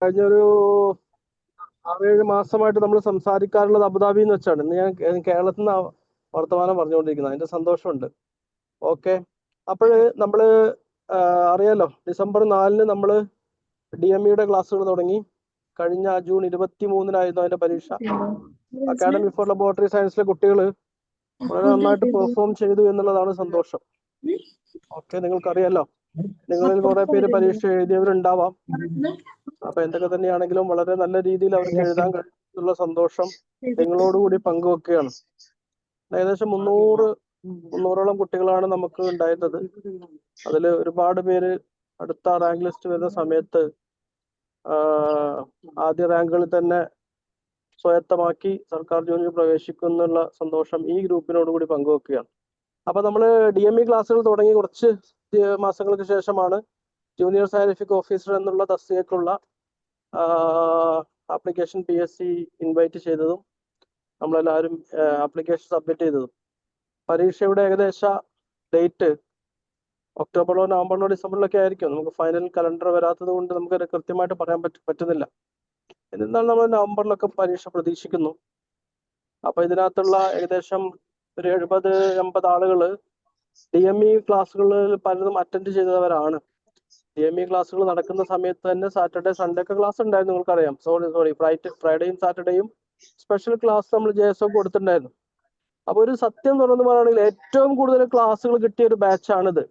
കഴിഞ്ഞൊരു 6-7 മാസമായിട്ട് നമ്മൾ സംസാരിക്കാറുള്ളത് അബുദാബിയിൽ നിന്ന് വെച്ചാണ്. ഇന്ന് ഞാൻ കേരളത്തിൽ നിന്ന് വർത്തമാനം പറഞ്ഞുകൊണ്ടിരിക്കുന്നത്. അതിന്റെ സന്തോഷമുണ്ട്. ഓക്കെ. അപ്പോൾ നമ്മൾ അറിയാലോ, ഡിസംബർ 4-ന് നമ്മൾ DME ക്ലാസ്സുകൾ തുടങ്ങി. കഴിഞ്ഞ ജൂൺ 23-നായിരുന്നു അതിന്റെ പരീക്ഷ. അക്കാഡമി ഫോർ ലബോറട്ടറി സയൻസിലെ കുട്ടികൾ വളരെ നന്നായിട്ട് പെർഫോം ചെയ്തു എന്നുള്ളതാണ് സന്തോഷം. ഓക്കെ, നിങ്ങൾക്കറിയാലോ, നിങ്ങളിൽ കുറെ പേര് പരീക്ഷ എഴുതിയവരുണ്ടാവാം. അപ്പൊ എന്തൊക്കെ തന്നെയാണെങ്കിലും വളരെ നല്ല രീതിയിൽ അവർക്ക് എഴുതാൻ കഴിയുന്നുള്ള സന്തോഷം നിങ്ങളോടുകൂടി പങ്കുവെക്കുകയാണ്. ഏകദേശം 300ഓളം കുട്ടികളാണ് നമുക്ക് ഉണ്ടായിരുന്നത്. അതിൽ ഒരുപാട് പേര് അടുത്ത റാങ്ക് ലിസ്റ്റ് വരുന്ന സമയത്ത് ആദ്യ റാങ്കുകളിൽ തന്നെ സ്വായത്തമാക്കി സർക്കാർ ജോലിയിൽ പ്രവേശിക്കുന്നുള്ള സന്തോഷം ഈ ഗ്രൂപ്പിനോട് കൂടി പങ്കുവെക്കുകയാണ്. അപ്പൊ നമ്മൾ DME ക്ലാസ്സുകൾ തുടങ്ങി കുറച്ച് മാസങ്ങൾക്ക് ശേഷമാണ് ജൂനിയർ സയന്റിഫിക് ഓഫീസർ എന്നുള്ള തസ്തികയ്ക്കുള്ള ആപ്ലിക്കേഷൻ PSC ഇൻവൈറ്റ് ചെയ്തതും നമ്മളെല്ലാവരും ആപ്ലിക്കേഷൻ സബ്മിറ്റ് ചെയ്തതും. പരീക്ഷയുടെ ഏകദേശ ഡേറ്റ് ഒക്ടോബറിലോ നവംബറിലോ ഡിസംബറിലൊക്കെ ആയിരിക്കും. നമുക്ക് ഫൈനൽ കലണ്ടർ വരാത്തത് കൊണ്ട് നമുക്ക് കൃത്യമായിട്ട് പറയാൻ പറ്റുന്നില്ല. എന്നിരുന്നാൽ നമ്മൾ നവംബറിലൊക്കെ പരീക്ഷ പ്രതീക്ഷിക്കുന്നു. അപ്പൊ ഇതിനകത്തുള്ള ഏകദേശം ഒരു 70-80 ആളുകൾ DME ക്ലാസ്സുകളിൽ പലതും അറ്റൻഡ് ചെയ്തവരാണ്. DME ക്ലാസ്സുകൾ നടക്കുന്ന സമയത്ത് തന്നെ സാറ്റർഡേ സൺഡേ ഒക്കെ ക്ലാസ് ഉണ്ടായിരുന്നു. നിങ്ങൾക്കറിയാം. സോറി ഫ്രൈഡേയും സാറ്റർഡേയും സ്പെഷ്യൽ ക്ലാസ് നമ്മൾ JSO കൊടുത്തിട്ടുണ്ടായിരുന്നു. അപ്പൊ ഒരു സത്യം തുറന്നു പറയുകയാണെങ്കിൽ ഏറ്റവും കൂടുതൽ ക്ലാസ്സുകൾ കിട്ടിയ ഒരു ബാച്ചാണിത്.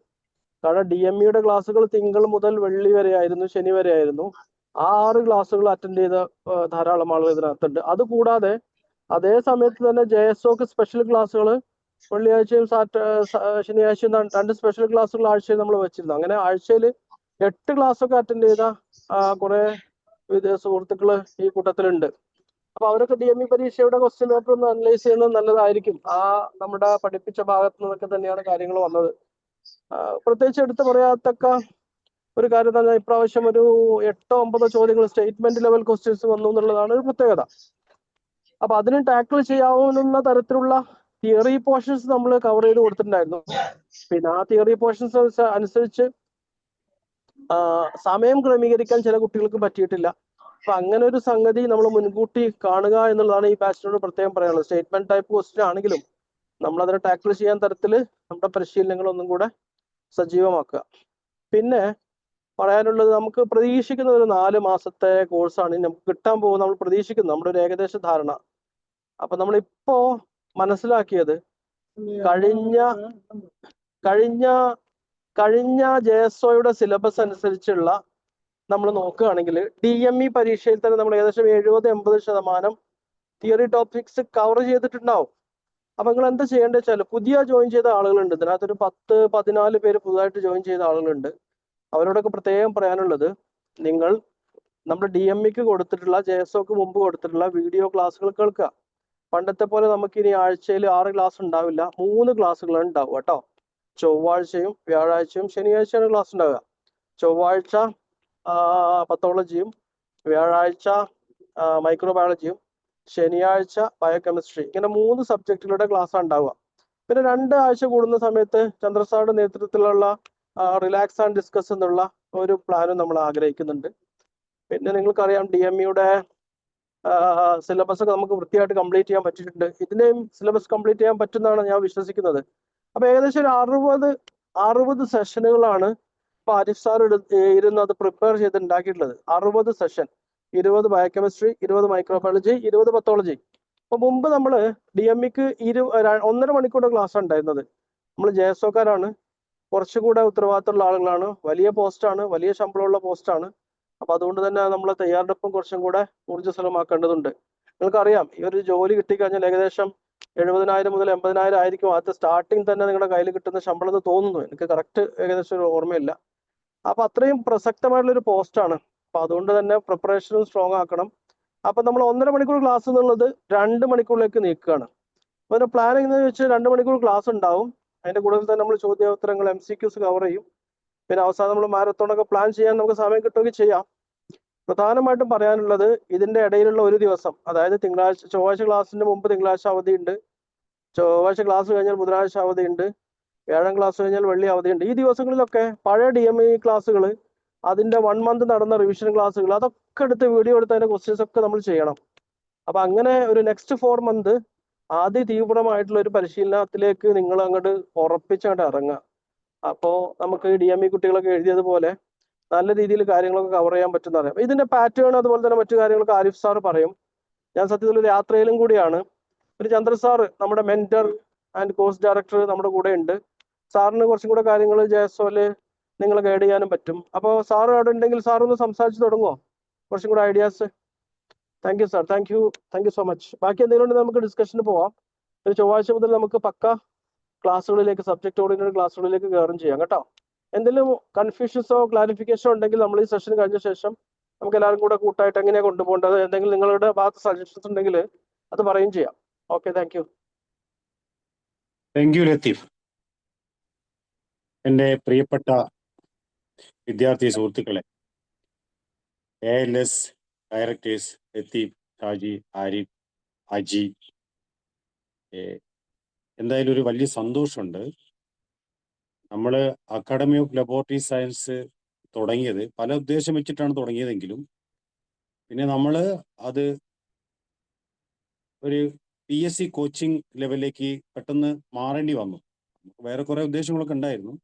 കാരണം DME ക്ലാസ്സുകൾ തിങ്കൾ മുതൽ വെള്ളി വരെ ആയിരുന്നു, ശനി വരെ ആയിരുന്നു. 6 ക്ലാസ്സുകൾ അറ്റൻഡ് ചെയ്ത ധാരാളം ആളുകൾ ഇതിനകത്തുണ്ട്. അതുകൂടാതെ അതേ സമയത്ത് തന്നെ JSOക്ക് സ്പെഷ്യൽ ക്ലാസ്സുകൾ വെള്ളിയാഴ്ചയും ശനിയാഴ്ചയും 2 സ്പെഷ്യൽ ക്ലാസ്സുകൾ ആഴ്ചയിൽ നമ്മൾ വെച്ചിരുന്നു. അങ്ങനെ ആഴ്ചയിൽ 8 ക്ലാസ്സൊക്കെ അറ്റൻഡ് ചെയ്ത കുറെ സുഹൃത്തുക്കൾ ഈ കൂട്ടത്തിലുണ്ട്. അപ്പൊ അവരൊക്കെ DME പരീക്ഷയുടെ ക്വസ്റ്റ്യൻ പേപ്പർ ഒന്ന് അനലൈസ് ചെയ്യുന്നത് നല്ലതായിരിക്കും. നമ്മുടെ പഠിപ്പിച്ച ഭാഗത്തു നിന്നൊക്കെ തന്നെയാണ് കാര്യങ്ങൾ വന്നത്. പ്രത്യേകിച്ച് എടുത്തു പറയാത്തക്ക ഒരു കാര്യം തന്നെ ഇപ്രാവശ്യം ഒരു 8-9 ചോദ്യങ്ങൾ സ്റ്റേറ്റ്മെന്റ് ലെവൽ ക്വസ്റ്റ്യൻസ് വന്നു എന്നുള്ളതാണ് ഒരു പ്രത്യേകത. അപ്പൊ അതിന് ടാക്കിൾ ചെയ്യാവുന്ന തരത്തിലുള്ള തിയറി പോർഷൻസ് നമ്മൾ കവർ ചെയ്ത് കൊടുത്തിട്ടുണ്ടായിരുന്നു. പിന്നെ ആ തിയറി പോർഷൻസ് അനുസരിച്ച് സമയം ക്രമീകരിക്കാൻ ചില കുട്ടികൾക്ക് പറ്റിയിട്ടില്ല. അപ്പൊ അങ്ങനെ ഒരു സംഗതി നമ്മൾ മുൻകൂട്ടി കാണുക എന്നുള്ളതാണ് ഈ ബാച്ചിനോട് പ്രത്യേകം പറയാനുള്ളത്. സ്റ്റേറ്റ്മെന്റ് ടൈപ്പ് ക്വസ്റ്റ്യൻ ആണെങ്കിലും നമ്മൾ അതിനെ ടാക്കിൾ ചെയ്യാൻ തരത്തിൽ നമ്മുടെ പരിശീലനങ്ങൾ ഒന്നും കൂടെ സജീവമാക്കുക. പിന്നെ പറയാനുള്ളത്, നമുക്ക് പ്രതീക്ഷിക്കുന്ന ഒരു 4 മാസത്തെ കോഴ്സാണ് നമുക്ക് കിട്ടാൻ പോകുന്നത്. നമ്മൾ പ്രതീക്ഷിക്കുന്നു, നമ്മുടെ ഒരു ഏകദേശ ധാരണ. അപ്പൊ നമ്മളിപ്പോ മനസ്സിലാക്കിയത് കഴിഞ്ഞ JSOയുടെ സിലബസ് അനുസരിച്ചുള്ള നമ്മൾ നോക്കുകയാണെങ്കിൽ DME പരീക്ഷയിൽ തന്നെ നമ്മൾ ഏകദേശം 70-80% തിയറി ടോപ്പിക്സ് കവർ ചെയ്തിട്ടുണ്ടാവും. അപ്പൊ നിങ്ങൾ എന്താ ചെയ്യേണ്ടത് വെച്ചാൽ, പുതിയ ജോയിൻ ചെയ്ത ആളുകളുണ്ട്. ഇതിനകത്തൊരു 10-14 പേര് പുതുതായിട്ട് ജോയിൻ ചെയ്ത ആളുകളുണ്ട്. അവരോടൊക്കെ പ്രത്യേകം പറയാനുള്ളത്, നിങ്ങൾ നമ്മുടെ DMEക്ക് കൊടുത്തിട്ടുള്ള JSOക്ക് മുമ്പ് കൊടുത്തിട്ടുള്ള വീഡിയോ ക്ലാസ്സുകൾ കേൾക്കുക. പണ്ടത്തെ പോലെ നമുക്കിനി ആഴ്ചയിൽ 6 ക്ലാസ് ഉണ്ടാവില്ല, 3 ക്ലാസ്സുകളാണ് ഉണ്ടാവുക കേട്ടോ. ചൊവ്വാഴ്ചയും വ്യാഴാഴ്ചയും ശനിയാഴ്ചയാണ് ക്ലാസ് ഉണ്ടാവുക. ചൊവ്വാഴ്ച പത്തോളജിയും, വ്യാഴാഴ്ച മൈക്രോബയോളജിയും, ശനിയാഴ്ച ബയോകെമിസ്ട്രി. ഇങ്ങനെ 3 സബ്ജക്റ്റുകളുടെ ക്ലാസ്സാണ് ഉണ്ടാവുക. പിന്നെ 2 ആഴ്ച കൂടുന്ന സമയത്ത് ചന്ദ്രസാറുടെ നേതൃത്വത്തിലുള്ള റിലാക്സ് ആൻഡ് ഡിസ്കസ് എന്നുള്ള ഒരു പ്ലാനും നമ്മൾ ആഗ്രഹിക്കുന്നുണ്ട്. പിന്നെ നിങ്ങൾക്കറിയാം, DMEയുടെ സിലബസ് ഒക്കെ നമുക്ക് വൃത്തിയായിട്ട് കംപ്ലീറ്റ് ചെയ്യാൻ പറ്റിയിട്ടുണ്ട്. ഇതിനെയും സിലബസ് കംപ്ലീറ്റ് ചെയ്യാൻ പറ്റുന്നതാണ് ഞാൻ വിശ്വസിക്കുന്നത്. അപ്പൊ ഏകദേശം ഒരു 60 സെഷനുകളാണ് ഇപ്പൊ ആരിഫ് സാർ ഇരുന്ന് അത് പ്രിപ്പയർ ചെയ്ത് ഉണ്ടാക്കിയിട്ടുള്ളത്. 60 സെഷൻ, 20 ബയോകെമിസ്ട്രി, 20 മൈക്രോബയോളജി, 20 പത്തോളജി. അപ്പൊ മുമ്പ് നമ്മൾ DMEക്ക് 1.5 മണിക്കൂറുടെ ക്ലാസ് ഉണ്ടായിരുന്നത്. നമ്മൾ JSOക്കാരാണ്, കുറച്ചുകൂടെ ഉത്തരവാദിത്തമുള്ള ആളുകളാണ്, വലിയ പോസ്റ്റാണ്, വലിയ ശമ്പളമുള്ള പോസ്റ്റാണ്. അപ്പൊ അതുകൊണ്ട് തന്നെ നമ്മളെ തയ്യാറെടുപ്പും കുറച്ചും കൂടെ ഊർജ്ജസ്വലമാക്കേണ്ടതുണ്ട്. നിങ്ങൾക്കറിയാം, ഈ ഒരു ജോലി കിട്ടിക്കഴിഞ്ഞാൽ ഏകദേശം 70,000 മുതൽ 80,000 ആയിരിക്കും ആദ്യത്തെ സ്റ്റാർട്ടിങ് തന്നെ നിങ്ങളുടെ കയ്യിൽ കിട്ടുന്ന ശമ്പളം എന്ന് തോന്നുന്നു. എനിക്ക് കറക്റ്റ് ഏകദേശം ഒരു ഓർമ്മയില്ല. അപ്പൊ അത്രയും പ്രസക്തമായിട്ടുള്ള ഒരു പോസ്റ്റാണ്. അപ്പൊ അതുകൊണ്ട് തന്നെ പ്രിപ്പറേഷനും സ്ട്രോങ് ആക്കണം. അപ്പൊ നമ്മൾ 1.5 മണിക്കൂർ ക്ലാസ് എന്നുള്ളത് 2 മണിക്കൂറിലേക്ക് നീക്കുകയാണ്. അപ്പൊ അതിന്റെ പ്ലാനിങ് എന്ന് വെച്ചാൽ 2 മണിക്കൂർ ക്ലാസ് ഉണ്ടാവും. അതിന്റെ കൂടുതൽ തന്നെ നമ്മൾ ചോദ്യോത്തരങ്ങൾ MCQs കവർ ചെയ്യും. പിന്നെ അവസാനം നമ്മൾ മാരത്തോണൊക്കെ പ്ലാൻ ചെയ്യാൻ നമുക്ക് സമയം കിട്ടുമെങ്കിൽ ചെയ്യാം. പ്രധാനമായിട്ടും പറയാനുള്ളത്, ഇതിന്റെ ഇടയിലുള്ള ഒരു ദിവസം, അതായത് ചൊവ്വാഴ്ച ക്ലാസ്സിന്റെ മുമ്പ് തിങ്കളാഴ്ച അവധിയുണ്ട്, ചൊവ്വാഴ്ച ക്ലാസ് കഴിഞ്ഞാൽ ബുധനാഴ്ച അവധിയുണ്ട്, വ്യാഴം ക്ലാസ് കഴിഞ്ഞാൽ വെള്ളി അവധിയുണ്ട്. ഈ ദിവസങ്ങളിലൊക്കെ പഴയ DME ക്ലാസ്സുകൾ അതിന്റെ 1 month നടന്ന റിവിഷൻ ക്ലാസ്സുകൾ അതൊക്കെ എടുത്ത് വീഡിയോ എടുത്ത് അതിന്റെ ക്വസ്റ്റ്യൻസ് ഒക്കെ നമ്മൾ ചെയ്യണം. അപ്പൊ അങ്ങനെ ഒരു നെക്സ്റ്റ് 4 month തീവ്രമായിട്ടുള്ള ഒരു പരിശീലനത്തിലേക്ക് നിങ്ങൾ അങ്ങോട്ട് ഉറപ്പിച്ചങ്ങോട്ട് ഇറങ്ങുക. അപ്പോൾ നമുക്ക് DME കുട്ടികളൊക്കെ എഴുതിയതുപോലെ നല്ല രീതിയിൽ കാര്യങ്ങളൊക്കെ കവർ ചെയ്യാൻ പറ്റുന്ന അറിയാം. ഇതിന്റെ പാറ്റേൺ അതുപോലെ തന്നെ മറ്റു കാര്യങ്ങളൊക്കെ ആരിഫ് സാർ പറയും. ഞാൻ സത്യത്തിൽ ഒരു യാത്രയിലും കൂടിയാണ്. ഒരു ചന്ദ്ര സാർ നമ്മുടെ മെന്റർ ആൻഡ് കോഴ്സ് ഡയറക്ടർ നമ്മുടെ കൂടെ ഉണ്ട്. സാറിന് കുറച്ചും കൂടെ കാര്യങ്ങൾ ജയസോല് നിങ്ങളെ ഗൈഡ് ചെയ്യാനും പറ്റും. അപ്പോൾ സാർ അവിടെ ഉണ്ടെങ്കിൽ സാർ ഒന്ന് സംസാരിച്ച് തുടങ്ങുമോ, കുറച്ചും കൂടെ ideas? Thank you sir, thank you so much. ബാക്കി എന്തെങ്കിലും ഉണ്ടെങ്കിൽ നമുക്ക് ഡിസ്കഷന് പോവാം. ഒരു ചൊവ്വാഴ്ച മുതൽ നമുക്ക് പക്ക ക്ലാസ്സുകളിലേക്ക്, സബ്ജക്ട് ഓറിയന്റഡ് ക്ലാസ്സുകളിലേക്ക് കയറും ചെയ്യാം കേട്ടോ. എന്തെങ്കിലും കൺഫ്യൂഷൻസോ ക്ലാരിഫിക്കേഷനോ ഉണ്ടെങ്കിൽ നമ്മൾ ഈ സെഷൻ കഴിഞ്ഞ ശേഷം നമുക്ക് എല്ലാവരും കൂടെ കൂട്ടായിട്ട് എങ്ങനെയാണ് കൊണ്ടുപോകേണ്ടത്, എന്തെങ്കിലും നിങ്ങളുടെ ഭാഗത്ത് സജഷൻസ് ഉണ്ടെങ്കിൽ അത് പറയുകയും ചെയ്യാം. Okay, thank U. Thank you Latheef. എൻ്റെ പ്രിയപ്പെട്ട വിദ്യാർത്ഥി സുഹൃത്തുക്കളെ, ALS ഡയറക്ടേഴ്സ് ലത്തീഫ്, ഷാജി, ആരിഫ്, അജി, എന്തായാലും ഒരു വലിയ സന്തോഷമുണ്ട്. നമ്മൾ അക്കാഡമി ഓഫ് ലബോറട്ടറി സയൻസ് തുടങ്ങിയത് പല ഉദ്ദേശം വെച്ചിട്ടാണ് തുടങ്ങിയതെങ്കിലും പിന്നെ നമ്മൾ അത് ഒരു PSC കോച്ചിങ് ലെവലിലേക്ക് പെട്ടെന്ന് മാറേണ്ടി വന്നു. വേറെ കുറേ ഉദ്ദേശങ്ങളൊക്കെ ഉണ്ടായിരുന്നു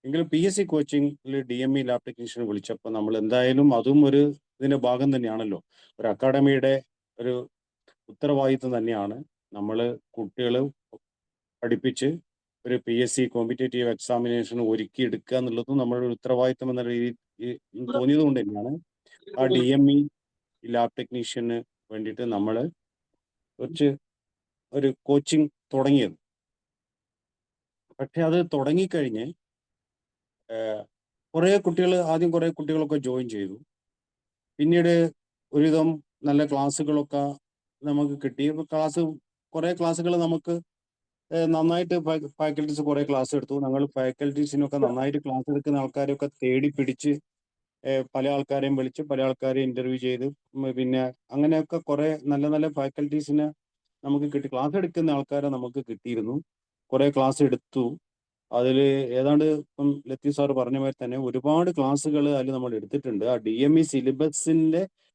എങ്കിലും PSC കോച്ചിങ്ങിൽ DME ലാബ് ടെക്നീഷ്യൻ വിളിച്ചപ്പോൾ നമ്മൾ എന്തായാലും അതും ഒരു ഇതിൻ്റെ ഭാഗം തന്നെയാണല്ലോ, ഒരു അക്കാഡമിയുടെ ഒരു ഉത്തരവാദിത്വം തന്നെയാണ്. നമ്മൾ കുട്ടികൾ പഠിപ്പിച്ച് ഒരു PSC കോമ്പറ്റേറ്റീവ് എക്സാമിനേഷൻ ഒരുക്കിയെടുക്കുക എന്നുള്ളതും നമ്മളുടെ ഉത്തരവാദിത്വം എന്ന രീതിയിൽ തോന്നിയത് കൊണ്ട് തന്നെയാണ് ആ DME ലാബ് ടെക്നീഷ്യന് വേണ്ടിയിട്ട് നമ്മൾ ഒരു കോച്ചിങ് തുടങ്ങിയത്. പക്ഷെ അത് തുടങ്ങിക്കഴിഞ്ഞ് ആദ്യം കുറേ കുട്ടികളൊക്കെ ജോയിൻ ചെയ്തു. പിന്നീട് ഒരുവിധം നല്ല ക്ലാസ്സുകളൊക്കെ നമുക്ക് കിട്ടി. കുറേ ക്ലാസ്സുകൾ നമുക്ക് നന്നായിട്ട് ഫാക്കൽറ്റീസ് കുറേ ക്ലാസ് എടുത്തു. ഞങ്ങൾ ഫാക്കൽറ്റീസിനൊക്കെ നന്നായിട്ട് ക്ലാസ് എടുക്കുന്ന ആൾക്കാരെയൊക്കെ തേടി പിടിച്ച് പല ആൾക്കാരെയും വിളിച്ച് പല ആൾക്കാരെയും ഇൻ്റർവ്യൂ ചെയ്ത് പിന്നെ അങ്ങനെയൊക്കെ കുറേ നല്ല നല്ല ഫാക്കൽറ്റീസിനെ നമുക്ക് കിട്ടി. ക്ലാസ് എടുക്കുന്ന ആൾക്കാരെ നമുക്ക് കിട്ടിയിരുന്നു. കുറേ ക്ലാസ് എടുത്തു. അതിൽ ഏതാണ്ട് ഇപ്പം ലത്തീഫ് സാർ പറഞ്ഞ മാതിരി തന്നെ ഒരുപാട് ക്ലാസ്സുകൾ അതിൽ നമ്മൾ എടുത്തിട്ടുണ്ട്. ആ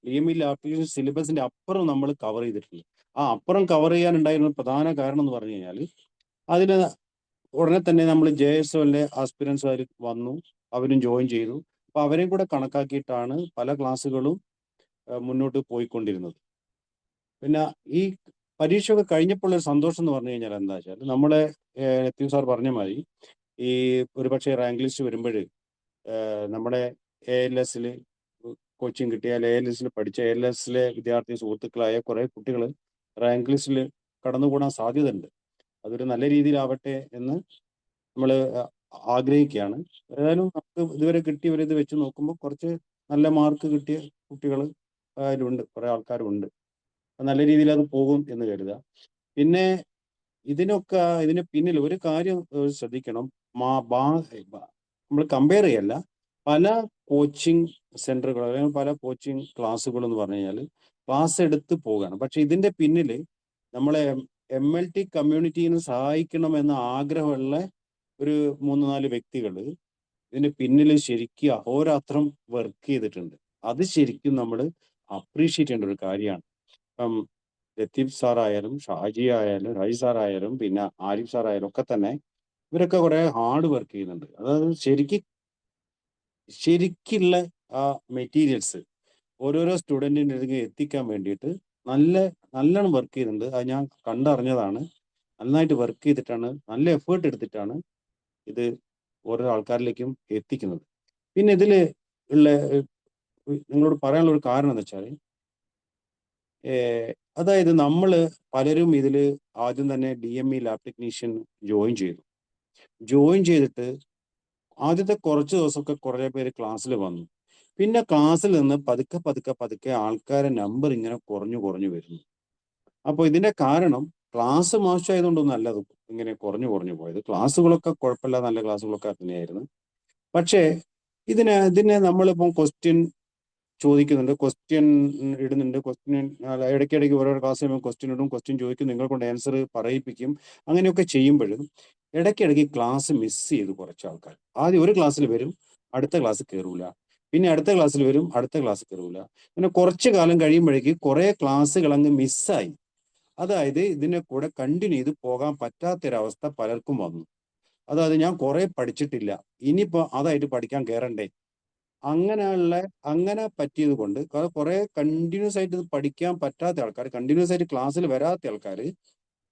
DME ലാബ് സിലബസിന്റെ അപ്പുറം നമ്മൾ കവർ ചെയ്തിട്ടുണ്ട്. ആ അപ്പുറം കവർ ചെയ്യാനുണ്ടായിരുന്ന പ്രധാന കാരണം എന്ന് പറഞ്ഞു കഴിഞ്ഞാൽ അതിന് ഉടനെ തന്നെ നമ്മൾ JSOന്റെ ആസ്പിരൻസ് വന്നു, അവരും ജോയിൻ ചെയ്തു. അപ്പോൾ അവരെയും കൂടെ കണക്കാക്കിയിട്ടാണ് പല ക്ലാസ്സുകളും മുന്നോട്ട് പോയിക്കൊണ്ടിരുന്നത്. പിന്നെ ഈ പരീക്ഷയൊക്കെ കഴിഞ്ഞപ്പോൾ ഒരു സന്തോഷം എന്ന് പറഞ്ഞു കഴിഞ്ഞാൽ എന്താ വെച്ചാൽ നമ്മളെ ലത്തീഫ് സാർ പറഞ്ഞ മാതിരി ഈ ഒരുപക്ഷെ റാങ്ക് ലിസ്റ്റ് വരുമ്പോൾ നമ്മുടെ ALSൽ കോച്ചിങ് കിട്ടിയ ALSൽ പഠിച്ച ALSലെ വിദ്യാർത്ഥി സുഹൃത്തുക്കളായ കുറേ കുട്ടികൾ റാങ്ക് ലിസ്റ്റിൽ കടന്നുകൂടാൻ സാധ്യതയുണ്ട്. അതൊരു നല്ല രീതിയിലാവട്ടെ എന്ന് നമ്മൾ ആഗ്രഹിക്കുകയാണ്. ഏതായാലും നമുക്ക് ഇതുവരെ കിട്ടിയവരിത് വെച്ച് നോക്കുമ്പോൾ കുറച്ച് നല്ല മാർക്ക് കിട്ടിയ കുട്ടികൾ അതിലുണ്ട്, കുറേ ആൾക്കാരുണ്ട്. നല്ല രീതിയിൽ അത് പോകും എന്ന് കരുതുക. പിന്നെ ഇതിന് പിന്നിൽ ഒരു കാര്യം ശ്രദ്ധിക്കണം. നമ്മൾ കമ്പയർ ചെയ്യല്ല, പല കോച്ചിങ് സെന്ററുകൾ അല്ലെങ്കിൽ പല കോച്ചിങ് ക്ലാസ്സുകൾ എന്ന് പറഞ്ഞു കഴിഞ്ഞാൽ ക്ലാസ് എടുത്ത് പോവുകയാണ്. പക്ഷെ ഇതിന്റെ പിന്നിൽ നമ്മളെ MLT കമ്മ്യൂണിറ്റീനെ സഹായിക്കണമെന്ന ആഗ്രഹമുള്ള ഒരു 3-4 വ്യക്തികൾ ഇതിന് പിന്നിൽ ശരിക്കും അഹോരാത്രം വർക്ക് ചെയ്തിട്ടുണ്ട്. അത് ശരിക്കും നമ്മൾ അപ്രീഷിയേറ്റ് ചെയ്യേണ്ട ഒരു കാര്യമാണ്. ഇപ്പം ലത്തീഫ് സാറായാലും ഷാജി ആയാലും രാജി സാറായാലും പിന്നെ ആരിഫ് സാറായാലും ഒക്കെ തന്നെ ഇവരൊക്കെ കുറെ ഹാർഡ് വർക്ക് ചെയ്യുന്നുണ്ട്. അതായത് ശരിക്കുള്ള ആ മെറ്റീരിയൽസ് ഓരോരോ സ്റ്റുഡൻറ്റിൻ്റെ അടുത്ത് എത്തിക്കാൻ വേണ്ടിയിട്ട് നല്ലോണം വർക്ക് ചെയ്യുന്നുണ്ട്. അത് ഞാൻ കണ്ടറിഞ്ഞതാണ്. നന്നായിട്ട് വർക്ക് ചെയ്തിട്ടാണ്, നല്ല എഫേർട്ട് എടുത്തിട്ടാണ് ഇത് ഓരോ ആൾക്കാരിലേക്കും എത്തിക്കുന്നത്. പിന്നെ ഇതിൽ ഉള്ള നിങ്ങളോട് പറയാനുള്ള ഒരു കാരണം എന്ന് വെച്ചാൽ അതായത് നമ്മൾ പലരും ഇതിൽ ആദ്യം തന്നെ DME ലാബ് ടെക്നീഷ്യൻ ജോയിൻ ചെയ്തിട്ട് ആദ്യത്തെ കുറച്ച് ദിവസമൊക്കെ കുറേ പേര് ക്ലാസ്സിൽ വന്നു. പിന്നെ ക്ലാസ്സിൽ നിന്ന് പതുക്കെ ആൾക്കാരെ നമ്പർ ഇങ്ങനെ കുറഞ്ഞു വരുന്നു. അപ്പോൾ ഇതിന്റെ കാരണം ക്ലാസ് മോശമായതുകൊണ്ടൊന്നും അല്ല അത് ഇങ്ങനെ കുറഞ്ഞു പോയത്. ക്ലാസ്സുകളൊക്കെ കുഴപ്പമില്ല, നല്ല ക്ലാസ്സുകളൊക്കെ തന്നെയായിരുന്നു. പക്ഷേ ഇതിനെ നമ്മളിപ്പം ക്വസ്റ്റ്യൻ ചോദിക്കുന്നുണ്ട്, ക്വസ്റ്റ്യൻ ഇടുന്നുണ്ട്, ഇടയ്ക്കിടയ്ക്ക് ഓരോ ക്ലാസ് കഴിയുമ്പോൾ ക്വസ്റ്റ്യൻ ഇടും, ക്വസ്റ്റ്യൻ ചോദിക്കും, നിങ്ങൾ കൊണ്ട് ആൻസർ പറയിപ്പിക്കും. അങ്ങനെയൊക്കെ ചെയ്യുമ്പോഴും ഇടയ്ക്കിടയ്ക്ക് ക്ലാസ് മിസ് ചെയ്ത് കുറച്ച് ആൾക്കാർ ആദ്യം ഒരു ക്ലാസ്സിൽ വരും, അടുത്ത ക്ലാസ് കയറൂല. പിന്നെ അടുത്ത ക്ലാസ്സിൽ വരും, അടുത്ത ക്ലാസ് കയറൂല. പിന്നെ കുറച്ച് കാലം കഴിയുമ്പോഴേക്ക് കുറെ ക്ലാസ്സുകൾ അങ്ങ് മിസ്സായി. അതായത് ഇതിനെ കൂടെ കണ്ടിന്യൂ ചെയ്ത് പോകാൻ പറ്റാത്തൊരവസ്ഥ പലർക്കും വന്നു. അതായത് ഞാൻ കുറെ പഠിച്ചിട്ടില്ല, ഇനിയിപ്പോ അതായിട്ട് പഠിക്കാൻ കയറണ്ടേ, അങ്ങനെ പറ്റിയത് കൊണ്ട് കുറെ കണ്ടിന്യൂസ് ആയിട്ട് ഇത് പഠിക്കാൻ പറ്റാത്ത ആൾക്കാർ, കണ്ടിന്യൂസ് ആയിട്ട് ക്ലാസ്സിൽ വരാത്ത ആൾക്കാർ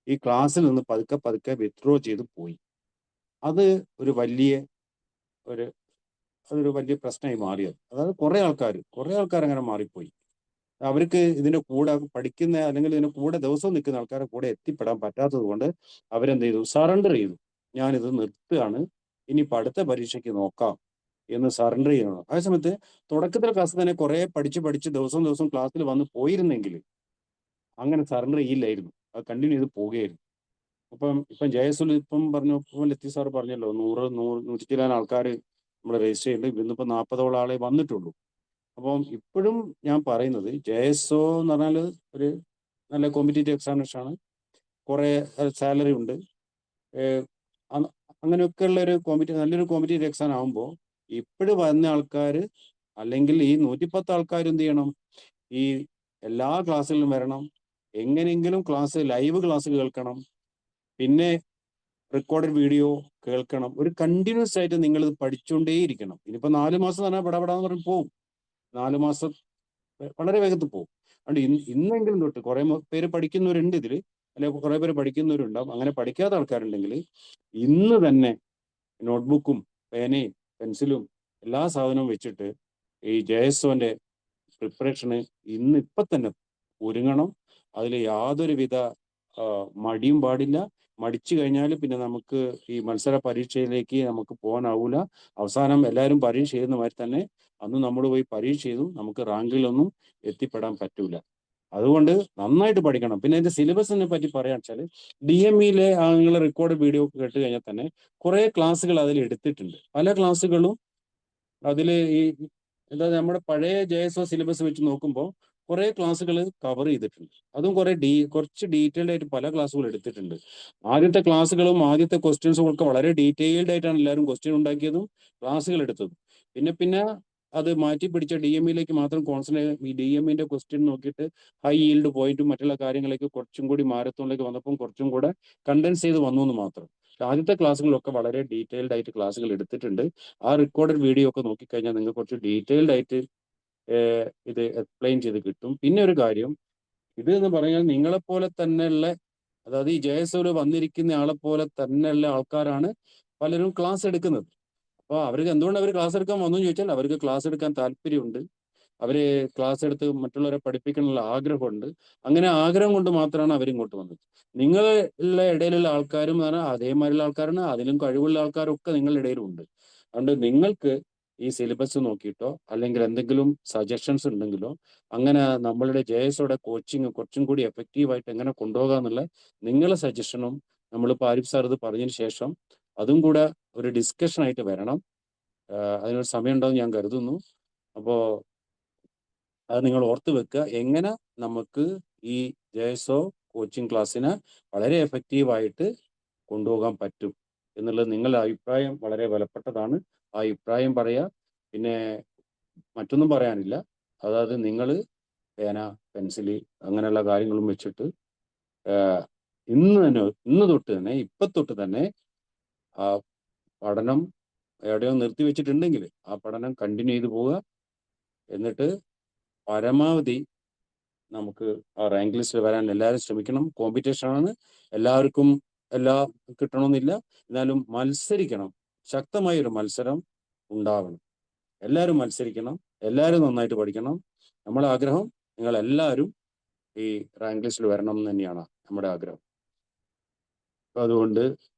ഈ ക്ലാസ്സിൽ നിന്ന് പതുക്കെ പതുക്കെ വിത്ഡ്രോ ചെയ്ത് പോയി. അത് ഒരു വലിയ ഒരു അതൊരു വലിയ പ്രശ്നമായി മാറിയത്. അതായത് കുറെ ആൾക്കാർ അങ്ങനെ മാറിപ്പോയി. അവർക്ക് ഇതിന്റെ കൂടെ പഠിക്കുന്ന അല്ലെങ്കിൽ ഇതിന്റെ കൂടെ ദിവസവും നിൽക്കുന്ന ആൾക്കാരെ കൂടെ എത്തിപ്പെടാൻ പറ്റാത്തത് കൊണ്ട് അവരെന്ത് ചെയ്തു, സറണ്ടർ ചെയ്തു. ഞാനിത് നിർത്തുകയാണ്, ഇനിയിപ്പോൾ അടുത്ത പരീക്ഷയ്ക്ക് നോക്കാം എന്ന് സറണ്ടർ ചെയ്യണം. അതേസമയത്ത് തുടക്കത്തിലെ ക്ലാസ് തന്നെ കുറെ പഠിച്ച് ദിവസം ക്ലാസ്സിൽ വന്ന് പോയിരുന്നെങ്കിൽ അങ്ങനെ സറണ്ടർ ചെയ്യില്ലായിരുന്നു, അത് കണ്ടിന്യൂ ചെയ്ത് പോവുകയായിരുന്നു. ഇപ്പം ജയസുൽ ഇപ്പം പറഞ്ഞു, ഇപ്പം ലത്തീഫ് സാർ പറഞ്ഞല്ലോ, 100 ചില്ലാൻ ആൾക്കാർ നമ്മൾ രജിസ്റ്റർ ചെയ്യുന്നുണ്ട്. ഇന്നിപ്പോൾ 40ഓളം ആളെ വന്നിട്ടുള്ളൂ. അപ്പം ഇപ്പോഴും ഞാൻ പറയുന്നത് JSO എന്ന് പറഞ്ഞാൽ ഒരു നല്ല കോമ്പറ്റേറ്റീവ് എക്സാമിനേഷൻ ആണ്. കുറെ സാലറി ഉണ്ട്. അങ്ങനെയൊക്കെയുള്ള ഒരു നല്ലൊരു കോമ്പറ്റേറ്റീവ് എക്സാം ആകുമ്പോൾ ഇപ്പോഴും വന്ന ആൾക്കാർ അല്ലെങ്കിൽ ഈ 110 ആൾക്കാർ എന്ത് ചെയ്യണം, ഈ എല്ലാ ക്ലാസ്സിലും വരണം, എങ്ങനെയെങ്കിലും ലൈവ് ക്ലാസ് കേൾക്കണം, പിന്നെ റെക്കോർഡഡ് വീഡിയോ കേൾക്കണം. ഒരു കണ്ടിന്യൂസ് ആയിട്ട് നിങ്ങൾ ഇത് പഠിച്ചുകൊണ്ടേയിരിക്കണം. ഇനിയിപ്പോൾ 4 മാസം തന്നെ പടപടാന്ന് പറഞ്ഞ് പോകും. 4 മാസം വളരെ വേഗത്തിൽ പോകും. അതുകൊണ്ട് ഇന്നെങ്കിലും തൊട്ട് കുറെ പേര് പഠിക്കുന്നവരുണ്ട് ഇതിൽ, അല്ലെങ്കിൽ കുറെ പേര് പഠിക്കുന്നവരുണ്ടാവും. അങ്ങനെ പഠിക്കാത്ത ആൾക്കാരുണ്ടെങ്കിൽ ഇന്ന് തന്നെ നോട്ട്ബുക്കും പേനയും പെൻസിലും എല്ലാ സാധനവും വെച്ചിട്ട് ഈ JSOന്റെ പ്രിപ്പറേഷന് ഇപ്പം തന്നെ ഒരുങ്ങണം. അതിൽ യാതൊരുവിധ മടിയും പാടില്ല. മടിച്ചു കഴിഞ്ഞാൽ പിന്നെ നമുക്ക് ഈ മത്സര പരീക്ഷയിലേക്ക് നമുക്ക് പോകാനാവൂല. അവസാനം എല്ലാവരും പരീക്ഷ ചെയ്യുന്ന മാതിരി തന്നെ അന്ന് നമ്മൾ പോയി പരീക്ഷ ചെയ്തു നമുക്ക് റാങ്കിലൊന്നും എത്തിപ്പെടാൻ പറ്റൂല. അതുകൊണ്ട് നന്നായിട്ട് പഠിക്കണം. പിന്നെ അതിന്റെ സിലബസിനെ പറ്റി പറയാന്ന് വെച്ചാൽ DMEയിലെ നിങ്ങൾ റെക്കോർഡ് വീഡിയോ കേട്ട് കഴിഞ്ഞാൽ തന്നെ കുറെ ക്ലാസ്സുകൾ അതിൽ എടുത്തിട്ടുണ്ട്. പല ക്ലാസ്സുകളും അതിൽ ഈ എന്താ നമ്മുടെ പഴയ JSO സിലബസ് വെച്ച് നോക്കുമ്പോൾ കുറെ ക്ലാസ്സുകൾ കവർ ചെയ്തിട്ടുണ്ട്. അതും കുറച്ച് ഡീറ്റെയിൽഡ് ആയിട്ട് പല ക്ലാസ്സുകൾ എടുത്തിട്ടുണ്ട്. ആദ്യത്തെ ക്ലാസ്സുകളും ആദ്യത്തെ ക്വസ്റ്റ്യൻസും ഒക്കെ വളരെ ഡീറ്റെയിൽഡ് ആയിട്ടാണ് എല്ലാവരും ക്വസ്റ്റ്യൻ ഉണ്ടാക്കിയതും ക്ലാസ്സുകൾ എടുത്തതും. പിന്നെ അത് മാറ്റി പിടിച്ച DMEയിലേക്ക് മാത്രം കോൺസെൻട്രേറ്റ്, ഈ DMEന്റെ ക്വസ്റ്റ്യൻ നോക്കിയിട്ട് ഹൈ ഈൽഡ് പോയിന്റും മറ്റുള്ള കാര്യങ്ങളൊക്കെ കുറച്ചും കൂടി മാരത്തോണിലേക്ക് വന്നപ്പം കുറച്ചും കൂടെ കണ്ടൻസ് ചെയ്ത് വന്നു എന്ന് മാത്രം. ആദ്യത്തെ ക്ലാസ്സുകളൊക്കെ വളരെ ഡീറ്റെയിൽഡ് ആയിട്ട് ക്ലാസ്സുകൾ എടുത്തിട്ടുണ്ട്. ആ റെക്കോർഡഡ് വീഡിയോ ഒക്കെ നോക്കിക്കഴിഞ്ഞാൽ നിങ്ങൾക്ക് കുറച്ച് ഡീറ്റെയിൽഡ് ആയിട്ട് ഇത് എക്സ്പ്ലെയിൻ ചെയ്ത് കിട്ടും. പിന്നെ ഒരു കാര്യം, ഇത് എന്ന് പറഞ്ഞാൽ നിങ്ങളെപ്പോലെ തന്നെയുള്ള, അതായത് ഈ JSOയിൽ വന്നിരിക്കുന്ന ആളെ പോലെ തന്നെയുള്ള ആൾക്കാരാണ് പലരും ക്ലാസ് എടുക്കുന്നത്. അപ്പോൾ അവർക്ക് എന്തുകൊണ്ട് അവർ ക്ലാസ് എടുക്കാൻ വന്നു എന്ന് ചോദിച്ചാൽ അവർക്ക് ക്ലാസ് എടുക്കാൻ താല്പര്യമുണ്ട്. അവര് ക്ലാസ് എടുത്ത് മറ്റുള്ളവരെ പഠിപ്പിക്കാനുള്ള ആഗ്രഹമുണ്ട്. അങ്ങനെ ആഗ്രഹം കൊണ്ട് മാത്രമാണ് അവരിങ്ങോട്ട് വന്നത്. നിങ്ങളുടെ ഇടയിലുള്ള ആൾക്കാരും എന്ന് പറഞ്ഞാൽ അതേമാതിരിയുള്ള ആൾക്കാരാണ്, അതിലും കഴിവുള്ള ആൾക്കാരൊക്കെ നിങ്ങളുടെ ഇടയിലുണ്ട്. അതുകൊണ്ട് നിങ്ങൾക്ക് ഈ സിലബസ് നോക്കിയിട്ടോ അല്ലെങ്കിൽ എന്തെങ്കിലും സജഷൻസ് ഉണ്ടെങ്കിലോ അങ്ങനെ നമ്മളുടെ JSOയുടെ കോച്ചിങ് കുറച്ചും കൂടി എഫക്റ്റീവായിട്ട് എങ്ങനെ കൊണ്ടുപോകാന്നുള്ള നിങ്ങളുടെ സജഷനും നമ്മളിപ്പോൾ ആരിഫ് സാർ ഇത് പറഞ്ഞതിന് ശേഷം അതും കൂടെ ഒരു ഡിസ്കഷൻ ആയിട്ട് വരണം. അതിനൊരു സമയം ഉണ്ടാവും ഞാൻ കരുതുന്നു. അപ്പോൾ അത് നിങ്ങൾ ഓർത്ത് വെക്കുക, എങ്ങനെ നമുക്ക് ഈ JSO കോച്ചിങ് ക്ലാസ്സിനെ വളരെ എഫക്റ്റീവായിട്ട് കൊണ്ടുപോകാൻ പറ്റും എന്നുള്ളത് നിങ്ങളുടെ അഭിപ്രായം വളരെ വിലപ്പെട്ടതാണ്. ആ അഭിപ്രായം പറയുക. പിന്നെ മറ്റൊന്നും പറയാനില്ല. അതായത് നിങ്ങൾ പേന പെൻസില് അങ്ങനെയുള്ള കാര്യങ്ങളും വെച്ചിട്ട് ഇന്ന് തൊട്ട് തന്നെ ഇപ്പം തൊട്ട് തന്നെ ആ പഠനം എവിടെയോ നിർത്തി വെച്ചിട്ടുണ്ടെങ്കിൽ ആ പഠനം കണ്ടിന്യൂ ചെയ്ത് പോവുക. എന്നിട്ട് പരമാവധി നമുക്ക് ആ റാങ്ക് ലിസ്റ്റിൽ വരാൻ എല്ലാവരും ശ്രമിക്കണം. കോമ്പറ്റീഷൻ ആണ്, എല്ലാവർക്കും എല്ലാം കിട്ടണമെന്നില്ല. എന്നാലും മത്സരിക്കണം, ശക്തമായ ഒരു മത്സരം ഉണ്ടാവണം. എല്ലാവരും മത്സരിക്കണം, എല്ലാവരും നന്നായിട്ട് പഠിക്കണം. നമ്മുടെ ആഗ്രഹം നിങ്ങൾ എല്ലാവരും ഈ റാങ്ക് ലിസ്റ്റിൽ വരണം എന്ന് തന്നെയാണ് നമ്മുടെ ആഗ്രഹം. അപ്പൊ അതുകൊണ്ട്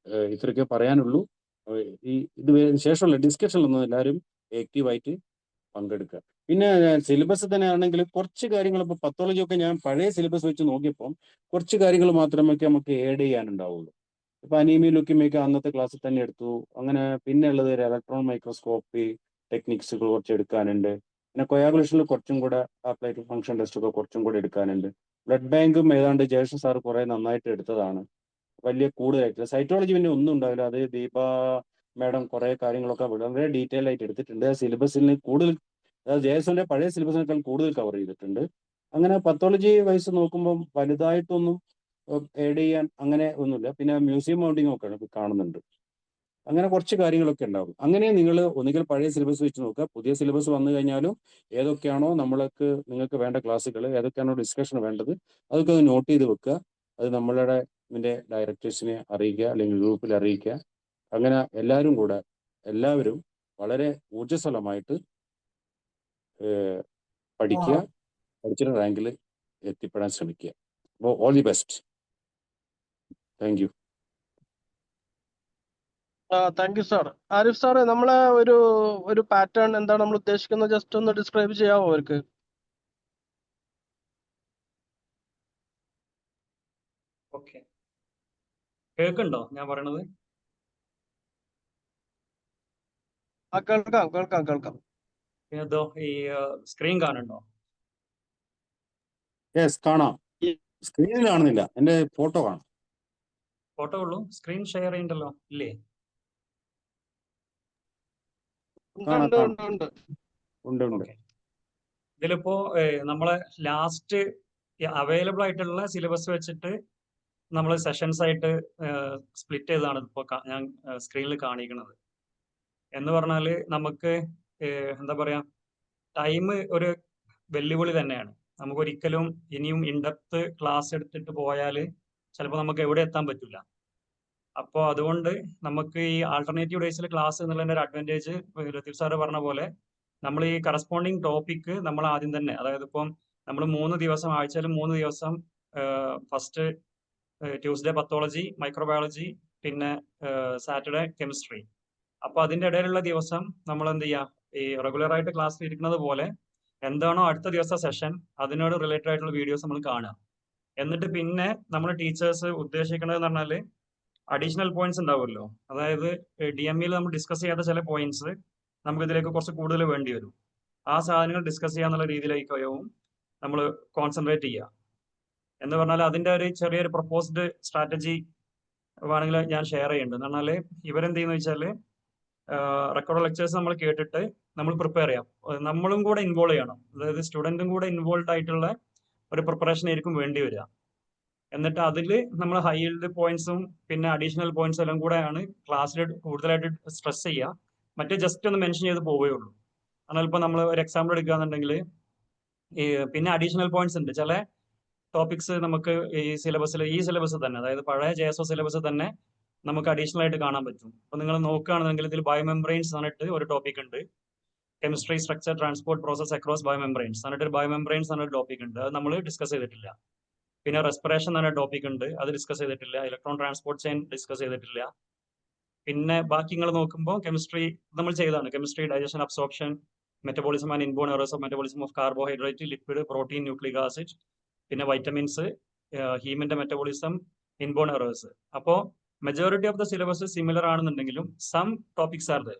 ഇത്രയൊക്കെ പറയാനുള്ളൂ. ഇത് ശേഷമുള്ള ഡിസ്കഷനിലൊന്നും എല്ലാവരും ആക്റ്റീവായിട്ട് പങ്കെടുക്കുക. പിന്നെ സിലബസ് തന്നെ ആണെങ്കിൽ കുറച്ച് കാര്യങ്ങൾ, ഇപ്പോൾ പത്തോളജി ഒക്കെ ഞാൻ പഴയ സിലബസ് വെച്ച് നോക്കിയപ്പോൾ കുറച്ച് കാര്യങ്ങൾ മാത്രമേ നമുക്ക് ആഡ് ചെയ്യാനുണ്ടാവുള്ളൂ. ഇപ്പൊ അനീമിയ ലുക്കീമിയൊക്കെ അന്നത്തെ ക്ലാസ്സിൽ തന്നെ എടുത്തു. അങ്ങനെ പിന്നെ ഉള്ളത് ഒരു ഇലക്ട്രോൺ മൈക്രോസ്കോപ്പി ടെക്നിക്സുകൾ കുറച്ച് എടുക്കാനുണ്ട്. പിന്നെ കൊയാഗുലേഷനിൽ കുറച്ചും കൂടെ അപ്ലൈഡ് ഫംഗ്ഷൻ ടെസ്റ്റ് ഒക്കെ കുറച്ചും കൂടെ എടുക്കാനുണ്ട്. ബ്ലഡ് ബാങ്കും ഏതാണ്ട് ജേഷൻ സാർ കുറെ നന്നായിട്ട് എടുത്തതാണ്, വലിയ കൂടുതലായിട്ട്. സൈറ്റോളജി പിന്നെ ഒന്നും ഉണ്ടാവില്ല, അത് ദീപ മാഡം കുറെ കാര്യങ്ങളൊക്കെ വളരെ ഡീറ്റെയിൽ ആയിട്ട് എടുത്തിട്ടുണ്ട്. സിലബസിൽ കൂടുതൽ അതായത് JSOന്റെ പഴയ സിലബസിനേക്കാൾ കൂടുതൽ കവർ ചെയ്തിട്ടുണ്ട്. അങ്ങനെ പത്തോളജി വൈസ് നോക്കുമ്പോൾ വലുതായിട്ടൊന്നും ആഡ് ചെയ്യാൻ അങ്ങനെ ഒന്നുമില്ല. പിന്നെ മ്യൂസിയം മൗണ്ടിങ് ഒക്കെ കാണുന്നുണ്ട്. അങ്ങനെ കുറച്ച് കാര്യങ്ങളൊക്കെ ഉണ്ടാകും. അങ്ങനെ നിങ്ങൾ ഒന്നുകിൽ പഴയ സിലബസ് വെച്ച് നോക്കുക, പുതിയ സിലബസ് വന്നു കഴിഞ്ഞാലും ഏതൊക്കെയാണോ നിങ്ങൾക്ക് വേണ്ട ക്ലാസ്സുകൾ, ഏതൊക്കെയാണോ ഡിസ്കഷൻ വേണ്ടത്, അതൊക്കെ ഒന്ന് നോട്ട് ചെയ്ത് വെക്കുക. അത് നമ്മളുടെ ഇതിൻ്റെ ഡയറക്ടേഴ്സിനെ അറിയിക്കുക, അല്ലെങ്കിൽ ഗ്രൂപ്പിൽ അറിയിക്കുക. അങ്ങനെ എല്ലാവരും വളരെ ഊർജ്ജസ്വലമായിട്ട് പഠിക്കുക, പഠിച്ചിട്ട് റാങ്കിൽ എത്തിപ്പെടാൻ ശ്രമിക്കുക. അപ്പോൾ all the best. Thank you. Thank you sir. Arif sir, നമ്മളെ ഒരു പാറ്റേൺ എന്താണ് നമ്മൾ ഉദ്ദേശിക്കുന്നത്, ജസ്റ്റ് ഒന്ന് ഡിസ്ക്രൈബ് ചെയ്യാമോ അവർക്ക്? ഓക്കെ, കേൾക്കുന്നുണ്ടോ ഞാൻ പറയണത്? കേൾക്കാം. ഇതോ ഈ സ്ക്രീൻ കാണുന്നുണ്ടോ? യെസ്, കാണാം. സ്ക്രീനിൽ കാണുന്നില്ല, എൻ്റെ ഫോട്ടോ കാണാം. ഫോട്ടോ ഉള്ളൂ, സ്ക്രീൻ ഷെയർ ചെയ്യണ്ടല്ലോ, ഇല്ലേ? ഉണ്ട്. ഓക്കെ, ഇതിലിപ്പോ നമ്മളെ ലാസ്റ്റ് അവൈലബിൾ ആയിട്ടുള്ള സിലബസ് വെച്ചിട്ട് നമ്മൾ സെഷൻസ് ആയിട്ട് സ്പ്ലിറ്റ് ചെയ്തതാണ് ഇപ്പോൾ ഞാൻ സ്ക്രീനിൽ കാണിക്കുന്നത്. എന്ന് പറഞ്ഞാൽ നമുക്ക് എന്താ പറയാ, ടൈം ഒരു വെല്ലുവിളി തന്നെയാണ്. നമുക്കൊരിക്കലും ഇനിയും ഇൻഡെപ്ത് ക്ലാസ് എടുത്തിട്ട് പോയാൽ ചിലപ്പോൾ നമുക്ക് എവിടെ എത്താൻ പറ്റില്ല. അപ്പോൾ അതുകൊണ്ട് നമുക്ക് ഈ ആൾട്ടർനേറ്റീവ് ഡേയ്സിൽ ക്ലാസ് എന്നുള്ളതിൻ്റെ ഒരു അഡ്വാൻറ്റേജ് ലത്തീഫ് സാറ് പറഞ്ഞ പോലെ നമ്മൾ ഈ കറസ്പോണ്ടിങ് ടോപ്പിക്ക് നമ്മൾ ആദ്യം തന്നെ, അതായത് ഇപ്പം നമ്മൾ 3 ദിവസം, ആഴ്ചയിൽ 3 ദിവസം, ഫസ്റ്റ് ട്യൂസ്ഡേ പത്തോളജി, മൈക്രോബയോളജി, പിന്നെ സാറ്റർഡേ കെമിസ്ട്രി. അപ്പോൾ അതിൻ്റെ ഇടയിലുള്ള ദിവസം നമ്മൾ എന്ത് ചെയ്യുക, ഈ റെഗുലർ ആയിട്ട് ക്ലാസ്സിൽ ഇരിക്കുന്നത് പോലെ എന്താണോ അടുത്ത ദിവസം സെഷൻ, അതിനോട് റിലേറ്റഡ് ആയിട്ടുള്ള വീഡിയോസ് നമ്മൾ കാണുക. എന്നിട്ട് പിന്നെ നമ്മൾ ടീച്ചേഴ്സ് ഉദ്ദേശിക്കുന്നത് എന്ന് പറഞ്ഞാൽ അഡീഷണൽ പോയിന്റ്സ് ഉണ്ടാവുമല്ലോ, അതായത് DMEയിൽ നമ്മൾ ഡിസ്കസ് ചെയ്യാത്ത ചില പോയിന്റ്സ് നമുക്ക് ഇതിലേക്ക് കുറച്ച് കൂടുതൽ വേണ്ടി വരും. ആ സാധനങ്ങൾ ഡിസ്കസ് ചെയ്യാന്നുള്ള രീതിയിലേക്കാവും നമ്മൾ കോൺസെൻട്രേറ്റ് ചെയ്യുക. എന്ന് പറഞ്ഞാൽ അതിൻ്റെ ഒരു ചെറിയൊരു പ്രപ്പോസ്ഡ് സ്ട്രാറ്റജി വേണമെങ്കിൽ ഞാൻ ഷെയർ ചെയ്യുന്നുണ്ട്. എന്ന് പറഞ്ഞാൽ ഇവരെന്ത് ചെയ്യുന്ന വെച്ചാൽ റെക്കോർഡ് ലെക്ചേഴ്സ് നമ്മൾ കേട്ടിട്ട് നമ്മൾ പ്രിപ്പയർ ചെയ്യാം, നമ്മളും കൂടെ ഇൻവോൾവ് ചെയ്യണം. അതായത് സ്റ്റുഡൻറ്റും കൂടെ ഇൻവോൾവ് ആയിട്ടുള്ള ഒരു പ്രിപ്പറേഷൻ ആയിരിക്കും വേണ്ടി വരിക. എന്നിട്ട് അതിൽ നമ്മൾ ഹൈ യീൽഡ് പോയിന്റ്സും പിന്നെ അഡീഷണൽ പോയിന്റ്സും എല്ലാം കൂടെയാണ് ക്ലാസ്സിൽ കൂടുതലായിട്ട് സ്ട്രെസ് ചെയ്യുക. മറ്റേ ജസ്റ്റ് ഒന്ന് മെൻഷൻ ചെയ്ത് പോവുകയുള്ളൂ. എന്നാൽ ഇപ്പോൾ നമ്മൾ ഒരു എക്സാമ്പിൾ എടുക്കുകയാണെന്നുണ്ടെങ്കിൽ പിന്നെ അഡീഷണൽ പോയിന്റ്സ് ഉണ്ട്. ചില ടോപ്പിക്സ് നമുക്ക് ഈ സിലബസ് തന്നെ, അതായത് പഴയ JSO സിലബസ് തന്നെ നമുക്ക് അഡീഷണൽ ആയിട്ട് കാണാൻ പറ്റും. അപ്പോൾ നിങ്ങൾ നോക്കുകയാണെന്നുണ്ടെങ്കിൽ ഇതിൽ ബയോമെംബ്രെയിൻസ് പറഞ്ഞിട്ട് ഒരു ടോപ്പിക് ഉണ്ട്, chemistry structure transport process across biomembranes പറഞ്ഞിട്ട് ഒരു ബയോമെംബ്രെയിൻസ് എന്നൊരു ടോപ്പിക് ഉണ്ട്, അത് നമ്മൾ ഡിസ്കസ് ചെയ്തിട്ടില്ല. പിന്നെ റെസ്പിറേഷൻ എന്ന് പറഞ്ഞ ടോപ്പിക് ഉണ്ട്, അത് ഡിസ്കസ് ചെയ്തിട്ടില്ല. ഇലക്ട്രോൺ ട്രാൻസ്പോർട്ട് ചെയിൻ ഡിസ്കസ് ചെയ്തിട്ടില്ല. പിന്നെ ബാക്കി നിങ്ങൾ നോക്കുമ്പോൾ കെമിസ്ട്രി നമ്മൾ ചെയ്തതാണ്, chemistry digestion absorption, metabolism and inborn errors of metabolism of carbohydrate, lipid, protein, nucleic acid, പിന്നെ വൈറ്റമിൻസ്, ഹീമിന്റെ മെറ്റബോളിസം, ഇൻബോൺ എറേഴ്സ്. അപ്പോൾ majority of the syllabus similar ആണെന്നുണ്ടെങ്കിലും സം ടോപ്പിക്സ് ആർ ദർ.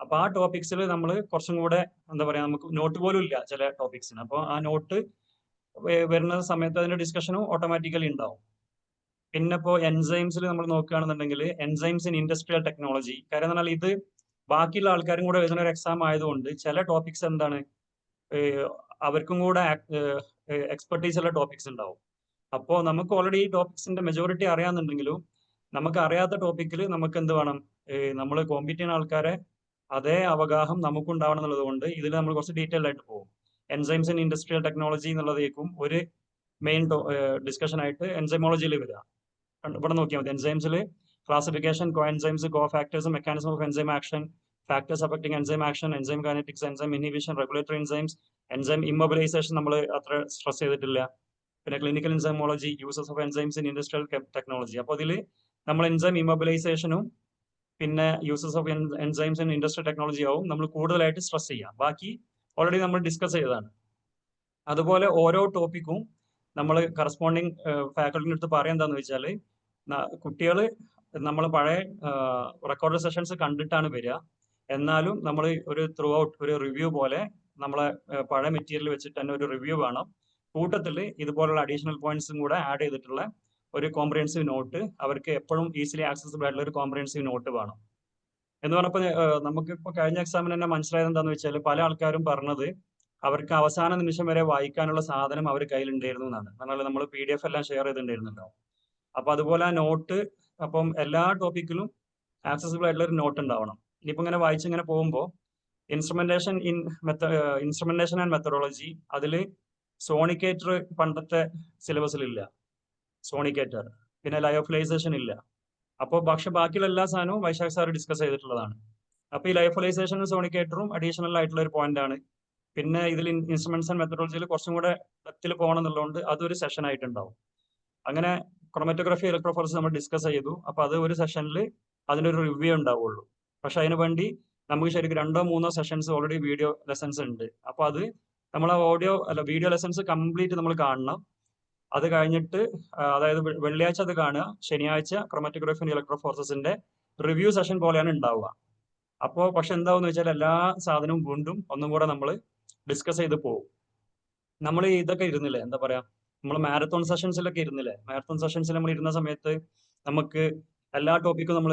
അപ്പോൾ ആ ടോപ്പിക്സിൽ നമ്മൾ കുറച്ചും കൂടെ എന്താ പറയുക, നമുക്ക് നോട്ട് പോലും ഇല്ല ചില ടോപ്പിക്സിന്. അപ്പോൾ ആ നോട്ട് വരുന്ന സമയത്ത് അതിന്റെ ഡിസ്കഷനും ഓട്ടോമാറ്റിക്കലി ഉണ്ടാവും. പിന്നെ ഇപ്പോൾ എൻസൈംസിൽ നമ്മൾ നോക്കുകയാണെന്നുണ്ടെങ്കിൽ എൻസൈംസ് ഇൻ ഇൻഡസ്ട്രിയൽ ടെക്നോളജി, കാര്യം എന്ന് പറഞ്ഞാൽ ഇത് ബാക്കിയുള്ള ആൾക്കാരും കൂടെ എഴുതുന്ന ഒരു എക്സാം ആയതുകൊണ്ട് ചില ടോപ്പിക്സ് എന്താണ് അവർക്കും കൂടെ എക്സ്പെർട്ടീസ് ഉള്ള ടോപ്പിക്സ് ഉണ്ടാവും. അപ്പോൾ നമുക്ക് ഓൾറെഡി ഈ ടോപ്പിക്സിന്റെ മെജോറിറ്റി അറിയാമെന്നുണ്ടെങ്കിലും നമുക്ക് അറിയാത്ത ടോപ്പിക്കിൽ നമുക്ക് എന്ത് വേണം, നമ്മൾ കോമ്പീറ്റ് ചെയ്യുന്ന ആൾക്കാരെ അതേ അവഗാഹം നമുക്കുണ്ടാവണം എന്നുള്ളത് കൊണ്ട് ഇതിൽ നമ്മൾ കുറച്ച് ഡീറ്റെയിൽ ആയിട്ട് പോകും. എൻസൈംസ് ഇൻ ഇൻഡസ്ട്രിയൽ ടെക്നോളജി എന്നുള്ളതേക്കും ഒരു മെയിൻ ഡിസ്കഷൻ ആയിട്ട് എൻസൈമോളജിയിൽ വരിക. ഇവിടെ നോക്കിയാൽ മതി. എൻസൈംസിൽ classification, coenzymes, cofactors, mechanism of enzyme action, factors affecting enzyme action, enzyme kinetics, enzyme inhibition, regulatory enzymes, enzyme immobilization നമ്മൾ അത്ര സ്ട്രെസ് ചെയ്തിട്ടില്ല. പിന്നെ clinical enzymology, uses of enzymes in industrial technology. അപ്പോൾ അതിൽ നമ്മൾ എൻസൈം ഇമ്മൊബിലൈസേഷനും പിന്നെ uses of enzymes in industrial technology ആവും നമ്മൾ കൂടുതലായിട്ട് സ്ട്രെസ് ചെയ്യാം. ബാക്കി ഓൾറെഡി നമ്മൾ ഡിസ്കസ് ചെയ്തതാണ്. അതുപോലെ ഓരോ ടോപ്പിക്കും നമ്മൾ കറസ്പോണ്ടിങ് ഫാക്കൽറ്റിൻ്റെ അടുത്ത് പറയാൻ എന്താന്ന് വെച്ചാൽ, കുട്ടികൾ നമ്മൾ പഴയ റെക്കോർഡ് സെഷൻസ് കണ്ടിട്ടാണ് വരിക, എന്നാലും നമ്മൾ ഒരു ത്രൂ ഔട്ട് ഒരു റിവ്യൂ പോലെ നമ്മളെ പഴയ മെറ്റീരിയൽ വെച്ചിട്ട് തന്നെ ഒരു റിവ്യൂ വേണം. കൂട്ടത്തിൽ ഇതുപോലുള്ള അഡീഷണൽ പോയിന്റ്സും കൂടെ ആഡ് ചെയ്തിട്ടുള്ള ഒരു കോംപ്രിഹെൻസീവ് നോട്ട്, അവർക്ക് എപ്പോഴും ഈസിലി ആക്സസിബിൾ ആയിട്ടുള്ള ഒരു കോംപ്രിഹെൻസീവ് നോട്ട് വേണം. എന്ന് പറഞ്ഞപ്പോൾ നമുക്കിപ്പോൾ കഴിഞ്ഞ എക്സാമിന് തന്നെ മനസ്സിലായത് എന്താണെന്ന് വെച്ചാൽ പല ആൾക്കാരും പറഞ്ഞത് അവർക്ക് അവസാന നിമിഷം വരെ വായിക്കാനുള്ള സാധനം അവർ കയ്യിലുണ്ടായിരുന്നു എന്നാണ്. എന്നാൽ നമ്മൾ PDF എല്ലാം ഷെയർ ചെയ്തിട്ടുണ്ടായിരുന്നല്ലോ. അപ്പൊ അതുപോലെ ആ നോട്ട്, അപ്പം എല്ലാ ടോപ്പിക്കിലും ആക്സസിബിൾ ആയിട്ടുള്ള ഒരു നോട്ട് ഉണ്ടാവണം. ഇനിയിപ്പോ ഇങ്ങനെ വായിച്ചിങ്ങനെ പോകുമ്പോൾ ഇൻസ്ട്രുമെന്റേഷൻ ആൻഡ് മെത്തഡോളജി, അതിൽ സോണിക്കേറ്റർ പണ്ടത്തെ സിലബസിലില്ല, സോണിക്കേറ്റർ. പിന്നെ ലയോഫിലൈസേഷൻ ഇല്ല. അപ്പോൾ പക്ഷെ ബാക്കിയുള്ള എല്ലാ സാധനവും വൈശാഖ് സാർ ഡിസ്കസ് ചെയ്തിട്ടുള്ളതാണ്. അപ്പൊ ഈ ലയോഫിലൈസേഷനും സോണിക്കേറ്ററും അഡീഷണൽ ആയിട്ടുള്ള ഒരു പോയിന്റ് ആണ്. പിന്നെ ഇതിൽ ഇൻസ്ട്രുമെന്റ്സ് ആൻഡ് മെത്തഡോളജിയിൽ കുറച്ചും കൂടെ ഡെപ്തിൽ പോകണം എന്നുള്ളതുകൊണ്ട് അതൊരു സെഷൻ ആയിട്ടുണ്ടാവും. അങ്ങനെ ക്രൊമറ്റോഗ്രഫി, ഇലക്ട്രോഫോറസ് നമ്മൾ ഡിസ്കസ് ചെയ്തു. അപ്പൊ അത് ഒരു സെഷനിൽ അതിന്റെ ഒരു റിവ്യൂ ഉണ്ടാവുള്ളൂ. പക്ഷെ അതിന് വേണ്ടി നമുക്ക് ശരിക്കും 2-3 സെഷൻസ് ഓൾറെഡി വീഡിയോ ലെസൺസ് ഉണ്ട്. അപ്പൊ അത് നമ്മൾ ആ വീഡിയോ ലെസൺസ് കംപ്ലീറ്റ് നമ്മൾ കാണണം. അത് കഴിഞ്ഞിട്ട് അതായത് വെള്ളിയാഴ്ച അത് കാണുക, ശനിയാഴ്ച ക്രൊമറ്റോഗ്രഫി ആൻഡ് ഇലക്ട്രോഫോറസിന്റെ റിവ്യൂ സെഷൻ പോലെയാണ് ഉണ്ടാവുക. അപ്പോൾ പക്ഷെ എന്താവെന്ന് വെച്ചാൽ എല്ലാ സാധനവും വീണ്ടും ഒന്നും കൂടെ നമ്മൾ ഡിസ്കസ് ചെയ്ത് പോകും. നമ്മൾ ഇതൊക്കെ ഇരുന്നില്ലേ, എന്താ പറയാ, നമ്മൾ മാരത്തോൺ സെഷൻസിലൊക്കെ ഇരുന്നില്ലേ, മാരത്തോൺ സെഷൻസിൽ നമ്മൾ ഇരുന്ന സമയത്ത് നമുക്ക് എല്ലാ ടോപ്പിക്കും നമ്മൾ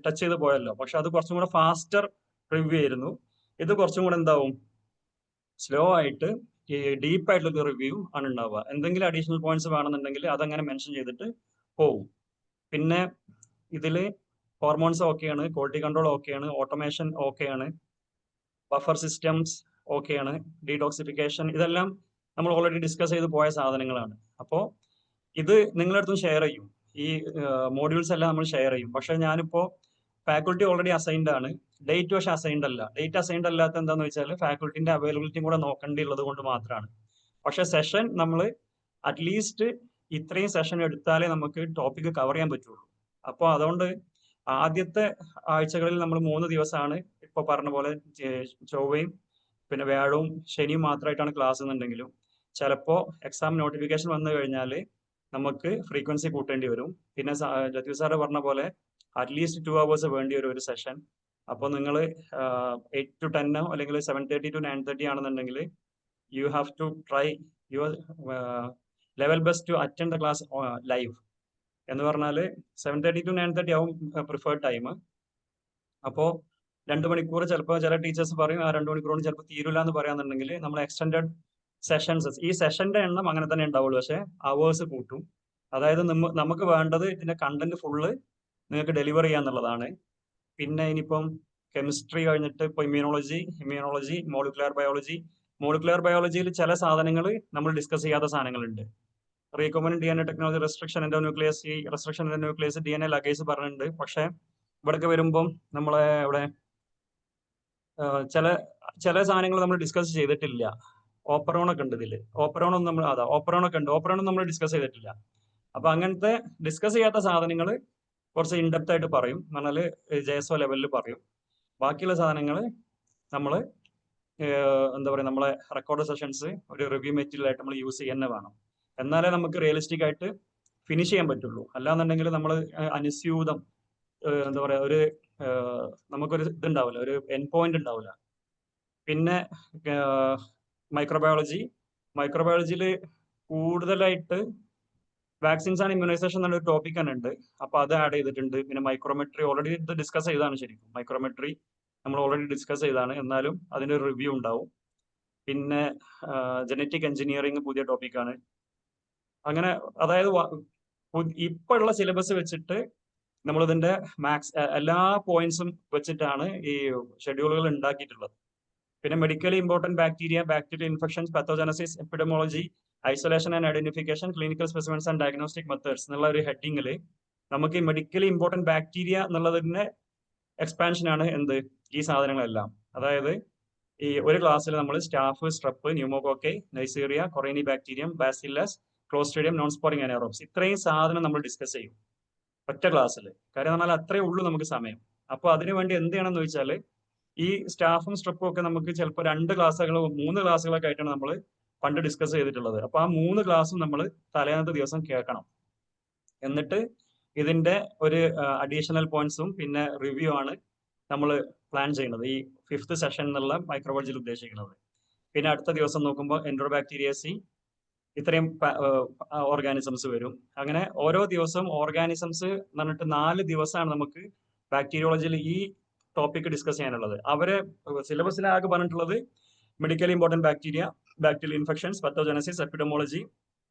ടച്ച് ചെയ്ത് പോയല്ലോ. പക്ഷെ അത് കുറച്ചും കൂടെ ഫാസ്റ്റർ റിവ്യൂ ആയിരുന്നു. ഇത് കുറച്ചും കൂടെ എന്താവും, സ്ലോ ആയിട്ട് ഈ ഡീപ്പ് ആയിട്ടുള്ള റിവ്യൂ ആണ് ഉണ്ടാവുക. എന്തെങ്കിലും അഡീഷണൽ പോയിന്റ്സ് വേണമെന്നുണ്ടെങ്കിൽ അതങ്ങനെ മെൻഷൻ ചെയ്തിട്ട് പോവും. പിന്നെ ഇതിൽ ഹോർമോൺസ് ഓക്കെയാണ്, ക്വാളിറ്റി കൺട്രോൾ ഓക്കെയാണ്, ഓട്ടോമേഷൻ ഓക്കെയാണ്, ബഫർ സിസ്റ്റംസ് ഓക്കെയാണ്, ഡീടോക്സിഫിക്കേഷൻ, ഇതെല്ലാം നമ്മൾ ഓൾറെഡി ഡിസ്കസ് ചെയ്ത് പോയ സാധനങ്ങളാണ്. അപ്പോൾ ഇത് നിങ്ങളുടെ അടുത്തും ഷെയർ ചെയ്യും. ഈ മോഡ്യൂൾസ് എല്ലാം നമ്മൾ ഷെയർ ചെയ്യും. പക്ഷെ ഞാനിപ്പോൾ ഫാക്കൾട്ടി ഓൾറെഡി അസൈൻഡ് ആണ്, ഡേറ്റ് പക്ഷെ അസൈൻഡ് അല്ല. ഡേറ്റ് അസൈൻഡ് അല്ലാത്ത എന്താന്ന് വെച്ചാൽ ഫാക്കൾട്ടിന്റെ അവൈലബിലിറ്റിയും കൂടെ നോക്കേണ്ടിയുള്ളത് കൊണ്ട് മാത്രമാണ്. പക്ഷെ സെഷൻ നമ്മൾ അറ്റ്ലീസ്റ്റ് ഇത്രയും സെഷൻ എടുത്താലേ നമുക്ക് ടോപ്പിക് കവർ ചെയ്യാൻ പറ്റുള്ളൂ. അപ്പോൾ അതുകൊണ്ട് ആദ്യത്തെ ആഴ്ചകളിൽ നമ്മൾ 3 ദിവസമാണ് ഇപ്പൊ പറഞ്ഞ പോലെ ചൊവ്വയും പിന്നെ വ്യാഴവും ശനിയും മാത്രമായിട്ടാണ് ക്ലാസ് എന്നുണ്ടെങ്കിലും ചിലപ്പോൾ എക്സാം നോട്ടിഫിക്കേഷൻ വന്നു കഴിഞ്ഞാൽ നമുക്ക് ഫ്രീക്വൻസി കൂട്ടേണ്ടി വരും. പിന്നെ ലത്തീഫ് സാറ് പറഞ്ഞ പോലെ അറ്റ്ലീസ്റ്റ് 2 hours വേണ്ടി വരും ഒരു സെഷൻ. അപ്പോൾ നിങ്ങൾ 8 to 10 അല്ലെങ്കിൽ 7:30 to 9:30 ആണെന്നുണ്ടെങ്കിൽ you have to try your level best to attend the class live. എന്ന് പറഞ്ഞാൽ 7:30 to 9:30 ആവും പ്രിഫേർഡ് ടൈം. അപ്പോൾ 2 മണിക്കൂർ ചിലപ്പോൾ ചില ടീച്ചേഴ്സ് പറയും ആ 2 മണിക്കൂർ കൊണ്ട് ചിലപ്പോൾ തീരില്ല എന്ന് പറയാന്നുണ്ടെങ്കിൽ നമ്മൾ എക്സ്റ്റൻഡഡ് സെഷൻസ്, ഈ സെഷന്റെ എണ്ണം അങ്ങനെ തന്നെ ഉണ്ടാവുള്ളൂ, പക്ഷെ അവേഴ്സ് കൂട്ടും. അതായത് നമുക്ക് വേണ്ടത് ഇതിന്റെ കണ്ടന്റ് ഫുള്ള് നിങ്ങൾക്ക് ഡെലിവർ ചെയ്യാന്നുള്ളതാണ്. പിന്നെ ഇനിയിപ്പം കെമിസ്ട്രി കഴിഞ്ഞിട്ട് ഇപ്പോൾ ഇമ്മ്യൂണോളജി, മോളിക്കുലർ ബയോളജിയിൽ ചില സാധനങ്ങൾ നമ്മൾ ഡിസ്കസ് ചെയ്യാത്ത സാധനങ്ങളുണ്ട്. റീകോmbinant DNA ടെക്നോളജി, റെസ്ട്രിക്ഷൻ എൻഡോന്യൂക്ലിയസ്, ഈ റെസ്ട്രിക്ഷൻ എൻഡോന്യൂക്ലിയസ് DNA ലഗേജ് പറഞ്ഞിട്ടുണ്ട്. പക്ഷെ ഇവിടേക്ക് വരുമ്പം നമ്മളെ ഇവിടെ ചില സാധനങ്ങൾ നമ്മൾ ഡിസ്കസ് ചെയ്തിട്ടില്ല. ഓപ്പറോണൊക്കെ ഉണ്ട് ഇതിൽ, ഓപ്പറോണൊന്നും നമ്മൾ ഡിസ്കസ് ചെയ്തിട്ടില്ല. അപ്പൊ അങ്ങനത്തെ ഡിസ്കസ് ചെയ്യാത്ത സാധനങ്ങൾ കുറച്ച് ഇൻഡെപ്ത് ആയിട്ട് പറയും, എന്നാൽ JSO ലെവലിൽ പറയും. ബാക്കിയുള്ള സാധനങ്ങൾ നമ്മൾ എന്താ പറയുക, നമ്മളെ റെക്കോർഡ് സെഷൻസ് ഒരു റിവ്യൂ മെറ്റീരിയൽ ആയിട്ട് നമ്മൾ യൂസ് ചെയ്യുന്നത് വേണം. എന്നാലേ നമുക്ക് റിയലിസ്റ്റിക് ആയിട്ട് ഫിനിഷ് ചെയ്യാൻ പറ്റുള്ളൂ. അല്ലാന്നുണ്ടെങ്കിൽ നമ്മൾ അനുസ്യൂതം എന്താ പറയാ, ഒരു നമുക്കൊരു ഇതുണ്ടാവില്ല, ഒരു എൻ പോയിന്റ് ഉണ്ടാവില്ല. പിന്നെ മൈക്രോബയോളജിയിൽ കൂടുതലായിട്ട് വാക്സിൻസ് ആൻഡ് ഇമ്മ്യൂണൈസേഷൻ എന്നൊരു ടോപ്പിക് തന്നെ ഉണ്ട്. അപ്പൊ അത് ആഡ് ചെയ്തിട്ടുണ്ട്. പിന്നെ മൈക്രോമെട്രി ഓൾറെഡി ഇത് ഡിസ്കസ് ചെയ്താണ്. ശരിക്കും മൈക്രോമെട്രി നമ്മൾ ഓൾറെഡി ഡിസ്കസ് ചെയ്താണ്, എന്നാലും അതിന്റെ ഒരു റിവ്യൂ ഉണ്ടാവും. പിന്നെ ജനറ്റിക് എഞ്ചിനീയറിംഗ് പുതിയ ടോപ്പിക്കാണ്. അങ്ങനെ അതായത് ഇപ്പൊ ഉള്ള സിലബസ് വെച്ചിട്ട് നമ്മളിതിന്റെ എല്ലാ പോയിന്റ്സും വെച്ചിട്ടാണ് ഈ ഷെഡ്യൂളുകൾ ഉണ്ടാക്കിയിട്ടുള്ളത്. പിന്നെ medically important bacterial infections, pathogenesis, epidemiology, isolation and identification, clinical specimens and diagnostic methods എന്നുള്ള ഒരു ഹെഡിങ്ങിൽ നമുക്ക് ഈ മെഡിക്കലി ഇമ്പോർട്ടന്റ് ബാക്ടീരിയ എന്നുള്ളതിന്റെ എക്സ്പാൻഷൻ ആണ് എന്ത്, ഈ സാധനങ്ങളെല്ലാം. അതായത് ഈ ഒരു ക്ലാസ്സിൽ നമ്മൾ staph, strep, pneumococci, Neisseria, Corynebacterium, bacillus, clostridium, non sporing anaerobes, ഇത്രയും സാധനം നമ്മൾ ഡിസ്കസ് ചെയ്യും ഒറ്റ ക്ലാസ്സിൽ. കാര്യം പറഞ്ഞാൽ അത്രേ ഉള്ളൂ നമുക്ക് സമയം. അപ്പോൾ അതിനുവേണ്ടി എന്ത് ചെയ്യണമെന്ന് വെച്ചാൽ ഈ സ്റ്റാഫും സ്ട്രെപ്പും ഒക്കെ നമുക്ക് ചിലപ്പോൾ 2 ക്ലാസ്സുകളോ 3 ക്ലാസ്സുകളൊക്കെ ആയിട്ടാണ് നമ്മൾ പണ്ട് ഡിസ്കസ് ചെയ്തിട്ടുള്ളത്. അപ്പൊ ആ 3 ക്ലാസ്സും നമ്മൾ തലേന്നത്തെ ദിവസം കേൾക്കണം. എന്നിട്ട് ഇതിന്റെ ഒരു അഡീഷണൽ പോയിന്റ്സും പിന്നെ റിവ്യൂ ആണ് നമ്മൾ പ്ലാൻ ചെയ്യുന്നത്, ഈ 5th സെഷൻ എന്നുള്ള മൈക്രോബയോളജിയിൽ ഉദ്ദേശിക്കുന്നത്. പിന്നെ അടുത്ത ദിവസം നോക്കുമ്പോൾ എൻഡ്രോബാക്ടീരിയസി, ഇത്രയും ഓർഗാനിസംസ് വരും. അങ്ങനെ ഓരോ ദിവസവും ഓർഗാനിസംസ് എന്ന് പറഞ്ഞിട്ട് 4 ദിവസമാണ് നമുക്ക് ബാക്ടീരിയോളജിയിൽ ഈ ടോപ്പിക് ഡിസ്കസ് ചെയ്യാനുള്ളത്. അവരെ സിലബസിലാകെ പറഞ്ഞിട്ടുള്ളത് medically important bacteria, bacterial infections, pathogenesis, epidemiology,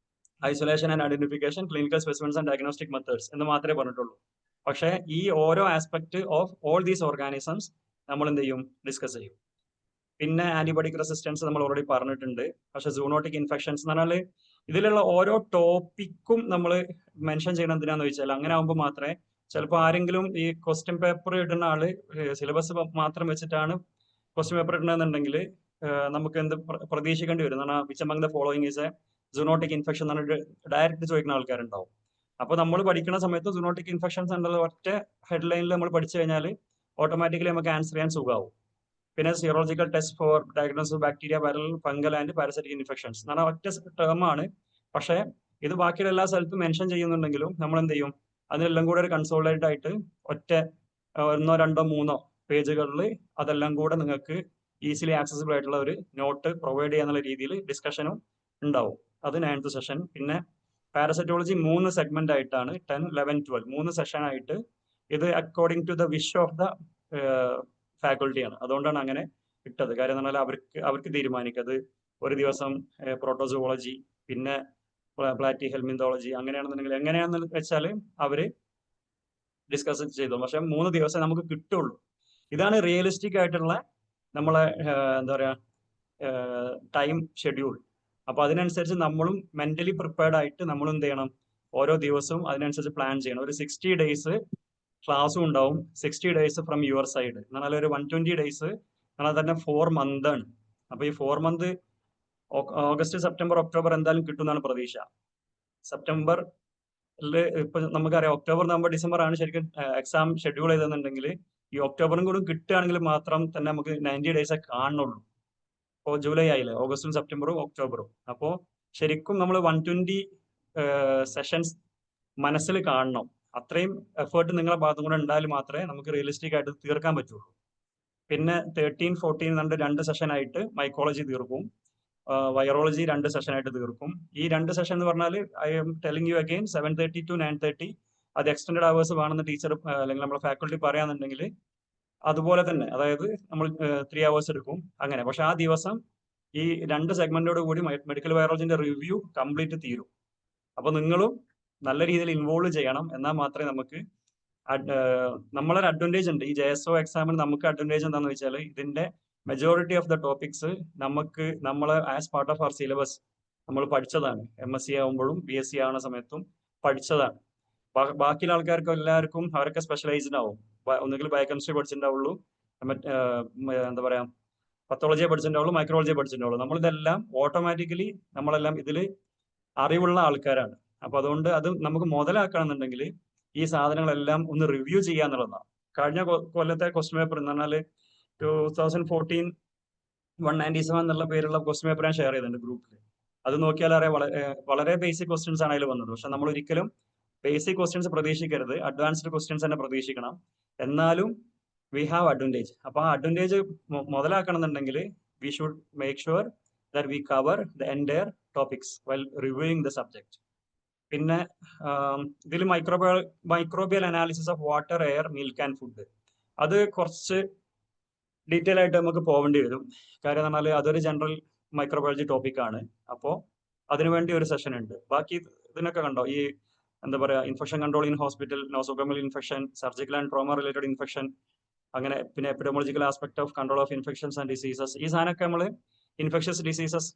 isolation and identification, clinical specimens and diagnostic methods എന്ന് മാത്രമേ പറഞ്ഞിട്ടുള്ളൂ. പക്ഷേ ഈ ഓരോ aspect of all these organisms നമ്മൾ എന്ത് ചെയ്യും, ഡിസ്കസ് ചെയ്യും. പിന്നെ ആന്റിബയോട്ടിക് റെസിസ്റ്റൻസ് നമ്മൾ ഓൾറെഡി പറഞ്ഞിട്ടുണ്ട്. പക്ഷെ സൂണോട്ടിക് ഇൻഫെക്ഷൻസ് എന്ന് പറഞ്ഞാൽ ഇതിലുള്ള ഓരോ ടോപ്പിക്കും നമ്മൾ മെൻഷൻ ചെയ്യണം. എന്തിനാന്ന് ചോദിച്ചാൽ അങ്ങനെ ആകുമ്പോൾ മാത്രമേ ചിലപ്പോൾ ആരെങ്കിലും ഈ ക്വസ്റ്റ്യൻ പേപ്പർ ഇടുന്ന ആള് സിലബസ് മാത്രം വെച്ചിട്ടാണ് ക്വസ്റ്റ്യൻ പേപ്പർ ഇടണമെന്നുണ്ടെങ്കിൽ നമുക്ക് എന്ത് പ്രതീക്ഷിക്കേണ്ടി വരും എന്ന് പറഞ്ഞാൽ which among the following is A zoonotic infection എന്ന് പറഞ്ഞിട്ട് ഡയറക്റ്റ് ചോദിക്കുന്ന ആൾക്കാരുണ്ടാവും. അപ്പോൾ നമ്മൾ പഠിക്കുന്ന സമയത്ത് സൂണോട്ടിക് ഇൻഫെക്ഷൻസ് എന്നുള്ള ഒറ്റ ഹെഡ്ലൈനിൽ നമ്മൾ പഠിച്ചു കഴിഞ്ഞാൽ ഓട്ടോമാറ്റിക്കലി നമുക്ക് ആൻസർ ചെയ്യാൻ സുഖമാവും. പിന്നെ serological test for diagnosis bacteria, viral, fungal and parasitic infections എന്ന് പറഞ്ഞാൽ ഒറ്റ ടേമാണ്. പക്ഷേ ഇത് ബാക്കിയുള്ള എല്ലാ സ്ഥലത്തും മെൻഷൻ ചെയ്യുന്നുണ്ടെങ്കിലും നമ്മൾ എന്ത് ചെയ്യും, അതിനെല്ലാം കൂടെ ഒരു കൺസോളിഡേറ്റ് ആയിട്ട് ഒറ്റ 1, 2, 3 പേജുകളിൽ അതെല്ലാം കൂടെ നിങ്ങൾക്ക് ഈസിലി ആക്സസിബിൾ ആയിട്ടുള്ള ഒരു നോട്ട് പ്രൊവൈഡ് ചെയ്യാന്നുള്ള രീതിയിൽ ഡിസ്കഷനും ഉണ്ടാവും. അത് 9th സെഷൻ. പിന്നെ പാരസൈറ്റോളജി 3 സെഗ്മെന്റ് ആയിട്ടാണ് 10, 11, 12 3 സെഷൻ ആയിട്ട്. ഇത് according to the wish of the ഫാക്കൾട്ടിയാണ്. അതുകൊണ്ടാണ് അങ്ങനെ ഇട്ടത്. കാര്യം എന്ന് പറഞ്ഞാൽ അവർക്ക് തീരുമാനിക്കുക അത് ഒരു ദിവസം പ്രോട്ടോസുവോളജി, പിന്നെ പ്ലാറ്റി ഹെൽമിന്തോളജി, അങ്ങനെയാണെന്നുണ്ടെങ്കിൽ എങ്ങനെയാണെന്ന് വെച്ചാൽ അവര് ഡിസ്കസ് ചെയ്തു. പക്ഷെ 3 ദിവസം നമുക്ക് കിട്ടുള്ളൂ. ഇതാണ് റിയലിസ്റ്റിക് ആയിട്ടുള്ള നമ്മളെ എന്താ പറയാ ടൈം ഷെഡ്യൂൾ. അപ്പൊ അതിനനുസരിച്ച് നമ്മളും മെന്റലി പ്രിപ്പയർഡ് ആയിട്ട് നമ്മളും എന്ത് ചെയ്യണം, ഓരോ ദിവസവും അതിനനുസരിച്ച് പ്ലാൻ ചെയ്യണം. ഒരു 60 days ക്ലാസ്സും ഉണ്ടാവും. 60 days ഫ്രം യുവർ സൈഡ് എന്ന് പറഞ്ഞാൽ ഒരു 120 days എന്നാൽ തന്നെ 4 months ആണ്. അപ്പൊ ഈ 4 months ഓഗസ്റ്റ്, സെപ്റ്റംബർ, ഒക്ടോബർ എന്തായാലും കിട്ടുമെന്നാണ് പ്രതീക്ഷ. സെപ്റ്റംബറിൽ ഇപ്പൊ നമുക്കറിയാം ഒക്ടോബർ, നവംബർ, ഡിസംബർ ആണ് ശരിക്കും എക്സാം ഷെഡ്യൂൾ ചെയ്തെന്നുണ്ടെങ്കിൽ ഈ ഒക്ടോബറും കൂടി കിട്ടുകയാണെങ്കിൽ മാത്രം തന്നെ നമുക്ക് 90 days കാണുള്ളൂ. ഇപ്പോൾ ജൂലൈ ആയില്ലേ, ഓഗസ്റ്റും സെപ്റ്റംബറും ഒക്ടോബറും. അപ്പോൾ ശരിക്കും നമ്മൾ 120 സെഷൻസ് മനസ്സിൽ കാണണം. അത്രയും എഫേർട്ട് നിങ്ങളുടെ ഭാഗത്തും കൂടെ ഉണ്ടായാൽ മാത്രമേ നമുക്ക് റിയലിസ്റ്റിക് ആയിട്ട് തീർക്കാൻ പറ്റുള്ളൂ. പിന്നെ 13, 14 2 സെഷൻ ആയിട്ട് മൈക്കോളജി തീർക്കും. വൈറോളജി 2 സെഷൻ ആയിട്ട് തീർക്കും. ഈ 2 സെഷൻ എന്ന് പറഞ്ഞാൽ I M telling you again 7:30 to 9:30. അത് എക്സ്റ്റൻഡ് അവേഴ്സ് വേണമെന്ന് ടീച്ചർ അല്ലെങ്കിൽ നമ്മുടെ ഫാക്കൾട്ടി പറയാന്നുണ്ടെങ്കിൽ അതുപോലെ തന്നെ, അതായത് നമ്മൾ 3 hours എടുക്കും അങ്ങനെ. പക്ഷെ ആ ദിവസം ഈ 2 സെഗ്മെന്റോട് കൂടി മെഡിക്കൽ ബയോളജിന്റെ റിവ്യൂ കംപ്ലീറ്റ് തീരും. അപ്പൊ നിങ്ങളും നല്ല രീതിയിൽ ഇൻവോൾവ് ചെയ്യണം. എന്നാൽ മാത്രമേ നമുക്ക് നമ്മളൊരു അഡ്വാൻറ്റേജ് ഉണ്ട് ഈ JSO എക്സാമിന്. നമുക്ക് അഡ്വാൻറ്റേജ് എന്താണെന്ന് വെച്ചാൽ ഇതിന്റെ മെജോറിറ്റി ഓഫ് ദ ടോപ്പിക്സ് നമ്മൾ as part of our syllabus നമ്മൾ പഠിച്ചതാണ്. MSc ആകുമ്പോഴും BSc ആവുന്ന സമയത്തും പഠിച്ചതാണ്. ബാക്കിയുള്ള ആൾക്കാർക്ക് എല്ലാവർക്കും അവരൊക്കെ സ്പെഷ്യലൈസ്ഡ് ആവും. ഒന്നുകിൽ ബയോകെമിസ്ട്രി പഠിച്ചിട്ടുണ്ടാവുള്ളൂ, എന്താ പറയാ പത്തോളജിയെ പഠിച്ചിട്ടുണ്ടാവുള്ളൂ, മൈക്രോളജിയെ പഠിച്ചിട്ടുണ്ടാവുള്ളൂ. നമ്മളിതെല്ലാം ഓട്ടോമാറ്റിക്കലി നമ്മളെല്ലാം ഇതിൽ അറിവുള്ള ആൾക്കാരാണ്. അപ്പൊ അതുകൊണ്ട് അത് നമുക്ക് മുതലാക്കണമെന്നുണ്ടെങ്കിൽ ഈ സാധനങ്ങളെല്ലാം ഒന്ന് റിവ്യൂ ചെയ്യാന്നുള്ളതാണ്. കഴിഞ്ഞ കൊല്ലത്തെ ക്വസ്റ്റ്യൻ പേപ്പർ എന്ന് പറഞ്ഞാൽ 2014 197 എന്നുള്ള പേരുള്ള ക്വസ്റ്റ്യൻ പേപ്പർ ഞാൻ ഷെയർ ചെയ്തിട്ടുണ്ട് ഗ്രൂപ്പിൽ. അത് നോക്കിയാൽ അറിയാം വളരെ ബേസിക് ക്വസ്റ്റ്യൻസ് ആണ് അതിൽ വന്നത്. പക്ഷെ നമ്മൾ ഒരിക്കലും ബേസിക് ക്വസ്റ്റ്യൻസ് പ്രതീക്ഷിക്കരുത്, അഡ്വാൻസ്ഡ് ക്വസ്റ്റ്യൻസ് തന്നെ പ്രതീക്ഷിക്കണം. എന്നാലും വി ഹാവ് അഡ്വാൻറ്റേജ്. അപ്പൊ ആ അഡ്വാൻറ്റേജ് മുതലാക്കണം എന്നുണ്ടെങ്കിൽ we should make sure that we cover the entire topics while reviewing the subject. പിന്നെ ഇതിൽ microbial analysis of water, air, milk and food അത് കുറച്ച് ഡീറ്റെയിൽ ആയിട്ട് നമുക്ക് പോകേണ്ടി വരും. കാര്യം എന്ന് പറഞ്ഞാൽ അതൊരു ജനറൽ മൈക്രോബയോളജി ടോപ്പിക്കാണ്. അപ്പോൾ അതിനുവേണ്ടി ഒരു സെഷൻ ഉണ്ട്. ബാക്കി ഇതിനൊക്കെ കണ്ടോ, ഈ എന്താ പറയാ infection control in hospital, nosocomial infection, surgical and trauma related infection, അങ്ങനെ പിന്നെ epidemiological aspect of control of infections and diseases. ഈ സാധനമൊക്കെ നമ്മൾ ഇൻഫെക്ഷസ് ഡിസീസസ്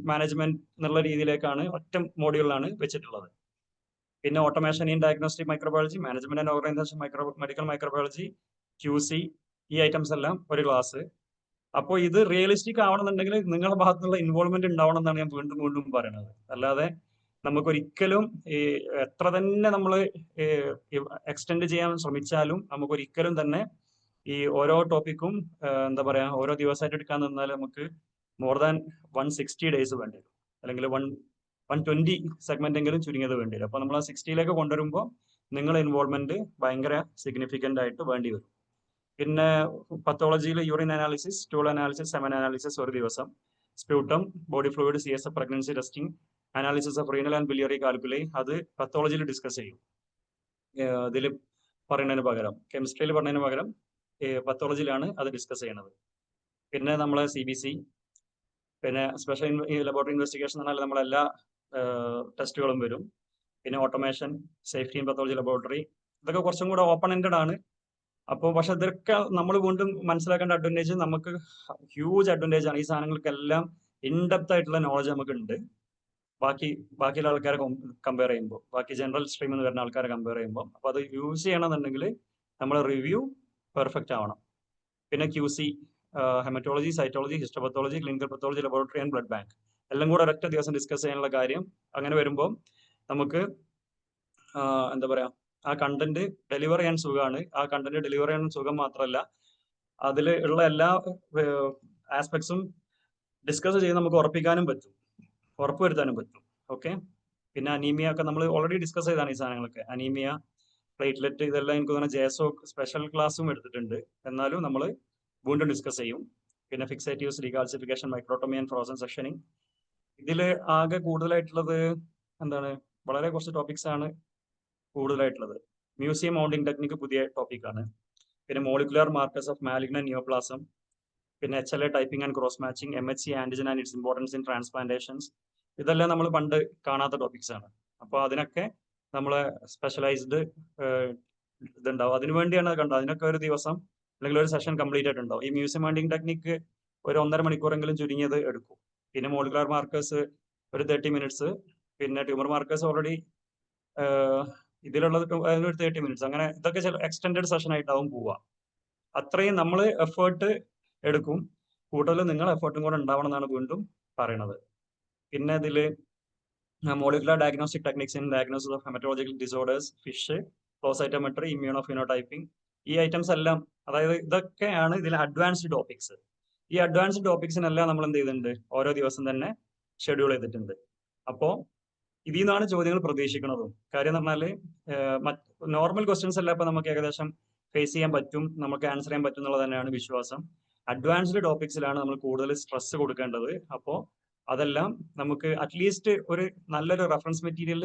മാനേജ്മെന്റ് എന്നുള്ള രീതിയിലേക്കാണ് ഒറ്റ മോഡ്യൂളിലാണ് വെച്ചിട്ടുള്ളത്. പിന്നെ automation in diagnostic microbiology, management and organisation medical microbiology, QC, ഈ ഐറ്റംസ് എല്ലാം ഒരു ക്ലാസ്. അപ്പോൾ ഇത് റിയലിസ്റ്റിക് ആവണമെന്നുണ്ടെങ്കിൽ നിങ്ങളുടെ ഭാഗത്തുനിന്നുള്ള ഇൻവോൾവ്മെന്റ് ഉണ്ടാവണം എന്നാണ് ഞാൻ വീണ്ടും വീണ്ടും പറയുന്നത്. അല്ലാതെ നമുക്കൊരിക്കലും എത്ര തന്നെ നമ്മൾ എക്സ്റ്റെൻഡ് ചെയ്യാൻ ശ്രമിച്ചാലും നമുക്കൊരിക്കലും തന്നെ ഈ ഓരോ ടോപ്പിക്കും എന്താ പറയാ ഓരോ ദിവസമായിട്ട് എടുക്കാൻ നിന്നാൽ നമുക്ക് മോർ ദാൻ 160 days വേണ്ടി വരും, അല്ലെങ്കിൽ 120 സെഗ്മെന്റ് എങ്കിലും ചുരുങ്ങിയത് വേണ്ടി വരും. അപ്പൊ നമ്മൾ ആ 60ലേക്ക് കൊണ്ടുവരുമ്പോൾ നിങ്ങളുടെ ഇൻവോൾവ്മെന്റ് ഭയങ്കര സിഗ്നിഫിക്കന്റ് ആയിട്ട് വേണ്ടി വരും. പിന്നെ പത്തോളജിയിൽ urine analysis, stool analysis, semen analysis ഒരു ദിവസം, sputum, body fluid, CSF pregnancy testing, analysis of renal and biliary calculi, അത് പത്തോളജിയിൽ ഡിസ്കസ് ചെയ്യും. ഇതിൽ പറയുന്നതിന് പകരം, കെമിസ്ട്രിയിൽ പറയുന്നതിന് പകരം പത്തോളജിയിലാണ് അത് ഡിസ്കസ് ചെയ്യണത്. പിന്നെ നമ്മളെ CBC, പിന്നെ സ്പെഷ്യൽ ലബോറട്ടറി ഇൻവെസ്റ്റിഗേഷൻ എന്ന് പറഞ്ഞാൽ നമ്മളെല്ലാ ടെസ്റ്റുകളും വരും. പിന്നെ automation, safety in pathology laboratory, ഇതൊക്കെ കുറച്ചും കൂടെ ഓപ്പൺ എൻഡഡ് ആണ്. അപ്പോൾ പക്ഷെ ഇതൊക്കെ നമ്മൾ വീണ്ടും മനസ്സിലാക്കേണ്ട അഡ്വാൻറ്റേജ്, നമുക്ക് ഹ്യൂജ് അഡ്വാൻറ്റേജ് ആണ്. ഈ സാധനങ്ങൾക്കെല്ലാം ഇൻഡെപ്ത് ആയിട്ടുള്ള നോളജ് നമുക്ക് ഉണ്ട് ബാക്കിയുള്ള ആൾക്കാരെ കമ്പയർ ചെയ്യുമ്പോൾ, ബാക്കി ജനറൽ സ്ട്രീമിൽ നിന്ന് വരുന്ന ആൾക്കാരെ കമ്പയർ ചെയ്യുമ്പോൾ. അപ്പോൾ അത് യൂസ് ചെയ്യണമെന്നുണ്ടെങ്കിൽ നമ്മൾ റിവ്യൂ പെർഫെക്റ്റ് ആവണം. പിന്നെ QC, haematology, cytology, histopathology, clinical pathology laboratory and blood bank എല്ലാം കൂടെ ഒരൊറ്റ ദിവസം ഡിസ്കസ് ചെയ്യാനുള്ള കാര്യം. അങ്ങനെ വരുമ്പോൾ നമുക്ക് എന്താ പറയാ, ആ കണ്ടന്റ് ഡെലിവർ ചെയ്യാൻ സുഖമാണ്. ആ കണ്ടന്റ് ഡെലിവർ ചെയ്യാൻ സുഖം മാത്രമല്ല, അതിൽ ഉള്ള എല്ലാ ആസ്പെക്ട്സും ഡിസ്കസ് ചെയ്ത് നമുക്ക് ഉറപ്പിക്കാനും പറ്റും, ഉറപ്പുവരുത്താനും പറ്റും. ഓക്കെ. പിന്നെ അനീമിയ ഒക്കെ നമ്മൾ ഓൾറെഡി ഡിസ്കസ് ചെയ്താണ് ഈ സാധനങ്ങളൊക്കെ. അനീമിയ, പ്ലേറ്റ്ലെറ്റ്, ഇതെല്ലാം എനിക്ക് തോന്നുന്ന JSO സ്പെഷ്യൽ ക്ലാസ്സും എടുത്തിട്ടുണ്ട്. എന്നാലും നമ്മൾ വീണ്ടും ഡിസ്കസ് ചെയ്യും. പിന്നെ ഫിക്സേറ്റീവ്സ്, ഡീകാൽസിഫിക്കേഷൻ, മൈക്രോട്ടോമി ആൻഡ് ഫ്രോസൺ സെക്ഷനിങ്. ഇതിൽ ആകെ കൂടുതലായിട്ടുള്ളത് എന്താണ്, വളരെ കുറച്ച് ടോപ്പിക്സ് ആണ് കൂടുതലായിട്ടുള്ളത്. മ്യൂസിയം മൗണ്ടിങ് ടെക്നിക്ക് പുതിയ ടോപ്പിക്കാണ്. പിന്നെ molecular markers of malignant neoplasm, പിന്നെ HLA typing and cross matching, MHC antigen and its importance in transplantations. ഇതെല്ലാം നമ്മൾ പണ്ട് കാണാത്ത ടോപ്പിക്സ് ആണ്. അപ്പോൾ അതിനൊക്കെ നമ്മളെ സ്പെഷ്യലൈസ്ഡ് ഇതുണ്ടാവും. അതിനു വേണ്ടിയാണ് കണ്ടത്. അതിനൊക്കെ ഒരു ദിവസം അല്ലെങ്കിൽ ഒരു സെഷൻ കംപ്ലീറ്റ് ആയിട്ടുണ്ടാവും. ഈ മ്യൂസിയം മൗണ്ടിങ് ടെക്നിക്ക് ഒരു 1.5 മണിക്കൂറെങ്കിലും ചുരുങ്ങിയത് എടുക്കും. പിന്നെ മോളിക്കുലർ മാർക്കേഴ്സ് ഒരു 30 മിനിറ്റ്സ്. പിന്നെ ട്യൂമർ മാർക്കേഴ്സ് ഓൾറെഡി ഇതിലുള്ളത് ഒരു 30 മിനിറ്റ്സ്. അങ്ങനെ ഇതൊക്കെ ചില എക്സ്റ്റെൻഡഡ് സെഷൻ ആയിട്ടാവും പോവുക. അത്രയും നമ്മൾ എഫേർട്ട് എടുക്കും. കൂടുതൽ നിങ്ങൾ എഫേർട്ടും കൂടെ ഉണ്ടാവണം എന്നാണ് വീണ്ടും പറയണത്. പിന്നെ ഇതിൽ molecular diagnostic techniques in diagnosis of hematological disorders, FISH, flow cytometry, immunophenotyping, ഈ ഐറ്റംസ് എല്ലാം, അതായത് ഇതൊക്കെയാണ് ഇതിൽ അഡ്വാൻസ്ഡ് ടോപ്പിക്സ്. ഈ അഡ്വാൻസ്ഡ് ടോപ്പിക്സിനെല്ലാം നമ്മൾ എന്ത് ചെയ്തിട്ടുണ്ട്, ഓരോ ദിവസം തന്നെ ഷെഡ്യൂൾ ചെയ്തിട്ടുണ്ട്. അപ്പോൾ ഇതിൽ നിന്നാണ് ചോദ്യങ്ങൾ പ്രതീക്ഷിക്കുന്നതും. കാര്യം എന്ന് പറഞ്ഞാൽ നോർമൽ ക്വസ്റ്റ്യൻസ് എല്ലാം ഇപ്പൊ നമുക്ക് ഏകദേശം ഫേസ് ചെയ്യാൻ പറ്റും, നമുക്ക് ആൻസർ ചെയ്യാൻ പറ്റും എന്നുള്ളത് തന്നെയാണ് വിശ്വാസം. അഡ്വാൻസ്ഡ് ടോപ്പിക്സിലാണ് നമ്മൾ കൂടുതൽ സ്ട്രെസ് കൊടുക്കേണ്ടത്. അപ്പോൾ അതെല്ലാം നമുക്ക് അറ്റ്ലീസ്റ്റ് ഒരു നല്ലൊരു റെഫറൻസ് മെറ്റീരിയൽ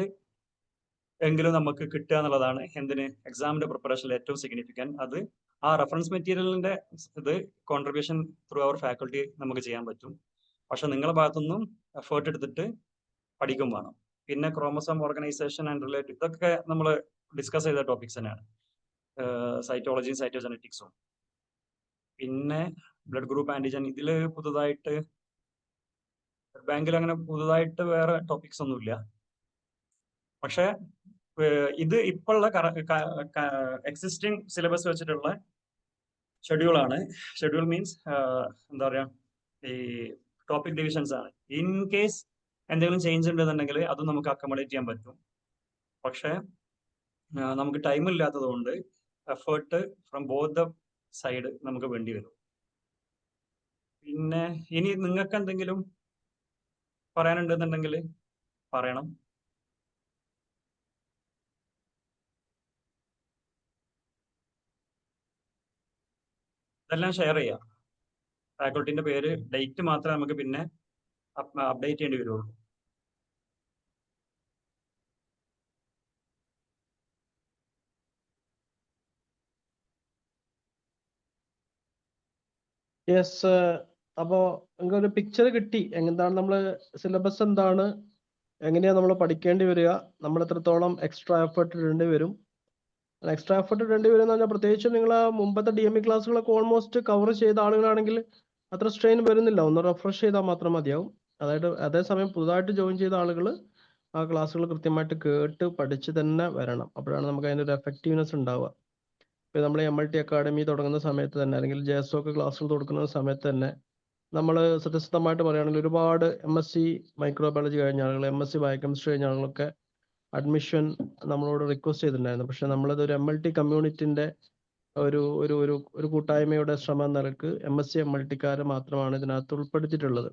എങ്കിലും നമുക്ക് കിട്ടുക എന്നുള്ളതാണ് എന്തിന്, എക്സാമിന്റെ പ്രിപ്പറേഷനിൽ ഏറ്റവും സിഗ്നിഫിക്കൻറ്റ്. അത് ആ റെഫറൻസ് മെറ്റീരിയലിന്റെ ഇത് കോൺട്രിബ്യൂഷൻ ത്രൂ അവർ ഫാക്കൽറ്റി നമുക്ക് ചെയ്യാൻ പറ്റും. പക്ഷെ നിങ്ങളുടെ ഭാഗത്തുനിന്നും എഫേർട്ട് എടുത്തിട്ട് പഠിക്കും വേണം. പിന്നെ ക്രോമസോം ഓർഗനൈസേഷൻ ആൻഡ് റിലേറ്റീവ്, ഇതൊക്കെ നമ്മൾ ഡിസ്കസ് ചെയ്ത ടോപ്പിക്സ് തന്നെയാണ്. സൈറ്റോളജിയും സൈറ്റോജനറ്റിക്സും. പിന്നെ ബ്ലഡ് ഗ്രൂപ്പ് ആന്റിജൻ, ഇതിൽ പുതുതായിട്ട് ബാങ്കിൽ അങ്ങനെ പുതുതായിട്ട് വേറെ ടോപ്പിക്സ് ഒന്നുമില്ല. പക്ഷെ ഇത് ഇപ്പോഴുള്ള എക്സിസ്റ്റിംഗ് സിലബസ് വെച്ചിട്ടുള്ള ഷെഡ്യൂളാണ്. ഷെഡ്യൂൾ മീൻസ് എന്താ പറയാ, ഈ ടോപ്പിക് ഡിവിഷൻസ് ആണ്. ഇൻ കേസ് എന്തെങ്കിലും ചേഞ്ച് ഉണ്ടെന്നുണ്ടെങ്കിൽ അതും നമുക്ക് അക്കോമഡേറ്റ് ചെയ്യാൻ പറ്റും. പക്ഷെ നമുക്ക് ടൈം ഇല്ലാത്തത് കൊണ്ട് effort from both the side നമുക്ക് വേണ്ടി വരും. പിന്നെ ഇനി നിങ്ങൾക്ക് എന്തെങ്കിലും പറയാനുണ്ടെന്നുണ്ടെങ്കിൽ പറയണം. ഇതെല്ലാം ഷെയർ ചെയ്യാം. ഫാക്കൾട്ടിന്റെ പേര്, ഡേറ്റ് മാത്രമേ നമുക്ക് പിന്നെ അപ്ഡേറ്റ് ചെയ്യേണ്ടി വരുള്ളൂ. യെസ്. അപ്പോൾ നിങ്ങൾക്ക് ഒരു പിക്ചർ കിട്ടി, എന്താണ് നമ്മൾ സിലബസ്, എന്താണ്, എങ്ങനെയാണ് നമ്മൾ പഠിക്കേണ്ടി വരിക, നമ്മൾ എത്രത്തോളം എക്സ്ട്രാ എഫേർട്ട് ഇടേണ്ടി വരും. എക്സ്ട്രാ എഫേർട്ട് ഇടേണ്ടി വരും എന്ന് പറഞ്ഞാൽ പ്രത്യേകിച്ച് നിങ്ങൾ മുമ്പത്തെ DME ക്ലാസ്സുകളൊക്കെ ഓൾമോസ്റ്റ് കവർ ചെയ്ത ആളുകളാണെങ്കിൽ അത്ര സ്ട്രെയിൻ വരുന്നില്ല, ഒന്ന് റെഫ്രഷ് ചെയ്താൽ മാത്രം മതിയാവും. അതായത് അതേസമയം പുതുതായിട്ട് ജോയിൻ ചെയ്ത ആളുകൾ ആ ക്ലാസ്സുകൾ കൃത്യമായിട്ട് കേട്ട് പഠിച്ച് തന്നെ വരണം. അപ്പോഴാണ് നമുക്ക് അതിൻ്റെ ഒരു എഫക്റ്റീവ്നെസ് ഉണ്ടാവുക. ഇപ്പോൾ നമ്മൾ MLT അക്കാഡമി തുടങ്ങുന്ന സമയത്ത് തന്നെ, അല്ലെങ്കിൽ JSO ക്ലാസ്സുകൾ കൊടുക്കുന്ന സമയത്ത് തന്നെ നമ്മൾ സത്യസന്ധമായിട്ട് പറയുകയാണെങ്കിൽ ഒരുപാട് MSc മൈക്രോബയോളജി കഴിഞ്ഞ ആളുകൾ, MSc ബയോകെമിസ്ട്രി കഴിഞ്ഞ ആളുകളൊക്കെ അഡ്മിഷൻ നമ്മളോട് റിക്വസ്റ്റ് ചെയ്തിട്ടുണ്ടായിരുന്നു. പക്ഷെ നമ്മളത് ഒരു MLT കമ്മ്യൂണിറ്റിന്റെ ഒരു ഒരു ഒരു ഒരു കൂട്ടായ്മയുടെ ശ്രമം നിലക്ക് MSc MLTക്കാരെ മാത്രമാണ് ഇതിനകത്ത് ഉൾപ്പെടുത്തിയിട്ടുള്ളത്.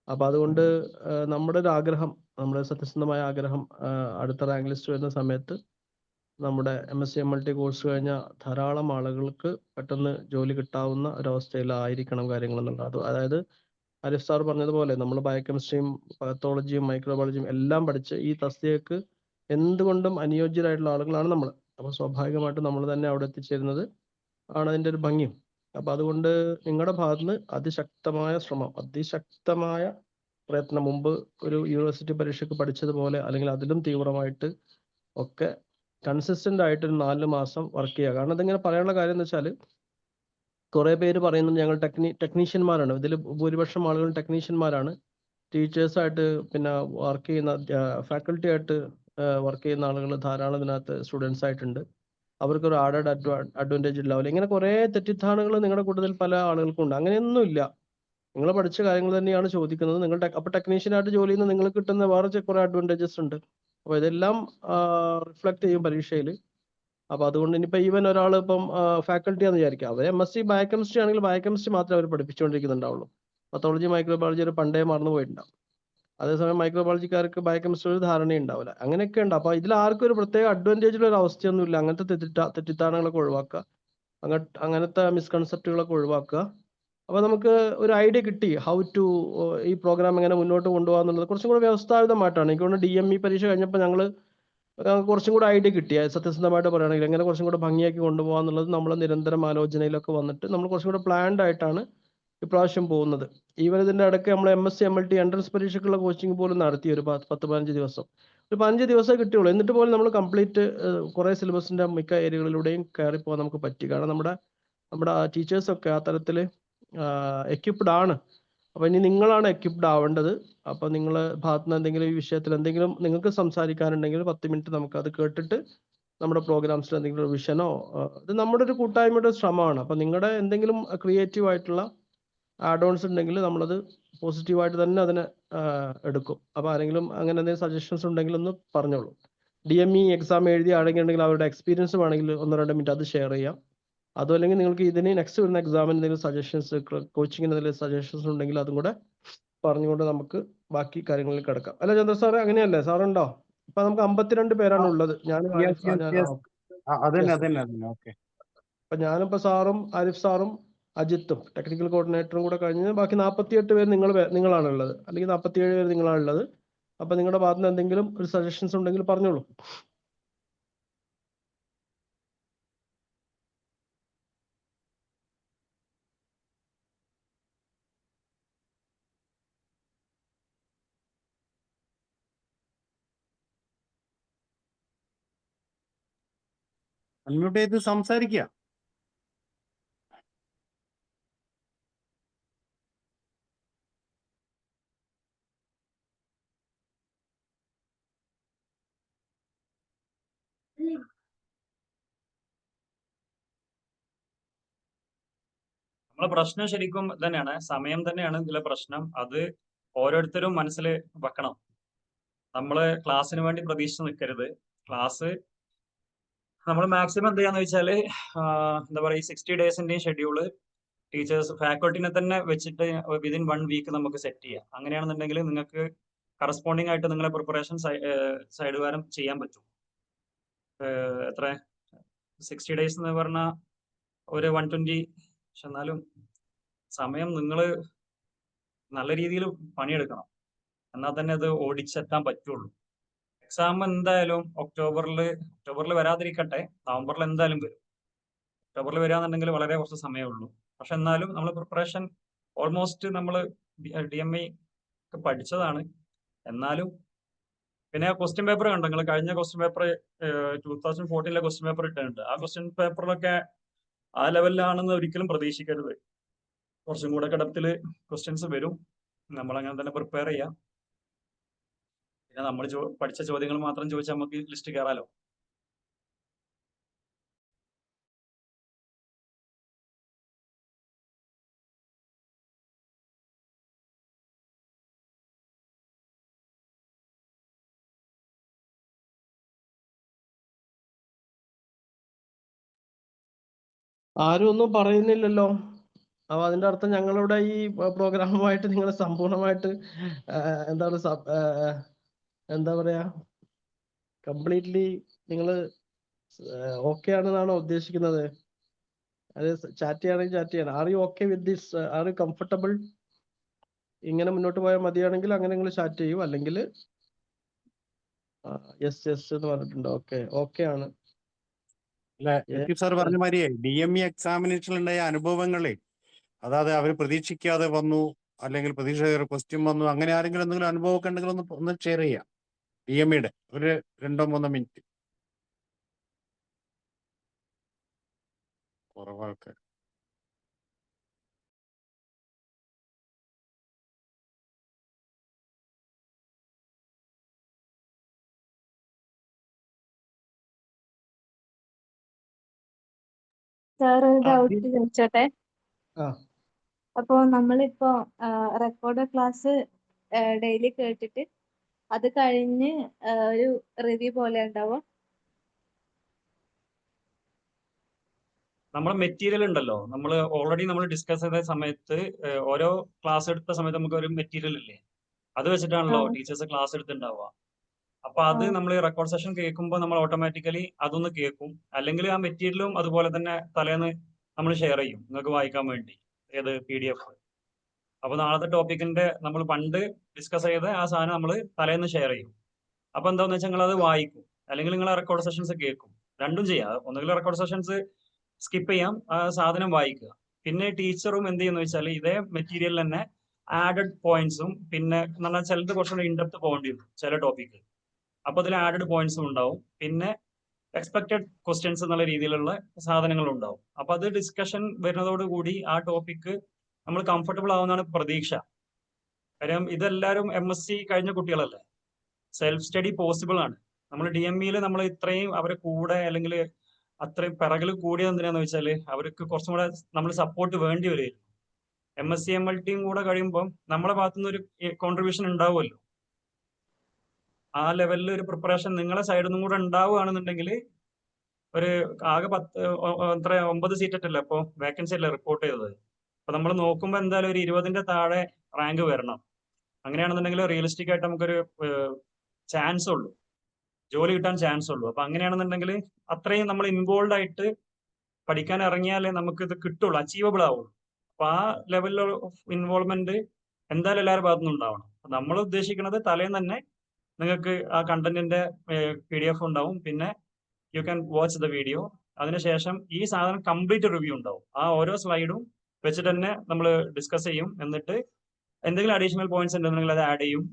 അപ്പൊ അതുകൊണ്ട് നമ്മുടെ ഒരു ആഗ്രഹം, നമ്മുടെ സത്യസന്ധമായ ആഗ്രഹം, അടുത്ത റാങ്ക് ലിസ്റ്റ് വരുന്ന സമയത്ത് നമ്മുടെ MSc MLT കോഴ്സ് കഴിഞ്ഞ ധാരാളം ആളുകൾക്ക് പെട്ടെന്ന് ജോലി കിട്ടാവുന്ന ഒരവസ്ഥയിലായിരിക്കണം കാര്യങ്ങൾ എന്നുള്ളത്. അതായത് ആരിഫ് സാർ പറഞ്ഞതുപോലെ നമ്മൾ ബയോകെമിസ്ട്രിയും പത്തോളജിയും മൈക്രോബയോളജിയും എല്ലാം പഠിച്ച് ഈ തസ്തികക്ക് എന്തുകൊണ്ടും അനുയോജ്യരായിട്ടുള്ള ആളുകളാണ് നമ്മൾ. അപ്പോൾ സ്വാഭാവികമായിട്ടും നമ്മൾ തന്നെ അവിടെ എത്തിച്ചേരുന്നത് ആണ് അതിൻ്റെ ഒരു ഭംഗിയും. അപ്പോൾ അതുകൊണ്ട് നിങ്ങളുടെ ഭാഗത്തുനിന്ന് അതിശക്തമായ ശ്രമം, അതിശക്തമായ പ്രയത്നം, മുമ്പ് ഒരു യൂണിവേഴ്സിറ്റി പരീക്ഷയ്ക്ക് പഠിച്ചതുപോലെ അല്ലെങ്കിൽ അതിലും തീവ്രമായിട്ട് ഒക്കെ കൺസിസ്റ്റന്റ് ആയിട്ട് ഒരു 4 മാസം വർക്ക് ചെയ്യുക. കാരണം ഇതിങ്ങനെ പറയാനുള്ള കാര്യം എന്ന് വെച്ചാൽ കുറേ പേര് പറയുന്നത് ഞങ്ങൾ ടെക്നീഷ്യന്മാരാണ്, ഇതിൽ ഭൂരിപക്ഷം ആളുകളും ടെക്നീഷ്യന്മാരാണ്, ടീച്ചേഴ്സായിട്ട് പിന്നെ വർക്ക് ചെയ്യുന്ന ഫാക്കൽറ്റി ആയിട്ട് വർക്ക് ചെയ്യുന്ന ആളുകൾ ധാരാളം ഇതിനകത്ത് സ്റ്റുഡൻസ് ആയിട്ടുണ്ട്. അവർക്കൊരു ആഡഡ് അഡ്വാൻറ്റേജ് ഉണ്ടാവില്ല. ഇങ്ങനെ കുറേ തെറ്റിദ്ധാരണകൾ നിങ്ങളുടെ കൂട്ടത്തിൽ പല ആളുകൾക്കും ഉണ്ട്. അങ്ങനെയൊന്നുമില്ല. നിങ്ങൾ പഠിച്ച കാര്യങ്ങൾ തന്നെയാണ് ചോദിക്കുന്നത്. നിങ്ങൾ അപ്പോൾ ടെക്നീഷ്യനായിട്ട് ജോലി ചെയ്യുന്ന നിങ്ങൾക്ക് കിട്ടുന്ന വേറെ കുറേ അഡ്വാൻറ്റേജസ് ഉണ്ട്. അപ്പോൾ ഇതെല്ലാം റിഫ്ലക്ട് ചെയ്യും പരീക്ഷയിൽ. അപ്പോൾ അതുകൊണ്ട് ഇനിയിപ്പോൾ ഈവൻ ഒരാൾ ഇപ്പം ഫാക്കൽറ്റി ആണെന്ന് വിചാരിക്കുക, അവർ MSc ബയോകെമിസ്ട്രി ആണെങ്കിൽ ബയോകെമിസ്ട്രി മാത്രമേ അവർ പഠിപ്പിച്ചുകൊണ്ടിരിക്കുന്നുണ്ടാവുള്ളൂ. പത്തോളജി മൈക്രോബയോളജി ഒരു പണ്ടേ മറന്നു പോയിട്ടുണ്ടാവും. അതേസമയം മൈക്രോബയോളജിക്കാർക്ക് ബയോകെമിസ്ട്രി ഒരു ധാരണയും ഉണ്ടാവില്ല. അങ്ങനെയൊക്കെ ഉണ്ട്. അപ്പോൾ ഇതിൽ ആർക്കും ഒരു പ്രത്യേക അഡ്വാൻറ്റേജുള്ള ഒരു അവസ്ഥയൊന്നുമില്ല. അങ്ങനത്തെ തെറ്റിദ്ധാരണകളൊക്കെ ഒഴിവാക്കുക, അങ്ങനത്തെ മിസ്കൺസെപ്റ്റുകളൊക്കെ ഒഴിവാക്കുക. അപ്പോൾ നമുക്ക് ഒരു ഐഡിയ കിട്ടി ഹൗ ടു ഈ പ്രോഗ്രാം എങ്ങനെ മുന്നോട്ട് കൊണ്ടുപോകാന്നുള്ളത് കുറച്ചും കൂടെ വ്യവസ്ഥാപിതമായിട്ടാണ്. എനിക്ക് തോന്നുന്നു DME പരീക്ഷ കഴിഞ്ഞപ്പോൾ ഞങ്ങൾ കുറച്ചും കൂടെ ഐഡിയ കിട്ടി. സത്യസന്ധമായിട്ട് പറയുകയാണെങ്കിൽ എങ്ങനെ കുറച്ചും കൂടെ ഭംഗിയാക്കി കൊണ്ടുപോകാന്നുള്ളത് നമ്മൾ നിരന്തരം ആലോചനയിലൊക്കെ വന്നിട്ട് നമ്മൾ കുറച്ചും കൂടെ പ്ലാൻഡ് ആയിട്ടാണ് ഇപ്രാവശ്യം പോകുന്നത്. ഈവൻ ഇതിൻ്റെ ഇടയ്ക്ക് നമ്മൾ MSc MLT എൻട്രൻസ് പരീക്ഷയ്ക്കുള്ള കോച്ചിങ് പോലും നടത്തി ഒരു 10-15 ദിവസം. ഒരു 15 ദിവസമേ കിട്ടിയുള്ളൂ. എന്നിട്ട് പോലും നമ്മൾ കംപ്ലീറ്റ് കുറേ സിലബസിൻ്റെ മിക്ക ഏരിയകളിലൂടെയും കയറിപ്പോകാൻ നമുക്ക് പറ്റി. കാരണം നമ്മുടെ ടീച്ചേഴ്സൊക്കെ ആ തരത്തിൽ എക്യുപ്ഡ് ആണ്. അപ്പോൾ ഇനി നിങ്ങളാണ് എക്യുപ്ഡ് ആവേണ്ടത്. അപ്പോൾ നിങ്ങൾ ഭാഗത്ത് നിന്ന് എന്തെങ്കിലും ഈ വിഷയത്തിൽ എന്തെങ്കിലും നിങ്ങൾക്ക് സംസാരിക്കാനുണ്ടെങ്കിൽ 10 മിനിറ്റ് നമുക്ക് അത് കേട്ടിട്ട് നമ്മുടെ പ്രോഗ്രാംസിൽ എന്തെങ്കിലും ഒരു വിഷനോ, ഇത് നമ്മുടെ ഒരു കൂട്ടായ്മയുടെ ശ്രമമാണ്. അപ്പോൾ നിങ്ങളുടെ എന്തെങ്കിലും ക്രിയേറ്റീവ് ആയിട്ടുള്ള ആഡ് ഓൺസ് ഉണ്ടെങ്കിൽ നമ്മളത് പോസിറ്റീവായിട്ട് തന്നെ അതിനെ എടുക്കും. അപ്പോൾ ആരെങ്കിലും അങ്ങനെ എന്തെങ്കിലും സജഷൻസ് ഉണ്ടെങ്കിൽ ഒന്ന് പറഞ്ഞോളൂ. DME എക്സാം എഴുതിയ ആണെന്നുണ്ടെങ്കിൽ അവരുടെ എക്സ്പീരിയൻസ് വേണമെങ്കിൽ 1-2 മിനിറ്റ് അത് ഷെയർ ചെയ്യാം. അതും അല്ലെങ്കിൽ നിങ്ങൾക്ക് ഇതിന് നെക്സ്റ്റ് വരുന്ന എക്സാമിന് എന്തെങ്കിലും സജഷൻസ്, കോച്ചിങ്ങിന് എന്തെങ്കിലും സജഷൻസ് ഉണ്ടെങ്കിൽ അതും കൂടെ പറഞ്ഞുകൊണ്ട് നമുക്ക് ബാക്കി കാര്യങ്ങളിൽ കിടക്കാം. അല്ല ചന്ദ്ര സാറേ, അങ്ങനെയല്ലേ? സാറുണ്ടോ? ഇപ്പൊ നമുക്ക് 52 പേരാണ് ഉള്ളത്. അപ്പൊ ഞാനിപ്പോ സാറും ആരിഫ് സാറും അജിത്തും ടെക്നിക്കൽ കോർഡിനേറ്ററും കൂടെ കഴിഞ്ഞ് ബാക്കി 48 പേര് നിങ്ങളാണുള്ളത്, അല്ലെങ്കിൽ 47 പേര് നിങ്ങളാണുള്ളത്. അപ്പൊ നിങ്ങളുടെ ഭാഗത്ത് നിന്ന് എന്തെങ്കിലും ഒരു സജഷൻസ് ഉണ്ടെങ്കിൽ പറഞ്ഞോളൂ. അൺമ്യൂട്ട് ചെയ്ത് സംസാരിക്കുക. നമ്മളെ പ്രശ്നം ശരിക്കും തന്നെയാണ്, സമയം തന്നെയാണ് ഇതിലെ പ്രശ്നം. അത് ഓരോരുത്തരും മനസ്സിൽ വെക്കണം. നമ്മള് ക്ലാസ്സിന് വേണ്ടി പ്രതീക്ഷിച്ച് നിൽക്കരുത്. ക്ലാസ് നമ്മൾ മാക്സിമം എന്ത് ചെയ്യാന്ന് വെച്ചാല് എന്താ പറയുക, 60 ഡേയ്സിന്റെയും ഷെഡ്യൂള് ടീച്ചേഴ്സ് ഫാക്കൾട്ടിനെ തന്നെ വെച്ചിട്ട് വിതിൻ 1 വീക്ക് നമുക്ക് സെറ്റ് ചെയ്യാം. അങ്ങനെയാണെന്നുണ്ടെങ്കിൽ നിങ്ങൾക്ക് കറസ്പോണ്ടിങ് ആയിട്ട് നിങ്ങളെ പ്രിപ്പറേഷൻ സൈഡ് വാരം ചെയ്യാൻ പറ്റും. എത്ര 60 ഡേയ്സ് എന്ന് പറഞ്ഞാൽ ഒരു 120. പക്ഷെ എന്നാലും സമയം നിങ്ങൾ നല്ല രീതിയിൽ പണിയെടുക്കണം, എന്നാൽ തന്നെ അത് ഓടിച്ചെത്താൻ പറ്റുള്ളൂ. എക്സാം എന്തായാലും ഒക്ടോബറിൽ വരാതിരിക്കട്ടെ, നവംബറിൽ എന്തായാലും വരും. ഒക്ടോബറിൽ വരികയാണെന്നുണ്ടെങ്കിൽ വളരെ കുറച്ച് സമയമേ ഉള്ളൂ. പക്ഷെ എന്നാലും നമ്മൾ പ്രിപ്പറേഷൻ ഓൾമോസ്റ്റ് നമ്മൾ DME ഒക്കെ പഠിച്ചതാണ്. എന്നാലും പിന്നെ ക്വസ്റ്റ്യൻ പേപ്പർ കണ്ടോ നിങ്ങൾ? കഴിഞ്ഞ ക്വസ്റ്റ്യൻ പേപ്പർ 2014 ക്വസ്റ്റ്യൻ പേപ്പർ ഇട്ടിട്ടുണ്ട്. ആ ക്വസ്റ്റ്യൻ പേപ്പറിലൊക്കെ ആ ലെവലിലാണെന്ന് ഒരിക്കലും പ്രതീക്ഷിക്കരുത്. കുറച്ചും കൂടെ കിടത്തിൽ ക്വസ്റ്റ്യൻസ് വരും. നമ്മൾ അങ്ങനെ തന്നെ പ്രിപ്പയർ ചെയ്യാം. പിന്നെ നമ്മൾ പഠിച്ച ചോദ്യങ്ങൾ മാത്രം ചോദിച്ചാൽ നമുക്ക് ലിസ്റ്റ് കയറാലോ. ആരും ഒന്നും പറയുന്നില്ലല്ലോ. അപ്പൊ അതിന്റെ അർത്ഥം ഞങ്ങളുടെ ഈ പ്രോഗ്രാമുമായിട്ട് നിങ്ങൾ സമ്പൂർണ്ണമായിട്ട് എന്താണ് എന്താ പറയാ, കംപ്ലീറ്റ്ലി നിങ്ങൾ ഓക്കെ ആണെന്നാണോ ഉദ്ദേശിക്കുന്നത്? അത് ചാറ്റ് ചെയ്യണം. Are you okay with this? Are you comfortable? ഇങ്ങനെ മുന്നോട്ട് പോയാൽ മതിയാണെങ്കിൽ അങ്ങനെ നിങ്ങൾ ചാറ്റ് ചെയ്യൂ, അല്ലെങ്കിൽ യെസ് എന്ന് പറഞ്ഞിട്ടുണ്ട്. ഓക്കെ ആണ്. അല്ല, എത്തി സാർ പറഞ്ഞ മാതിരിയെ DME എക്സാമിനേഷനിൽ ഉണ്ടായ അനുഭവങ്ങളെ, അതായത് അവർ പ്രതീക്ഷിക്കാതെ വന്നു, അല്ലെങ്കിൽ പ്രതീക്ഷ ക്വസ്റ്റ്യൻ വന്നു, അങ്ങനെ ആരെങ്കിലും എന്തെങ്കിലും അനുഭവമൊക്കെ ഉണ്ടെങ്കിൽ ഒന്ന് ഷെയർ ചെയ്യാം. DMEയുടെ ഒരു 2-3 മിനിറ്റ്. കുറവാൾക്കാർ. സാർ ഒരു ഡൗട്ട് ചോദിച്ചോട്ടെ. ആ. അപ്പോ നമ്മളിപ്പോ റെക്കോർഡ് ക്ലാസ് ഡെയിലി കേട്ടിട്ട് അത് കഴിഞ്ഞ് ഒരു റിവ്യൂ പോലെ ഉണ്ടാവോ? നമ്മളെ മെറ്റീരിയൽ ഉണ്ടല്ലോ, നമ്മൾ ഓൾറെഡി നമ്മൾ ഡിസ്കസ് ചെയ്ത സമയത്ത് ഓരോ ക്ലാസ് എടുത്ത സമയത്ത് നമുക്ക് ഒരു മെറ്റീരിയൽ ഇല്ലേ, അത് വെച്ചിട്ടാണല്ലോ ടീച്ചേഴ്സ് ക്ലാസ് എടുത്തിട്ടുണ്ടാവുക. അപ്പൊ അത് നമ്മൾ റെക്കോർഡ് സെഷൻ കേൾക്കുമ്പോൾ നമ്മൾ ഓട്ടോമാറ്റിക്കലി അതൊന്ന് കേൾക്കും. അല്ലെങ്കിൽ ആ മെറ്റീരിയലും അതുപോലെ തന്നെ തലേന്ന് നമ്മൾ ഷെയർ ചെയ്യും നിങ്ങൾക്ക് വായിക്കാൻ വേണ്ടി, ഏത് PDF. അപ്പൊ നാളത്തെ ടോപ്പിക്കിന്റെ നമ്മൾ പണ്ട് ഡിസ്കസ് ചെയ്ത ആ സാധനം നമ്മൾ തലേന്ന് ഷെയർ ചെയ്യും. അപ്പൊ എന്താന്ന് വെച്ചാൽ നിങ്ങൾ അത് വായിക്കും, അല്ലെങ്കിൽ നിങ്ങൾ റെക്കോർഡ് സെഷൻസ് കേൾക്കും. രണ്ടും ചെയ്യാം. ഒന്നുകിൽ റെക്കോർഡ് സെഷൻസ് സ്കിപ്പ് ചെയ്യാം, ആ സാധനം വായിക്കുക. പിന്നെ ടീച്ചറും എന്ത് ചെയ്യുന്ന വെച്ചാൽ ഇതേ മെറ്റീരിയൽ തന്നെ ആഡഡ് പോയിന്റ്സും, പിന്നെ എന്ന് പറഞ്ഞാൽ ചിലത് കുറച്ചുകൂടി ഇൻഡെപ്ത് പോകേണ്ടി വരും ചില ടോപ്പിക്ക്. അപ്പൊ അതിൽ ആഡഡ് പോയിന്റ്സും ഉണ്ടാവും, പിന്നെ എക്സ്പെക്റ്റഡ് ക്വസ്റ്റ്യൻസ് എന്നുള്ള രീതിയിലുള്ള സാധനങ്ങളും ഉണ്ടാവും. അപ്പൊ അത് ഡിസ്കഷൻ വരുന്നതോടുകൂടി ആ ടോപ്പിക്ക് നമ്മൾ കംഫർട്ടബിൾ ആവുന്നതാണ് പ്രതീക്ഷ. കാര്യം ഇതെല്ലാവരും MSc കഴിഞ്ഞ കുട്ടികളല്ലേ, സെൽഫ് സ്റ്റഡി പോസിബിൾ ആണ്. നമ്മൾ DMEയിൽ നമ്മൾ ഇത്രയും അവരെ കൂടെ അല്ലെങ്കിൽ അത്രയും പിറകിൽ കൂടിയത് എന്തിനാന്ന് വെച്ചാൽ അവർക്ക് കുറച്ചും കൂടെ നമ്മൾ സപ്പോർട്ട് വേണ്ടി വരും. MSc MLTയും കൂടെ കഴിയുമ്പോൾ നമ്മളെ ഭാഗത്തുനിന്ന് ഒരു കോൺട്രിബ്യൂഷൻ ഉണ്ടാവുമല്ലോ. ആ ലെവലിൽ ഒരു പ്രിപ്പറേഷൻ നിങ്ങളെ സൈഡിൽ നിന്നും കൂടെ ഉണ്ടാവുകയാണെന്നുണ്ടെങ്കിൽ ഒരു ആകെ 9 സീറ്റല്ലേ അപ്പൊ വേക്കൻസി അല്ലേ റിപ്പോർട്ട് ചെയ്തത്. അപ്പൊ നമ്മൾ നോക്കുമ്പോൾ എന്തായാലും ഒരു 20ന്റെ താഴെ റാങ്ക് വരണം. അങ്ങനെയാണെന്നുണ്ടെങ്കിൽ റിയലിസ്റ്റിക് ആയിട്ട് നമുക്കൊരു ചാൻസ് ഉള്ളൂ, ജോലി കിട്ടാൻ ചാൻസ് ഉള്ളൂ. അപ്പൊ അങ്ങനെയാണെന്നുണ്ടെങ്കിൽ അത്രയും നമ്മൾ ഇൻവോൾവ് ആയിട്ട് പഠിക്കാൻ ഇറങ്ങിയാലേ നമുക്ക് ഇത് കിട്ടുള്ളൂ, അച്ചീവബിൾ ആവുള്ളൂ. അപ്പൊ ആ ലെവലിൽ ഇൻവോൾവ്മെന്റ് എന്തായാലും എല്ലാവരുടെ ഭാഗത്തുനിന്നും ഉണ്ടാവണം. നമ്മൾ ഉദ്ദേശിക്കുന്നത് തലേന്ന് തന്നെ നിങ്ങൾക്ക് ആ കണ്ടന്റിന്റെ PDF ഉണ്ടാവും, പിന്നെ you can watch the video. അതിനുശേഷം ഈ സാധനം കംപ്ലീറ്റ് റിവ്യൂ ഉണ്ടാവും. ആ ഓരോ സ്ലൈഡും വെച്ചിട്ട് തന്നെ നമ്മൾ ഡിസ്കസ് ചെയ്യും. എന്നിട്ട് എന്തെങ്കിലും അഡീഷണൽ പോയിന്റ്സ് ഉണ്ടെന്നുണ്ടെങ്കിൽ അത് ആഡ് ചെയ്യും.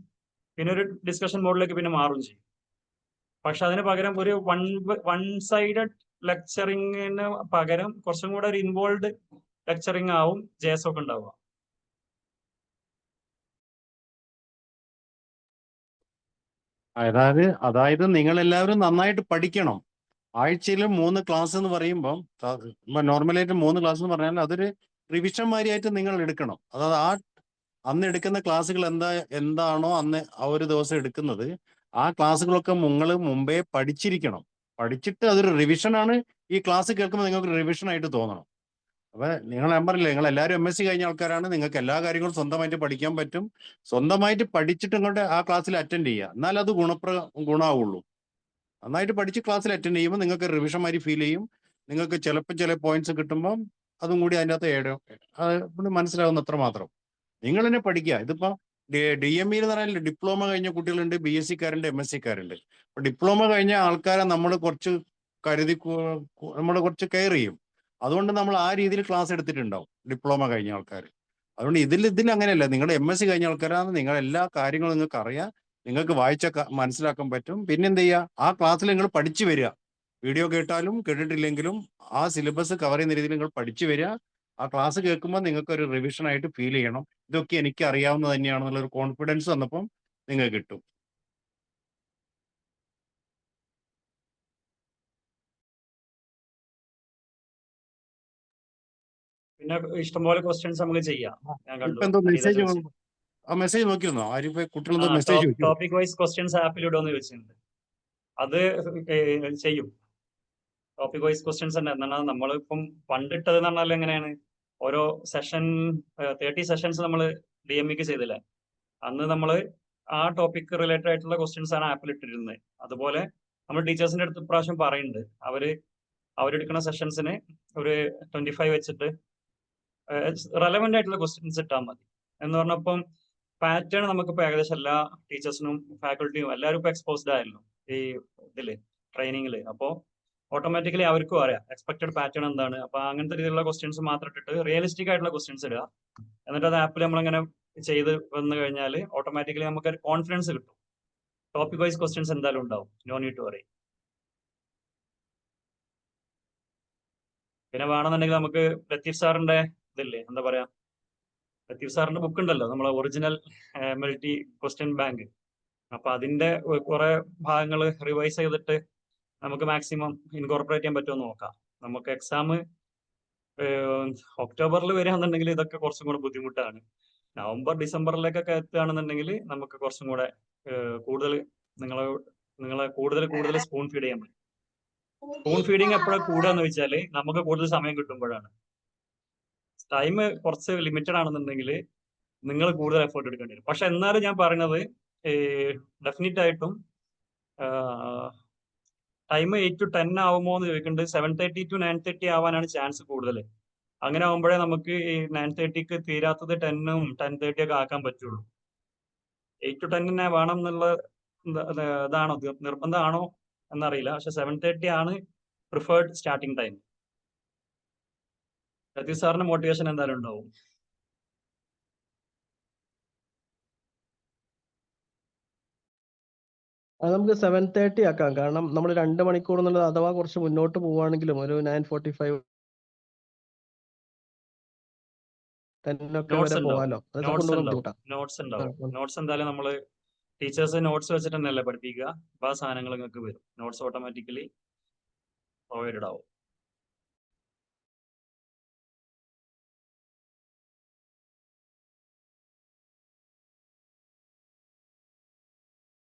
പിന്നെ ഒരു ഡിസ്കഷൻ മോഡിലേക്ക് പിന്നെ മാറും ചെയ്യും. പക്ഷെ അതിന് പകരം ഒരു വൺ സൈഡഡ് ലെക്ചറിങ്ങിന് പകരം കുറച്ചും കൂടെ ഒരു ഇൻവോൾവ് ലെക്ചറിങ് ആവും JS ഒക്കെ ഉണ്ടാവുക. അതായത് നിങ്ങൾ എല്ലാവരും നന്നായിട്ട് പഠിക്കണം. ആഴ്ചയിൽ 3 ക്ലാസ് എന്ന് പറയുമ്പോൾ നോർമലായിട്ട് 3 ക്ലാസ് എന്ന് പറഞ്ഞാൽ അതൊരു റിവിഷൻ മാതിരിയായിട്ട് നിങ്ങൾ എടുക്കണം. അതായത് അന്ന് എടുക്കുന്ന ക്ലാസ്സുകൾ എന്താണോ അന്ന് ആ ഒരു ദിവസം എടുക്കുന്നത്, ആ ക്ലാസ്സുകളൊക്കെ നിങ്ങൾ മുമ്പേ പഠിച്ചിരിക്കണം. പഠിച്ചിട്ട് അതൊരു റിവിഷനാണ്. ഈ ക്ലാസ് കേൾക്കുമ്പോൾ നിങ്ങൾക്ക് റിവിഷൻ ആയിട്ട് തോന്നണം. അപ്പൊ ഞാൻ പറഞ്ഞില്ലേ, നിങ്ങൾ എല്ലാവരും MSc കഴിഞ്ഞ ആൾക്കാരാണ്, നിങ്ങൾക്ക് എല്ലാ കാര്യങ്ങളും സ്വന്തമായിട്ട് പഠിക്കാൻ പറ്റും. സ്വന്തമായിട്ട് പഠിച്ചിട്ട് ഇങ്ങോട്ട് ആ ക്ലാസ്സിൽ അറ്റൻഡ് ചെയ്യുക, എന്നാൽ അത് ഗുണമാവുള്ളൂ. നന്നായിട്ട് പഠിച്ച് ക്ലാസ്സിൽ അറ്റൻഡ് ചെയ്യുമ്പോൾ നിങ്ങൾക്ക് റിവിഷൻ മാതിരി ഫീൽ ചെയ്യും. നിങ്ങൾക്ക് ചിലപ്പോൾ ചില പോയിന്റ്സ് കിട്ടുമ്പോൾ അതും കൂടി അതിൻ്റെ അകത്ത് മനസ്സിലാവുന്ന അത്ര മാത്രം. നിങ്ങൾ തന്നെ പഠിക്കുക. ഇതിപ്പോ DME എന്ന് പറഞ്ഞാൽ ഡിപ്ലോമ കഴിഞ്ഞ കുട്ടികളുണ്ട്, BScക്കാരുണ്ട്, MScക്കാരുണ്ട്. അപ്പൊ ഡിപ്ലോമ കഴിഞ്ഞ ആൾക്കാരെ നമ്മൾ കുറച്ച് നമ്മൾ കുറച്ച് കെയർ ചെയ്യും. അതുകൊണ്ട് നമ്മൾ ആ രീതിയിൽ ക്ലാസ് എടുത്തിട്ടുണ്ടാവും ഡിപ്ലോമ കഴിഞ്ഞ ആൾക്കാർ. അതുകൊണ്ട് ഇതിൽ അങ്ങനെയല്ല. നിങ്ങളുടെ MSc കഴിഞ്ഞ ആൾക്കാരാണ്, നിങ്ങൾ എല്ലാ കാര്യങ്ങളും നിങ്ങൾക്ക് അറിയാം, നിങ്ങൾക്ക് മനസ്സിലാക്കാൻ പറ്റും. പിന്നെ എന്ത് ചെയ്യുക, ആ ക്ലാസ്സിൽ നിങ്ങൾ പഠിച്ചു വരിക. വീഡിയോ കേട്ടാലും കേട്ടിട്ടില്ലെങ്കിലും ആ സിലബസ് കവർ ചെയ്യുന്ന രീതിയിൽ നിങ്ങൾ പഠിച്ചു വരിക. ആ ക്ലാസ് കേൾക്കുമ്പോൾ നിങ്ങൾക്ക് ഒരു റിവിഷൻ ആയിട്ട് ഫീൽ ചെയ്യണം. ഇതൊക്കെ എനിക്ക് അറിയാവുന്നത് തന്നെയാണെന്നുള്ളൊരു കോൺഫിഡൻസ് വന്നപ്പം നിങ്ങൾക്ക് കിട്ടും. പിന്നെ ഇഷ്ടംപോലെ ക്വസ്റ്റ്യൻസ് നമുക്ക് ചെയ്യാം. ഞാൻ ഇപ്പൊ കണ്ടു എന്തോ അനിത മെസ്സേജ് ചോദിച്ചു. മെസ്സേജ് നോക്കിയിരുന്നോ? ആരിഫ് കുട്ടികളെന്തോ മെസ്സേജ് ചോദിച്ചു. ടോപ്പിക് വൈസ് ക്വസ്റ്റ്യൻസ് ആപ്പിൽ ഇടുമെന്ന് ചോദിച്ചിട്ടുണ്ട്. അത് ചെയ്യും. ടോപ്പിക് വൈസ് ക്വസ്റ്റ്യൻസ് തന്നെ. എന്താണ് നമ്മളിപ്പം പണ്ടിട്ടത് എന്ന് പറഞ്ഞാൽ എങ്ങനെയാണ്, ഓരോ സെഷൻ 30 സെഷൻസ് നമ്മൾ DMEക്ക് ചെയ്തില്ലേ, അന്ന് നമ്മൾ ആ ടോപ്പിക് റിലേറ്റഡ് ആയിട്ടുള്ള ക്വസ്റ്റ്യൻസ് ആണ് ആപ്പിൽ ഇട്ടിരുന്നത്. അതുപോലെ നമ്മൾ ടീച്ചേഴ്സിന്റെ അടുത്ത് ഇപ്രാവശ്യം പറയുന്നുണ്ട്, അവരെടുക്കുന്ന സെഷൻസിന് ഒരു 25 വെച്ചിട്ട് റെലവെന്റ് ആയിട്ടുള്ള ക്വസ്റ്റ്യൻസ് ഇട്ടാൽ മതി എന്ന് പറഞ്ഞപ്പം പാറ്റേൺ നമുക്കിപ്പോൾ ഏകദേശം എല്ലാ ടീച്ചേഴ്സിനും ഫാക്കൾട്ടിയും എല്ലാവരും ഇപ്പോൾ എക്സ്പോസ്ഡ് ആയല്ലോ ഈ ഇതില് ട്രെയിനിങ്ങില്. അപ്പോൾ ഓട്ടോമാറ്റിക്കലി അവർക്കും അറിയാം എക്സ്പെക്ടഡ് പാറ്റേൺ എന്താണ്. അപ്പൊ അങ്ങനത്തെ രീതിയിലുള്ള ക്വസ്റ്റ്യൻസ് മാത്രം ഇട്ടിട്ട് റിയലിസ്റ്റിക് ആയിട്ടുള്ള ക്വസ്റ്റ്യൻസ് ഇടുക. എന്നിട്ട് അത് ആപ്പിൽ നമ്മളിങ്ങനെ ചെയ്ത് വന്നു കഴിഞ്ഞാൽ ഓട്ടോമാറ്റിക്കലി നമുക്ക് ഒരു കോൺഫിഡൻസ് കിട്ടും. ടോപ്പിക് വൈസ് ക്വസ്റ്റ്യൻസ് എന്തായാലും ഉണ്ടാവും, നോ നീഡ് ടു വറി. പിന്നെ വേണമെന്നുണ്ടെങ്കിൽ നമുക്ക് ലത്തീഫ് സാറിന്റെ ഇതില്ലേ, എന്താ പറയാ, ലത്തീഫ് സാറിന്റെ ബുക്ക് ഉണ്ടല്ലോ, നമ്മളെ ഒറിജിനൽ മൾട്ടി ക്വസ്റ്റ്യൻ ബാങ്ക്. അപ്പൊ അതിന്റെ കുറെ ഭാഗങ്ങൾ റിവൈസ് ചെയ്തിട്ട് നമുക്ക് മാക്സിമം ഇൻകോർപ്പറേറ്റ് ചെയ്യാൻ പറ്റുമോ നോക്കാം. നമുക്ക് എക്സാം ഒക്ടോബറിൽ വരികയാണെന്നുണ്ടെങ്കിൽ ഇതൊക്കെ കുറച്ചും കൂടെ ബുദ്ധിമുട്ടാണ്. നവംബർ ഡിസംബറിലേക്കൊക്കെ എത്തുകയാണെന്നുണ്ടെങ്കിൽ നമുക്ക് കുറച്ചും കൂടെ കൂടുതൽ നിങ്ങളെ കൂടുതൽ സ്പൂൺ ഫീഡ് ചെയ്യാൻ പറ്റും. സ്പൂൺ ഫീഡിങ് എപ്പോഴാണ് കൂടുക എന്ന് വെച്ചാൽ നമുക്ക് കൂടുതൽ സമയം കിട്ടുമ്പോഴാണ്. ടൈം കുറച്ച് ലിമിറ്റഡ് ആണെന്നുണ്ടെങ്കിൽ നിങ്ങൾ കൂടുതൽ എഫേർട്ട് എടുക്കേണ്ടി വരും. പക്ഷെ എന്നാലും ഞാൻ പറയുന്നത് ഡെഫിനറ്റ് ആയിട്ടും ടൈം 8 to 10 ആവുമോ എന്ന് ചോദിക്കുന്നുണ്ട്. 7:30 to 9:30 ആവാനാണ് ചാൻസ് കൂടുതൽ. അങ്ങനെ ആകുമ്പോഴേ നമുക്ക് ഈ 9:30ക്ക് തീരാത്തത് 10ഉം 10:30 ഒക്കെ ആക്കാൻ പറ്റുള്ളൂ. 8 to 10 വേണം എന്നുള്ള ഇതാണോ, നിർബന്ധമാണോ എന്നറിയില്ല. പക്ഷെ 7:30 ആണ് പ്രിഫേർഡ് സ്റ്റാർട്ടിംഗ് ടൈം. ലത്തീഫ് സാറിന്റെ മോട്ടിവേഷൻ എന്തായാലും ഉണ്ടാവും. അത് നമുക്ക് 7:30 ആക്കാം. കാരണം നമ്മൾ 2 മണിക്കൂർ എന്നുള്ളത് അഥവാ കുറച്ച് മുന്നോട്ട് പോവുകയാണെങ്കിലും ഒരു 9:45 10 ഒക്കെ നോട്ട്സ് വരെ ഉണ്ടാവും, പോവാലോ. അത് നോട്ട്സ് കൊണ്ടുപോകാൻ ഉണ്ടാവും, ബുദ്ധിമുട്ടാണ്. നോട്ട്സ് ഉണ്ടാവും. നോട്ട്സ് എന്തായാലും നമ്മൾ ടീച്ചേഴ്സ് നോട്ട്സ് വെച്ചിട്ട് തന്നെയല്ലേ പഠിപ്പിക്കുക. അപ്പൊ ആ സാധനങ്ങൾ നിങ്ങൾക്ക് വരും. നോട്ട്സ് ഓട്ടോമാറ്റിക്കലി പ്രൊവൈഡഡ് ആവും.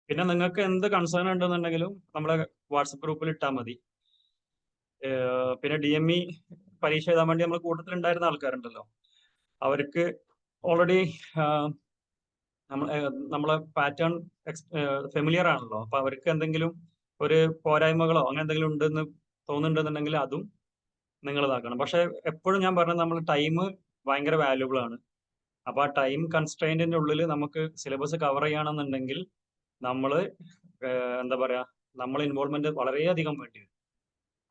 പിന്നെ നിങ്ങൾക്ക് എന്ത് കൺസേൺ ഉണ്ടെന്നുണ്ടെങ്കിലും നമ്മളെ വാട്സപ്പ് ഗ്രൂപ്പിൽ ഇട്ടാൽ മതി. പിന്നെ DME പരീക്ഷ എഴുതാൻ വേണ്ടി നമ്മൾ കൂട്ടത്തിൽ ഉണ്ടായിരുന്ന ആൾക്കാരുണ്ടല്ലോ, അവർക്ക് ഓൾറെഡി നമ്മളെ പാറ്റേൺ ഫെമിലിയർ ആണല്ലോ. അപ്പൊ അവർക്ക് എന്തെങ്കിലും ഒരു പോരായ്മകളോ അങ്ങനെ എന്തെങ്കിലും ഉണ്ടെന്ന് തോന്നുന്നുണ്ടെന്നുണ്ടെങ്കിൽ അതും നിങ്ങൾ ഇതാക്കണം. പക്ഷെ എപ്പോഴും ഞാൻ പറഞ്ഞത് നമ്മൾ ടൈം ഭയങ്കര വാല്യുബിൾ ആണ്. അപ്പൊ ആ ടൈം കൺസ്ട്രെയിന്റിന്റെ ഉള്ളിൽ നമുക്ക് സിലബസ് കവർ ചെയ്യണമെന്നുണ്ടെങ്കിൽ നമ്മൾ എന്താ പറയാ, നമ്മൾ ഇൻവോൾവ്മെന്റ് വളരെയധികം വേണ്ടി വരും.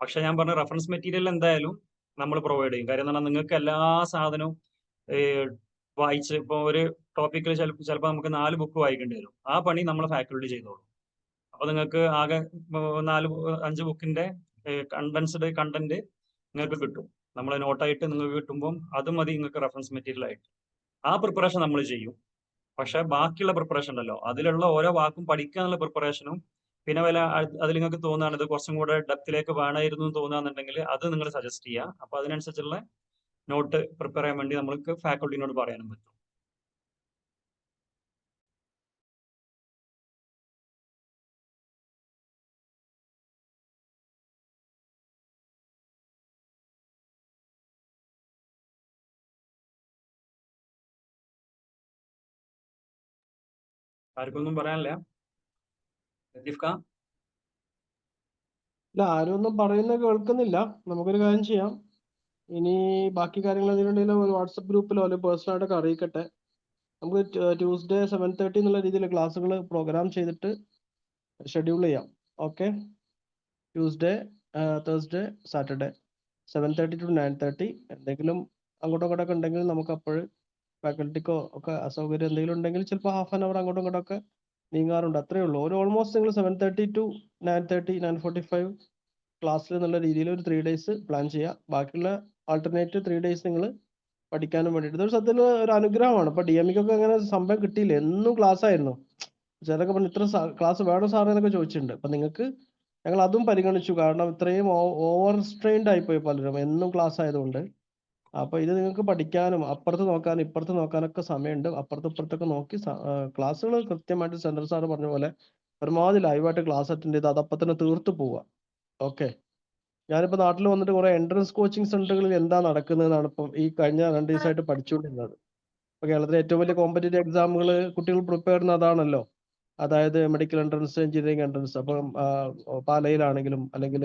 പക്ഷെ ഞാൻ പറഞ്ഞ റെഫറൻസ് മെറ്റീരിയൽ എന്തായാലും നമ്മൾ പ്രൊവൈഡ് ചെയ്യും. കാര്യം എന്ന് പറഞ്ഞാൽ നിങ്ങൾക്ക് എല്ലാ സാധനവും വായിച്ച് ഇപ്പോൾ ഒരു ടോപ്പിക്കിൽ ചിലപ്പോൾ നമുക്ക് 4 ബുക്ക് വായിക്കേണ്ടി വരും. ആ പണി നമ്മളെ ഫാക്കൽറ്റി ചെയ്തോളൂ. അപ്പൊ നിങ്ങൾക്ക് ആകെ 4-5 ബുക്കിന്റെ കണ്ടൻസ്ഡ് കണ്ടന്റ് നിങ്ങൾക്ക് കിട്ടും. നമ്മളെ നോട്ടായിട്ട് നിങ്ങൾക്ക് കിട്ടുമ്പോൾ അത് മതി നിങ്ങൾക്ക് റെഫറൻസ് മെറ്റീരിയൽ ആയിട്ട്. ആ പ്രിപ്പറേഷൻ നമ്മൾ ചെയ്യും. പക്ഷെ ബാക്കിയുള്ള പ്രിപ്പറേഷൻ ഉണ്ടല്ലോ, അതിലുള്ള ഓരോ വാക്കും പഠിക്കാനുള്ള പ്രിപ്പറേഷനും പിന്നെ അതിൽ നിങ്ങൾക്ക് തോന്നുകയാണ് ഇത് കുറച്ചും കൂടെ ഡെപ്തിലേക്ക് വേണമായിരുന്നു എന്ന് തോന്നുകയാണെന്നുണ്ടെങ്കിൽ അത് നിങ്ങൾ സജസ്റ്റ് ചെയ്യുക. അപ്പൊ അതിനനുസരിച്ചുള്ള നോട്ട് പ്രിപ്പയർ ചെയ്യാൻ വേണ്ടി നമ്മൾക്ക് ഫാക്കൽറ്റിനോട് പറയാനും പറ്റും. ആർക്കൊന്നും പറയാനില്ല? ലത്തീഫ് ഖാൻ? ഇല്ല, ആരും ഒന്നും പറയുന്നത് കേൾക്കുന്നില്ല. നമുക്കൊരു കാര്യം ചെയ്യാം. ഇനി ബാക്കി കാര്യങ്ങൾ എന്തെങ്കിലും ഒരു വാട്സപ്പ് ഗ്രൂപ്പിലോ അല്ലെങ്കിൽ പേഴ്സണലായിട്ടൊക്കെ അറിയിക്കട്ടെ. നമുക്ക് ട്യൂസ്ഡേ 7:30 എന്നുള്ള രീതിയിൽ ക്ലാസ്സുകൾ പ്രോഗ്രാം ചെയ്തിട്ട് ഷെഡ്യൂൾ ചെയ്യാം. Okay, Tuesday, Thursday, Saturday 7:30 to 9:30. എന്തെങ്കിലും അങ്ങോട്ടും ഇങ്ങോട്ടൊക്കെ ഉണ്ടെങ്കിൽ നമുക്ക് അപ്പോൾ ഫാക്കൽറ്റിക്കോ ഒക്കെ അസൗകര്യം എന്തെങ്കിലും ഉണ്ടെങ്കിൽ ചിലപ്പോൾ ഹാഫ് ആൻ അവർ അങ്ങോട്ടും ഇങ്ങോട്ടൊക്കെ നീങ്ങാറുണ്ട്. അത്രേ ഉള്ളൂ. ഒരു ഓൾമോസ്റ്റ് നിങ്ങൾ 7:30 to 9:30 9:45 ക്ലാസ്സിൽ എന്നുള്ള രീതിയിൽ ഒരു 3 days പ്ലാൻ ചെയ്യുക. ബാക്കിയുള്ള ആൾട്ടർനേറ്റ് 3 days നിങ്ങൾ പഠിക്കാനും വേണ്ടിയിട്ട്. ഇതൊരു സത്യത്തിൽ ഒരു അനുഗ്രഹമാണ്. ഇപ്പൊ DMEക്കൊക്കെ അങ്ങനെ സംഭവം കിട്ടിയില്ല, എന്നും ക്ലാസ് ആയിരുന്നു. ചിലരൊക്കെ പറഞ്ഞു ഇത്ര ക്ലാസ് വേണം സാറേ എന്നൊക്കെ ചോദിച്ചിട്ടുണ്ട്. അപ്പൊ നിങ്ങൾക്ക് ഞങ്ങൾ അതും പരിഗണിച്ചു. കാരണം ഇത്രയും ഓവർ സ്ട്രെയിൻഡ് ആയിപ്പോയി പലരും, എന്നും ക്ലാസ് ആയതുകൊണ്ട്. അപ്പൊ ഇത് നിങ്ങൾക്ക് പഠിക്കാനും അപ്പുറത്ത് നോക്കാനും ഇപ്പുറത്ത് നോക്കാനൊക്കെ സമയമുണ്ട്. അപ്പുറത്ത് ഇപ്പുറത്തൊക്കെ നോക്കി ക്ലാസ്സുകൾ കൃത്യമായിട്ട് സെൻട്രൽ സാറ് പറഞ്ഞ പോലെ പരമാവധി ലൈവായിട്ട് ക്ലാസ് അറ്റൻഡ് ചെയ്ത് അതപ്പം തന്നെ തീർത്ത് പോവുക. ഓക്കെ, ഞാനിപ്പോൾ നാട്ടിൽ വന്നിട്ട് കുറെ എൻട്രൻസ് കോച്ചിങ് സെന്ററുകളിൽ എന്താ നടക്കുന്നതെന്നാണ് ഇപ്പം ഈ കഴിഞ്ഞ 2 ദിവസമായിട്ട് പഠിച്ചുകൊണ്ടിരുന്നത്. ഇപ്പൊ കേരളത്തിലെ ഏറ്റവും വലിയ കോമ്പറ്റേറ്റീവ് എക്സാമുകൾ കുട്ടികൾ പ്രിപ്പയർ ചെയ്യുന്ന അതാണല്ലോ. അതായത് മെഡിക്കൽ എൻട്രൻസ്, എഞ്ചിനീയറിംഗ് എൻട്രൻസ്. അപ്പം പാലയിലാണെങ്കിലും അല്ലെങ്കിൽ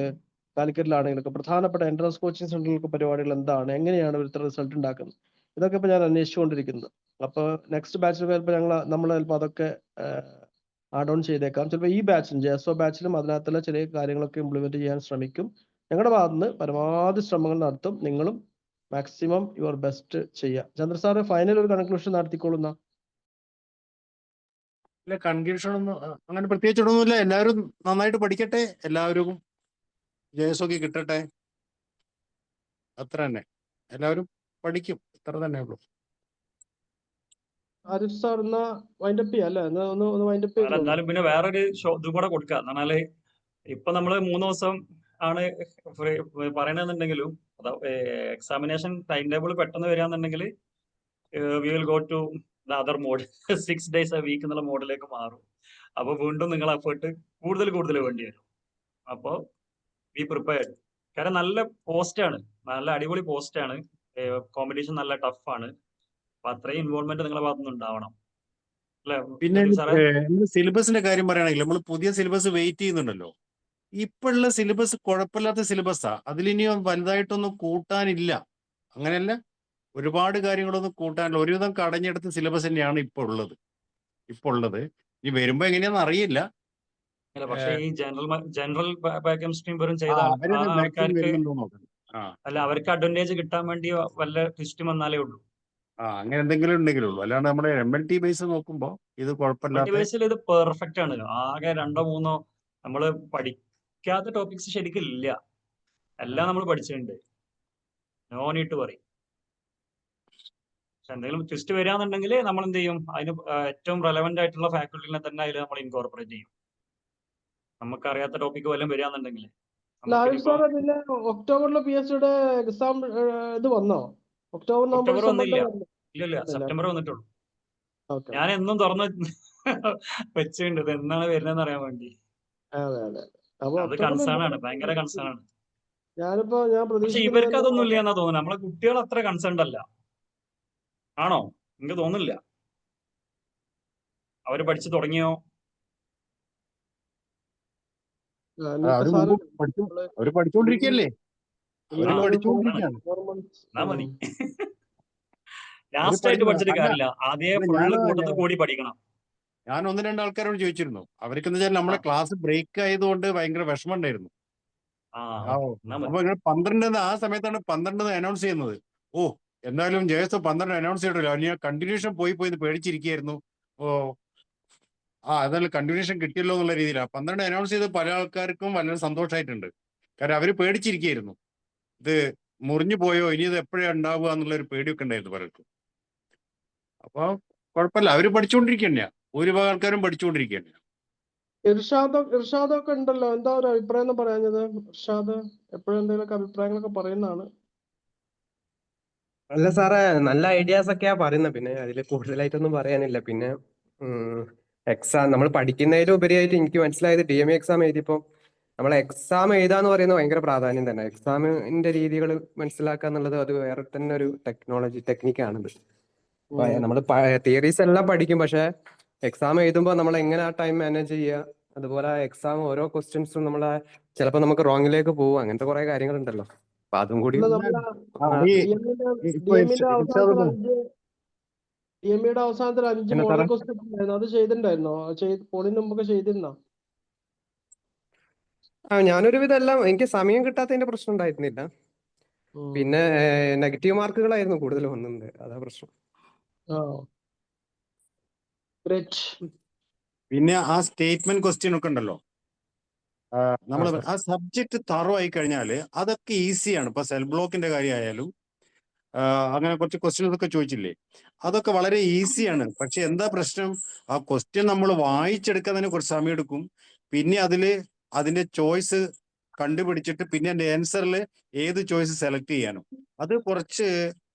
കാലിക്കറ്റിലാണെങ്കിലും ഒക്കെ പ്രധാനപ്പെട്ട എൻട്രൻസ് കോച്ചിങ് സെന്ററുകൾക്ക് പരിപാടികൾ എന്താണ്, എങ്ങനെയാണ് ഇവിടുത്തെ റിസൾട്ട് ഉണ്ടാക്കുന്നത്, ഇതൊക്കെ ഇപ്പൊ ഞാൻ അന്വേഷിച്ചുകൊണ്ടിരിക്കുന്നത്. അപ്പോൾ നെക്സ്റ്റ് ബാച്ചിൽ ചിലപ്പോൾ നമ്മൾ ചിലപ്പോൾ അതൊക്കെ ആഡ് ഓൺ ചെയ്തേക്കാം. ചിലപ്പോൾ ഈ ബാച്ചിലും JSO ബാച്ചിലും അതിനകത്തുള്ള ചില കാര്യങ്ങളൊക്കെ ഇംപ്ലിമെന്റ് ചെയ്യാൻ ശ്രമിക്കും. ഞങ്ങളുടെ ഭാഗത്ത് നിന്ന് പരമാവധി ശ്രമങ്ങൾ നടത്തും. നിങ്ങളും മാക്സിമം യുവർ ബെസ്റ്റ് ചെയ്യുക. ചന്ദ്ര സാറ് ഫൈനൽ ഒരു കൺക്ലൂഷൻ നടത്തിക്കൊള്ളുന്ന. ഇല്ല, കൺഫ്യൂഷൻ ഒന്നും അങ്ങനെ പ്രത്യേകിച്ചിട്ടൊന്നുമില്ല. എല്ലാവരും നന്നായിട്ട് പഠിക്കട്ടെ, എല്ലാവരും ജയസൊക്കെ കിട്ടട്ടെ, അത്ര തന്നെ. എല്ലാവരും പഠിക്കും, ഇത്ര തന്നെ ഉള്ളൂ. ആരിഫ് സാർ എന്നാ വൈൻഡപ്പ് ചെയ്യാം അല്ലേ? ഒന്ന് വൈൻഡപ്പ് ചെയ്തോളൂ. എന്നാലും പിന്നെ വേറൊരു ഇതും കൂടെ കൊടുക്കുക. എന്നാല് ഇപ്പൊ നമ്മള് 3 ദിവസം ആണ് പറയണെന്നുണ്ടെങ്കിലും എക്സാമിനേഷൻ ടൈം ടേബിൾ പെട്ടെന്ന് വരികയാണെന്നുണ്ടെങ്കിൽ we will go to the other mode 6 days a week എന്നുള്ള മോഡിലേക്ക് മാറും. അപ്പൊ വീണ്ടും നിങ്ങൾ എഫേർട്ട് കൂടുതൽ വേണ്ടി വരും. അപ്പോൾ ബി പ്രിപ്പയർഡ്. കാരണം നല്ല പോസ്റ്റാണ്, നല്ല അടിപൊളി പോസ്റ്റാണ്, കോമ്പറ്റീഷൻ നല്ല ടഫാണ്. അപ്പൊ അത്രയും ഇൻവോൾവ്മെന്റ് നിങ്ങളുടെ ഭാഗത്തുനിന്ന് ഉണ്ടാവണം അല്ലെ പിന്നെ സാറേ? സിലബസിന്റെ കാര്യം പറയുകയാണെങ്കിൽ നമ്മൾ പുതിയ സിലബസ് വെയിറ്റ് ചെയ്യുന്നുണ്ടല്ലോ. ഇപ്പോഴുള്ള സിലബസ് കുഴപ്പമില്ലാത്ത സിലബസാ, അതിലിനിയും വലുതായിട്ടൊന്നും കൂട്ടാനില്ല. അങ്ങനെയല്ല, ഒരുപാട് കാര്യങ്ങളൊന്നും കൂട്ടാനില്ല. ഒരുവിധം കടഞ്ഞെടുത്ത സിലബസ് തന്നെയാണ് ഇപ്പോൾ ഉള്ളത്. ഇനി വരുമ്പോ എങ്ങനെയാണെന്ന് അറിയില്ല. അല്ല, പക്ഷേ ഈ ജനറൽ കെമിസ്ട്രി വെറും ചെയ്ത അവരുടെ മാക്സിമം ആൾക്കാർക്ക് വരുന്നുണ്ടോ നോക്കണം. അല്ല, അവർക്ക് അഡ്വാൻറ്റേജ് കിട്ടാൻ വേണ്ടി വല്ല ട്വിസ്റ്റ് വന്നാലേ ഉള്ളൂ. അങ്ങനെ എന്തെങ്കിലും ഉണ്ടെങ്കിലുള്ളൂ. അല്ലാണ്ട് നമ്മുടെ MLT ബേസ് നോക്കുമ്പോ ഇത് കുഴപ്പമില്ലാത്ത. ബേസിൽ ഇത് പെർഫെക്റ്റ് ആണ്. ആകെ 2-3 നമ്മള് പഠിക്കാത്ത ടോപ്പിക്സ് ശരിക്കും ഇല്ല, എല്ലാം നമ്മൾ പഠിച്ചിട്ടുണ്ട്. No need to worry. പക്ഷെ എന്തെങ്കിലും ട്വിസ്റ്റ് വരികയാണെന്നുണ്ടെങ്കിൽ നമ്മൾ എന്ത് ചെയ്യും? അതിന് ഏറ്റവും റെലവെന്റ് ആയിട്ടുള്ള ഫാക്കൽറ്റിനെ തന്നെ അതിൽ നമ്മൾ ഇൻകോർപ്പറേറ്റ് ചെയ്യും. നമുക്കറിയാത്ത ടോപ്പിക്ക് വല്ലതും വരികയാണെന്നുണ്ടെങ്കിൽ ആരിഫ് സാറേ, പിന്നെ ഒക്ടോബറിൽ PSCയുടെ എക്സാം ഇത് വന്നോ? ഒക്ടോബർ വന്നില്ല. ഇല്ല, സെപ്റ്റംബർ വന്നിട്ടുള്ളൂ. ഞാൻ എന്നും തുറന്ന് വെച്ചിട്ടുണ്ട് ഇത് എന്നാണ് വരുന്നതെന്ന് അറിയാൻ വേണ്ടി. അത് കൺസേൺ ആണ്, ഭയങ്കര കൺസേൺ ആണ്. പക്ഷെ ഇവർക്ക് അതൊന്നും ഇല്ല എന്നാ തോന്നുന്നത്. നമ്മളെ കുട്ടികൾ അത്ര കൺസേൺഡ് അല്ല, ആണോ? എനിക്ക് തോന്നുന്നില്ല. അവര് പഠിച്ചു തുടങ്ങിയോ? അവര് പഠിച്ചുകൊണ്ടിരിക്കല്ലേ. എന്നാ മതി. ലാസ്റ്റ് ആയിട്ട് പഠിച്ചിട്ട് കാര്യമില്ല, ആദ്യം ഫുള്ള് കൂട്ടത്തിൽ കൂടി പഠിക്കണം. ഞാൻ 1-2 ആൾക്കാരോട് ചോദിച്ചിരുന്നു. അവർക്ക് എന്ന് വെച്ചാൽ നമ്മളെ ക്ലാസ് ബ്രേക്ക് ആയതുകൊണ്ട് ഭയങ്കര വിഷമം ഉണ്ടായിരുന്നു. അപ്പൊ 12 ആ സമയത്താണ് 12 അനൗൺസ് ചെയ്യുന്നത്. ഓ, എന്തായാലും ജയസ് 12 അനൗൺസ് ചെയ്തിട്ടില്ല. ഞാൻ കണ്ടിന്യൂഷൻ പോയി പേടിച്ചിരിക്കുകയായിരുന്നു. അതായത് കണ്ടിന്യൂഷൻ കിട്ടിയല്ലോ എന്നുള്ള രീതിയിലാണ് 12 അനൗൺസ് ചെയ്ത്. പല ആൾക്കാർക്കും വളരെ സന്തോഷമായിട്ടുണ്ട്. കാരണം അവര് പേടിച്ചിരിക്കുകയായിരുന്നു, ഇത് മുറിഞ്ഞു പോയോ, ഇനി ഇത് എപ്പോഴാണ് ഉണ്ടാവുക എന്നുള്ളൊരു പേടിയൊക്കെ ഉണ്ടായിരുന്നു പലർക്കും. അപ്പൊ കുഴപ്പമില്ല, അവര് പഠിച്ചുകൊണ്ടിരിക്കുക, ഭൂരിഭാഗം ആൾക്കാരും പഠിച്ചുകൊണ്ടിരിക്കുക. ഇർഷാദൊക്കെ ഉണ്ടല്ലോ, എന്താ ഒരു അഭിപ്രായം പറയാഞ്ഞത്? ഇർഷാദ് എപ്പോഴും എന്തെങ്കിലുമൊക്കെ അഭിപ്രായങ്ങളൊക്കെ പറയുന്നതാണ്. അല്ല സാറേ, നല്ല ഐഡിയാസ് ഒക്കെയാ പറയുന്നത്. പിന്നെ അതിൽ കൂടുതലായിട്ടൊന്നും പറയാനില്ല. പിന്നെ എക്സാം നമ്മൾ പഠിക്കുന്നതിലും ഉപരിയായിട്ട് എനിക്ക് മനസ്സിലായത് DME എക്സാം എഴുതിയപ്പോൾ നമ്മൾ എക്സാം എഴുതാന്ന് പറയുന്നത് ഭയങ്കര പ്രാധാന്യം തന്നെ. എക്സാമിന്റെ രീതികൾ മനസ്സിലാക്കുക എന്നുള്ളത് അത് വേറെ തന്നെ ഒരു ടെക്നിക്കാണിത്. നമ്മൾ തിയറീസ് എല്ലാം പഠിക്കും, പക്ഷെ എക്സാം എഴുതുമ്പോൾ നമ്മൾ എങ്ങനെ ആ ടൈം മാനേജ് ചെയ്യുക, അതുപോലെ എക്സാം ഓരോ ക്വസ്റ്റ്യൻസും നമ്മളെ ചിലപ്പോൾ നമുക്ക് റോങ്ങിലേക്ക് പോകും. അങ്ങനത്തെ കുറെ കാര്യങ്ങളുണ്ടല്ലോ. അപ്പൊ അതും കൂടി DMEയുടെ അവസാനത്തിൽ 5 മോഡൽ ക്വസ്റ്റ്യൻ ഉണ്ടായിരുന്നു. അത് ചെയ്തിട്ടുണ്ടായിരുന്നോ? പോളിന് മുമ്പൊക്കെ ചെയ്തിരുന്നോ? ഞാനൊരുവിധം എല്ലാം, എനിക്ക് സമയം കിട്ടാത്തതിന്റെ പ്രശ്നം ഉണ്ടായിരുന്നില്ല. പിന്നെ നെഗറ്റീവ് മാർക്കുകളായിരുന്നു കൂടുതൽ വന്നത്, അതാ പ്രശ്നം. പിന്നെ ആ സ്റ്റേറ്റ്മെന്റ് ക്വസ്റ്റ്യൻ ഒക്കെ ഉണ്ടല്ലോ, നമ്മൾ ആ സബ്ജക്ട് തറോ ആയി കഴിഞ്ഞാൽ അതൊക്കെ ഈസിയാണ്. ഇപ്പൊ സെൽ ബ്ലോക്കിന്റെ കാര്യമായാലും അങ്ങനെ കുറച്ച് ക്വസ്റ്റ്യൻസ് ഒക്കെ ചോദിച്ചില്ലേ, അതൊക്കെ വളരെ ഈസിയാണ്. പക്ഷെ എന്താ പ്രശ്നം, ആ ക്വസ്റ്റ്യൻ നമ്മൾ വായിച്ചെടുക്കാൻ തന്നെ കുറച്ച് സമയം എടുക്കും. പിന്നെ അതിന്റെ ചോയ്സ് കണ്ടുപിടിച്ചിട്ട് പിന്നെ അതിന്റെ ആൻസറിൽ ഏത് ചോയ്സ് സെലക്ട് ചെയ്യാനോ, അത് കുറച്ച്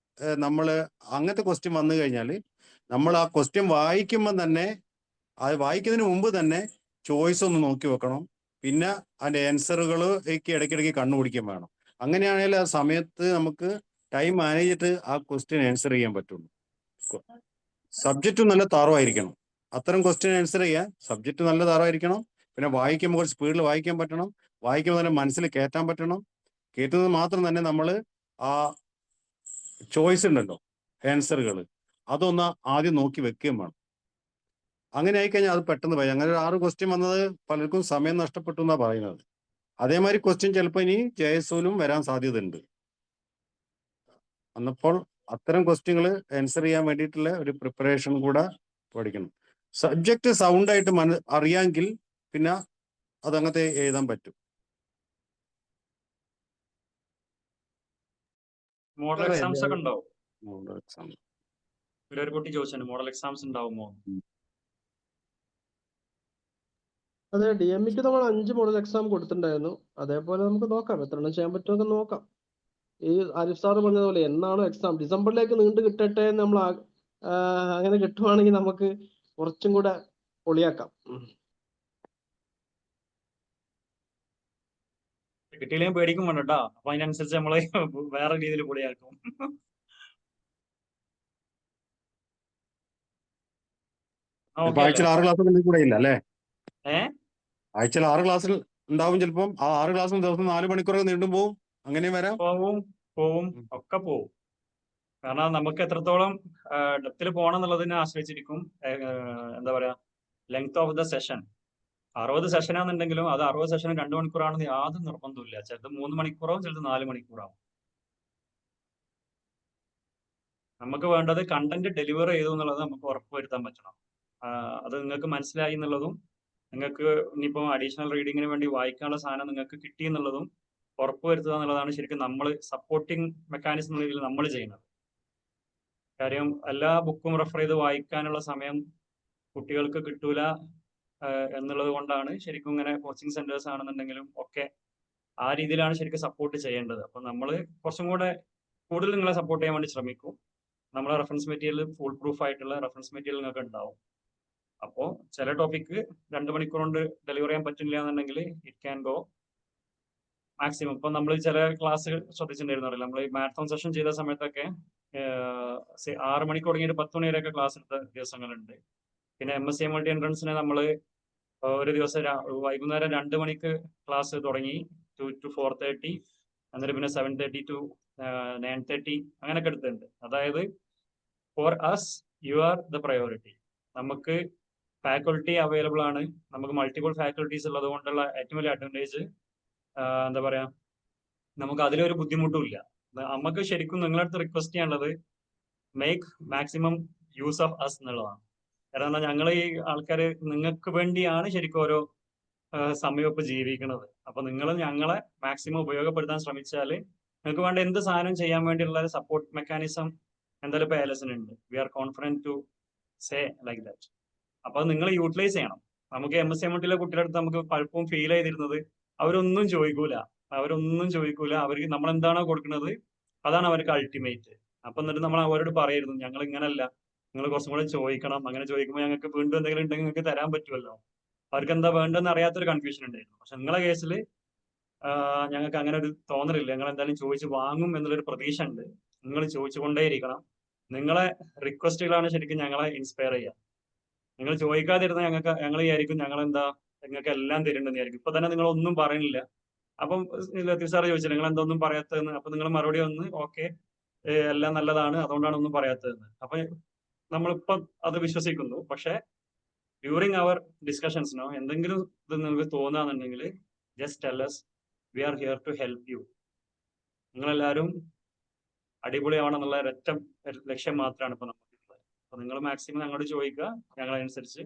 നമ്മൾ അങ്ങനത്തെ ക്വസ്റ്റ്യൻ വന്നു കഴിഞ്ഞാൽ നമ്മൾ ആ ക്വസ്റ്റ്യൻ വായിക്കുമ്പോൾ തന്നെ, അത് വായിക്കുന്നതിന് മുമ്പ് തന്നെ ചോയ്സ് ഒന്ന് നോക്കി വെക്കണം. പിന്നെ അതിന്റെ ആൻസറുകൾ ഇടയ്ക്കിടയ്ക്ക് കണ്ണുപിടിക്കാൻ വേണം. അങ്ങനെയാണെങ്കിൽ ആ സമയത്ത് നമുക്ക് ടൈം മാനേജ് ചെയ്തിട്ട് ആ ക്വസ്റ്റ്യൻ ആൻസർ ചെയ്യാൻ പറ്റുള്ളൂ. സബ്ജക്റ്റും നല്ല താറവായിരിക്കണം. അത്തരം ക്വസ്റ്റ്യൻ ആൻസർ ചെയ്യാൻ സബ്ജക്റ്റ് നല്ല താറവായിരിക്കണം. പിന്നെ വായിക്കുമ്പോൾ കുറച്ച് സ്പീഡിൽ വായിക്കാൻ പറ്റണം. വായിക്കുമ്പോൾ തന്നെ മനസ്സിൽ കയറ്റാൻ പറ്റണം. കയറ്റുന്നത് മാത്രം തന്നെ നമ്മൾ ആ ചോയ്സ് ഉണ്ടല്ലോ, ആൻസറുകൾ, അതൊന്ന് ആദ്യം നോക്കി വെക്കുകയും വേണം. അങ്ങനെ ആയിക്കഴിഞ്ഞാൽ അത് പെട്ടെന്ന് പോയി. അങ്ങനെ ഒരു 6 ക്വസ്റ്റ്യൻ വന്നത് പലർക്കും സമയം നഷ്ടപ്പെട്ടു എന്നാണ് പറയുന്നത്. അതേമാതിരി ക്വസ്റ്റ്യൻ ചിലപ്പോൾ ഇനി JSOലും വരാൻ സാധ്യതയുണ്ട്. അന്നപ്പോൾ അത്തരം ക്വസ്റ്റ്യങ്ങൾ ആൻസർ ചെയ്യാൻ വേണ്ടിയിട്ടുള്ള ഒരു പ്രിപ്പറേഷൻ കൂടെ പഠിക്കണം. സബ്ജക്റ്റ് സൗണ്ട് ആയിട്ട് അറിയാമെങ്കിൽ പിന്നെ അതങ്ങനത്തെ എഴുതാൻ പറ്റും. മോഡൽ എക്സാംസ് ഒക്കെ ഉണ്ടാവും. എക്സാം ഒരു കുട്ടി ചോദിച്ചിട്ടുണ്ട് മോഡൽ എക്സാംസ് ഉണ്ടാവുമോ? അതെ, DMEക്ക് നമ്മൾ 5 മോഡൽ എക്സാം കൊടുത്തിട്ടുണ്ടായിരുന്നു. അതേപോലെ നമുക്ക് നോക്കാം എത്ര എണ്ണം ചെയ്യാൻ പറ്റുമോ നോക്കാം. ഈ ആരിഫ് സാറ് പറഞ്ഞതുപോലെ എന്നാണോ എക്സാം ഡിസംബറിലേക്ക് നീണ്ടു കിട്ടട്ടെ എന്ന് നമ്മൾ അങ്ങനെ കിട്ടുവാണെങ്കിൽ നമുക്ക് കുറച്ചും കൂടെ പൊളിയാക്കാം. കിട്ടിയില്ലെങ്കിൽ പേടിക്കും വേണ്ട കേട്ടോ. അപ്പൊ അതിനനുസരിച്ച് നമ്മള് വേറെ രീതിയിൽ പൊളിയാക്കും. ഇപ്പൊ ആഴ്ചയിൽ 6 ക്ലാസ് കൂടെ ഇല്ല അല്ലേ? ഏ ആഴ്ചയിൽ 6 ക്ലാസ്സിൽ ഉണ്ടാവും. ചിലപ്പം ആ 6 ക്ലാസ്സും ദിവസം 4 മണിക്കൂറൊക്കെ നീണ്ടും പോവും. അങ്ങനെയും വരാം. പോവും ഒക്കെ പോവും. കാരണം നമുക്ക് എത്രത്തോളം ഡെപ്തിൽ പോകണം എന്നുള്ളതിനെ ആശ്രയിച്ചിരിക്കും എന്താ പറയാ ലെങ്ത് ഓഫ് ദ സെഷൻ. 60 സെഷനാണെന്നുണ്ടെങ്കിലും അത് 60 സെഷൻ 2 മണിക്കൂറാണെന്ന് യാതൊരു നിർബന്ധമില്ല. ചിലത് 3 മണിക്കൂറാവും, ചിലത് 4 മണിക്കൂറാവും. നമുക്ക് വേണ്ടത് കണ്ടന്റ് ഡെലിവർ ചെയ്തു എന്നുള്ളത് നമുക്ക് ഉറപ്പുവരുത്താൻ പറ്റണം. അത് നിങ്ങൾക്ക് മനസ്സിലായി എന്നുള്ളതും നിങ്ങൾക്ക് ഇനിയിപ്പോൾ അഡീഷണൽ റീഡിങ്ങിന് വേണ്ടി വായിക്കാനുള്ള സാധനം നിങ്ങൾക്ക് കിട്ടി എന്നുള്ളതും ഉറപ്പുവരുത്തുക എന്നുള്ളതാണ് ശരിക്കും നമ്മൾ സപ്പോർട്ടിങ് മെക്കാനിസം എന്ന രീതിയിൽ നമ്മൾ ചെയ്യുന്നത്. കാര്യം എല്ലാ ബുക്കും റെഫർ ചെയ്ത് വായിക്കാനുള്ള സമയം കുട്ടികൾക്ക് കിട്ടൂല എന്നുള്ളത് കൊണ്ടാണ് ശരിക്കും ഇങ്ങനെ കോച്ചിങ് സെന്റേഴ്സ് ആണെന്നുണ്ടെങ്കിലും ഒക്കെ ആ രീതിയിലാണ് ശരിക്കും സപ്പോർട്ട് ചെയ്യേണ്ടത്. അപ്പം നമ്മൾ കുറച്ചും കൂടെ കൂടുതൽ നിങ്ങളെ സപ്പോർട്ട് ചെയ്യാൻ വേണ്ടി ശ്രമിക്കും. നമ്മളെ റെഫറൻസ് മെറ്റീരിയൽ ഫുൾ പ്രൂഫ് ആയിട്ടുള്ള റെഫറൻസ് മെറ്റീരിയൽ നിങ്ങൾക്ക് ഉണ്ടാവും. അപ്പോൾ ചില ടോപ്പിക്ക് 2 മണിക്കൂർ കൊണ്ട് ഡെലിവർ ചെയ്യാൻ പറ്റില്ല എന്നുണ്ടെങ്കിൽ ഇറ്റ് ക്യാൻ ഗോ മാക്സിമം. ഇപ്പം നമ്മൾ ചില ക്ലാസ് ശ്രദ്ധിച്ചിട്ടുണ്ടായിരുന്നു, നമ്മൾ ഈ മാരത്തോൺ സെഷൻ ചെയ്ത സമയത്തൊക്കെ 6 മണിക്ക് തുടങ്ങിയിട്ട് 10 മണി വരെയൊക്കെ ക്ലാസ് എടുത്ത ദിവസങ്ങളുണ്ട്. പിന്നെ MSc മൾട്ടി എൻട്രൻസിനെ നമ്മൾ ഒരു ദിവസം വൈകുന്നേരം 2 മണിക്ക് ക്ലാസ് തുടങ്ങി 2 to 4:30, എന്നിട്ട് പിന്നെ 7:30 to 9:30 അങ്ങനെയൊക്കെ എടുത്തിട്ടുണ്ട്. അതായത് for us you are the priority. നമുക്ക് ഫാക്കൽറ്റി അവൈലബിൾ ആണ്, നമുക്ക് മൾട്ടിപ്പിൾ ഫാക്കൽറ്റീസ് ഉള്ളത് കൊണ്ടുള്ള ഏറ്റവും വലിയ അഡ്വാൻറ്റേജ് എന്താ പറയാ, നമുക്ക് അതിലൊരു ബുദ്ധിമുട്ടും ഇല്ല. നമുക്ക് ശരിക്കും നിങ്ങളടുത്ത് റിക്വസ്റ്റ് ചെയ്യാനുള്ളത് make maximum use of us എന്നുള്ളതാണ്. കാരണം ഞങ്ങൾ ഈ ആൾക്കാർ നിങ്ങൾക്ക് വേണ്ടിയാണ് ശരിക്കും ഓരോ സമയം ഇപ്പൊ ജീവിക്കുന്നത്. അപ്പൊ നിങ്ങൾ ഞങ്ങളെ മാക്സിമം ഉപയോഗപ്പെടുത്താൻ ശ്രമിച്ചാൽ നിങ്ങൾക്ക് വേണ്ട എന്ത് സാധനം ചെയ്യാൻ വേണ്ടിയുള്ള സപ്പോർട്ട് മെക്കാനിസം എന്തായാലും ഇപ്പൊ ALSനുണ്ട്. We are confident to say like that. അപ്പൊ നിങ്ങൾ യൂട്ടിലൈസ് ചെയ്യണം. നമുക്ക് MSc MLT കുട്ടികളുടെ അടുത്ത് നമുക്ക് പലപ്പോഴും ഫീൽ ചെയ്തിരുന്നത് അവരൊന്നും ചോദിക്കൂല. അവർക്ക് നമ്മൾ എന്താണോ കൊടുക്കുന്നത് അതാണ് അവർക്ക് അൾട്ടിമേറ്റ്. അപ്പൊ എന്നിട്ട് നമ്മൾ അവരോട് പറയായിരുന്നു ഞങ്ങൾ ഇങ്ങനല്ല, നിങ്ങൾ കുറച്ചും കൂടെ ചോദിക്കണം. അങ്ങനെ ചോദിക്കുമ്പോൾ ഞങ്ങൾക്ക് വീണ്ടും എന്തെങ്കിലും ഉണ്ടെങ്കിൽ നിങ്ങൾക്ക് തരാൻ പറ്റുമല്ലോ. അവർക്ക് എന്താ വേണ്ടതെന്ന് അറിയാത്തൊരു കൺഫ്യൂഷൻ ഉണ്ടായിരുന്നു. പക്ഷെ നിങ്ങളെ കേസിൽ ഞങ്ങൾക്ക് അങ്ങനെ ഒരു തോന്നലില്ല. ഞങ്ങൾ എന്തായാലും ചോദിച്ച് വാങ്ങും എന്നുള്ളൊരു പ്രതീക്ഷ ഉണ്ട്. നിങ്ങൾ ചോദിച്ചുകൊണ്ടേയിരിക്കണം. നിങ്ങളെ റിക്വസ്റ്റുകളാണ് ശരിക്കും ഞങ്ങളെ ഇൻസ്പയർ ചെയ്യുക. നിങ്ങൾ ചോദിക്കാതിരുന്ന ഞങ്ങൾ വിചാരിക്കും നിങ്ങൾക്ക് എല്ലാം തരുന്നുണ്ടെന്ന് വിചാരിക്കും. ഇപ്പൊ തന്നെ നിങ്ങൾ ഒന്നും പറയുന്നില്ല. അപ്പം ലത്തീഫ് സാറ് ചോദിച്ചില്ല നിങ്ങൾ എന്തൊന്നും പറയാത്തതെന്ന്. അപ്പൊ നിങ്ങൾ മറുപടി വന്ന് ഓക്കെ എല്ലാം നല്ലതാണ് അതുകൊണ്ടാണ് ഒന്നും പറയാത്തതെന്ന്. അപ്പൊ നമ്മളിപ്പം അത് വിശ്വസിക്കുന്നു. പക്ഷെ ഡ്യൂറിങ് അവർ ഡിസ്കഷൻസിനോ എന്തെങ്കിലും ഇത് നിങ്ങൾക്ക് തോന്നുകയാണെന്നുണ്ടെങ്കിൽ just tell us, we are here to help you. നിങ്ങളെല്ലാവരും അടിപൊളിയാവണം എന്നുള്ള ഒരൊറ്റ ലക്ഷ്യം മാത്രമാണ് ഇപ്പൊ നമുക്കുള്ളത്. അപ്പൊ നിങ്ങൾ മാക്സിമം ഞങ്ങളോട് ചോദിക്കുക, ഞങ്ങളനുസരിച്ച്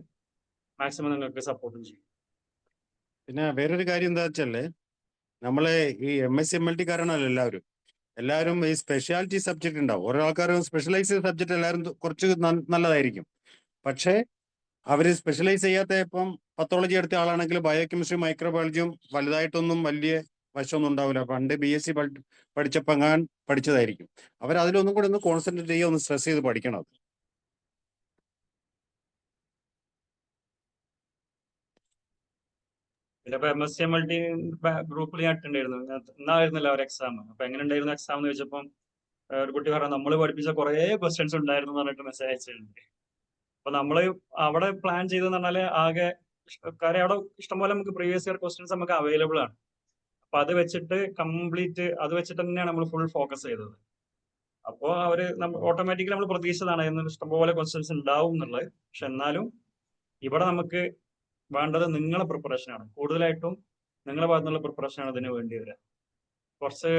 മാക്സിമം നിങ്ങൾക്ക് സപ്പോർട്ടും ചെയ്യും. പിന്നെ വേറൊരു കാര്യം എന്താ വെച്ചാല് നമ്മളെ ഈ MSc MLT കാരണമല്ല എല്ലാവരും ഈ സ്പെഷ്യാലിറ്റി സബ്ജക്ട് ഉണ്ടാവും. ഓരോ ആൾക്കാരും സ്പെഷ്യലൈസ് സബ്ജക്ട് എല്ലാവരും കുറച്ച് നല്ലതായിരിക്കും. പക്ഷേ അവർ സ്പെഷ്യലൈസ് ചെയ്യാത്ത ഇപ്പം പത്തോളജി എടുത്ത ആളാണെങ്കിൽ ബയോകെമിസ്ട്രി മൈക്രോബയോളജിയും വലുതായിട്ടൊന്നും വലിയ വശമൊന്നും ഉണ്ടാവില്ല. പണ്ട് BSc പഠിച്ചപ്പോൾ പഠിച്ചതായിരിക്കും. അവർ അതിലൊന്നും കൂടെ ഒന്ന് കോൺസെൻട്രേറ്റ് ചെയ്യുക, ഒന്ന് സ്ട്രെസ് ചെയ്ത് പഠിക്കണം. പിന്നെ ഇപ്പൊ MSc MLT ഗ്രൂപ്പിൽ ഞാൻ ഇട്ടുണ്ടായിരുന്നു. ഇന്നായിരുന്നല്ലോ ഒരു എക്സാം. അപ്പൊ എങ്ങനെ ഉണ്ടായിരുന്നു എക്സാം എന്ന് ചോദിച്ചപ്പം ഒരു കുട്ടി പറഞ്ഞു നമ്മൾ പഠിപ്പിച്ച കുറെ ക്വസ്റ്റ്യൻസ് ഉണ്ടായിരുന്നു എന്ന് പറഞ്ഞിട്ട് മെസ്സേജ് അയച്ചിട്ടുണ്ട്. അപ്പൊ നമ്മള് അവിടെ പ്ലാൻ ചെയ്തെന്ന് പറഞ്ഞാല് ആകെ കാര്യം അവിടെ ഇഷ്ടംപോലെ നമുക്ക് പ്രീവിയസ് ഇയർ ക്വസ്റ്റ്യൻസ് നമുക്ക് അവൈലബിൾ ആണ്. അപ്പൊ അത് വെച്ചിട്ട് അത് വെച്ചിട്ട് തന്നെയാണ് നമ്മൾ ഫുൾ ഫോക്കസ് ചെയ്തത്. അപ്പോൾ അവര് ഓട്ടോമാറ്റിക്കലി നമ്മൾ പ്രതീക്ഷിച്ചതാണ് ഇഷ്ടംപോലെ ക്വസ്റ്റ്യൻസ് ഉണ്ടാവും എന്നുള്ളത്. പക്ഷെ എന്നാലും ഇവിടെ നമുക്ക് വേണ്ടത് നിങ്ങളെ പ്രിപ്പറേഷനാണ്. കൂടുതലായിട്ടും നിങ്ങളുടെ ഭാഗത്തുനിന്നുള്ള പ്രിപ്പറേഷനാണ് ഇതിന് വേണ്ടി വരിക. കുറച്ച്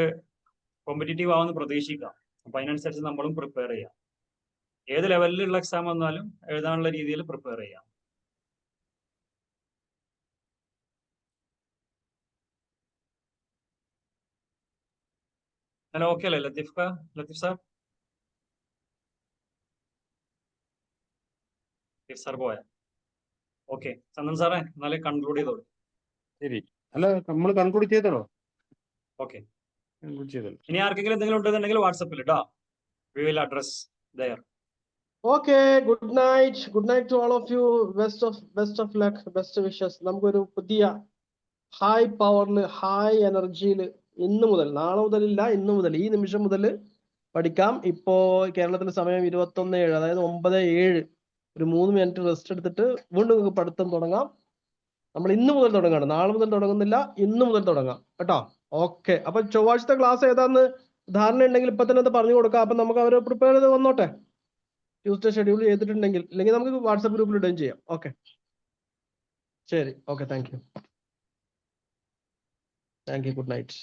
കോമ്പറ്റീറ്റീവ് ആവുമെന്ന് പ്രതീക്ഷിക്കാം. അപ്പൊ അതിനനുസരിച്ച് നമ്മളും പ്രിപ്പയർ ചെയ്യാം. ഏത് ലെവലിലുള്ള എക്സാം വന്നാലും എഴുതാനുള്ള രീതിയിൽ പ്രിപ്പയർ ചെയ്യാം. ഹലോ, ഓക്കെ അല്ലേ ലത്തീഫ് സാർ? ലത്തീഫ് സാർ പോയ. ഓക്കെ, ചന്ദൻ സാറേ എന്നാലേ കൺക്ലൂഡ് ചെയ്തോളൂ. ശരി. അല്ല, നമ്മൾ കൺക്ലൂഡ് ചെയ്തോ? ഓക്കെ. കൺക്ലൂഡ് ചെയ്തല്ലോ. ഇനി ആർക്കെങ്കിലും എന്തെങ്കിലും ഉണ്ടെന്നുണ്ടെങ്കിൽ വാട്സപ്പിൽ ഇട്ടോ. We will address there. Okay, good night to all of you. Best of luck, best wishes. നമുക്കൊരു പുതിയ ഹൈ പവറിൽ ഹൈ എനർജിയിൽ ഇന്ന് മുതൽ, നാളെ മുതലില്ല, ഇന്ന് മുതൽ, ഈ നിമിഷം മുതൽ പഠിക്കാം. ഇപ്പോ കേരളത്തിലെ സമയം 21:07, അതായത് 9:07. ഒരു 3 മിനിറ്റ് റെസ്റ്റ് എടുത്തിട്ട് വീണ്ടും നിങ്ങൾക്ക് പഠിത്തം തുടങ്ങാം. നമ്മൾ ഇന്ന് മുതൽ തുടങ്ങാണ്, നാളെ മുതൽ തുടങ്ങുന്നില്ല, ഇന്ന് മുതൽ തുടങ്ങാം കേട്ടോ. ഓക്കെ, അപ്പൊ ചൊവ്വാഴ്ചത്തെ ക്ലാസ് ഏതാന്ന് ധാരണ ഉണ്ടെങ്കിൽ ഇപ്പൊ തന്നെ അത് പറഞ്ഞു കൊടുക്കാം. അപ്പൊ നമുക്ക് അവരെ പ്രിപ്പയർ ചെയ്ത് വന്നോട്ടെ. ട്യൂസ്ഡേ ഷെഡ്യൂൾ ചെയ്തിട്ടുണ്ടെങ്കിൽ, ഇല്ലെങ്കിൽ നമുക്ക് വാട്സാപ്പ് ഗ്രൂപ്പിൽ ഇടുകയും ചെയ്യാം. ഓക്കെ, ശരി. Okay, thank you. Good night.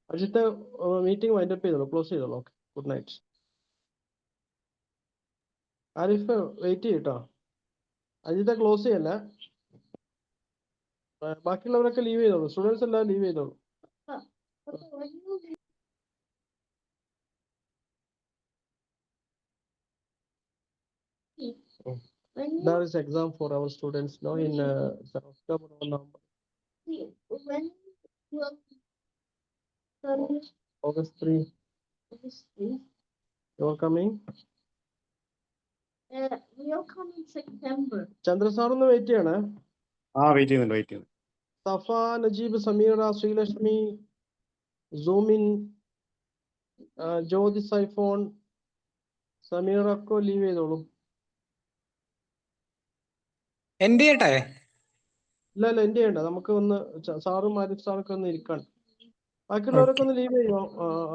അജിത്തെ മീറ്റിംഗ് വൈൻഡപ്പ് ചെയ്തോളൂ, ക്ലോസ് ചെയ്തോളൂ. Okay, good night. Arif wait ചെയ്യട്ടോ, അജിത്തെ ക്ലോസ് ചെയ്യല്ലേ. ബാക്കിയുള്ളവരൊക്കെ ലീവ് ചെയ്തോളൂ, സ്റ്റുഡൻസ് എല്ലാം ലീവ് ചെയ്തോളൂ. There is exam for our students now in October or November. August 3. You are coming? We'll come in September. Chandra sir ഒന്ന് വെയിറ്റ് ചെയ്യണേ. വെയിറ്റ് ചെയ്യുന്നുണ്ട്. സഫ, നജീബ്, സമീറ, ശ്രീലക്ഷ്മി, സൂമിൻ, ജ്യോതി, സൈഫോൺ, സമീറൊക്കെ ലീവ് ചെയ്തോളൂ. എന്റെ ചെയ്യട്ടെ? ഇല്ല എന്റെ ചെയ്യണ്ട, നമുക്ക് ഒന്ന് സാറും ആരിഫ് സാറൊക്കെ ഒന്ന് ഇരിക്കാൻ. ബാക്കിയുള്ളവരൊക്കെ ഒന്ന് ലീവ് ചെയ്യോ,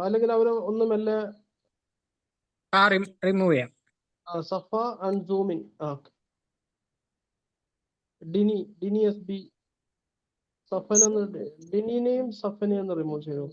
അല്ലെങ്കിൽ അവര് ഒന്ന് മെല്ലെ റിമൂവ് ചെയ്യാം. സഫ ആൻഡ് സൂമിൻ. ഡിനി എസ് ബി, സഫനൊന്ന് ഡിനിനെയും സഫനെയും ഒന്ന് റിമൂവ് ചെയ്തു.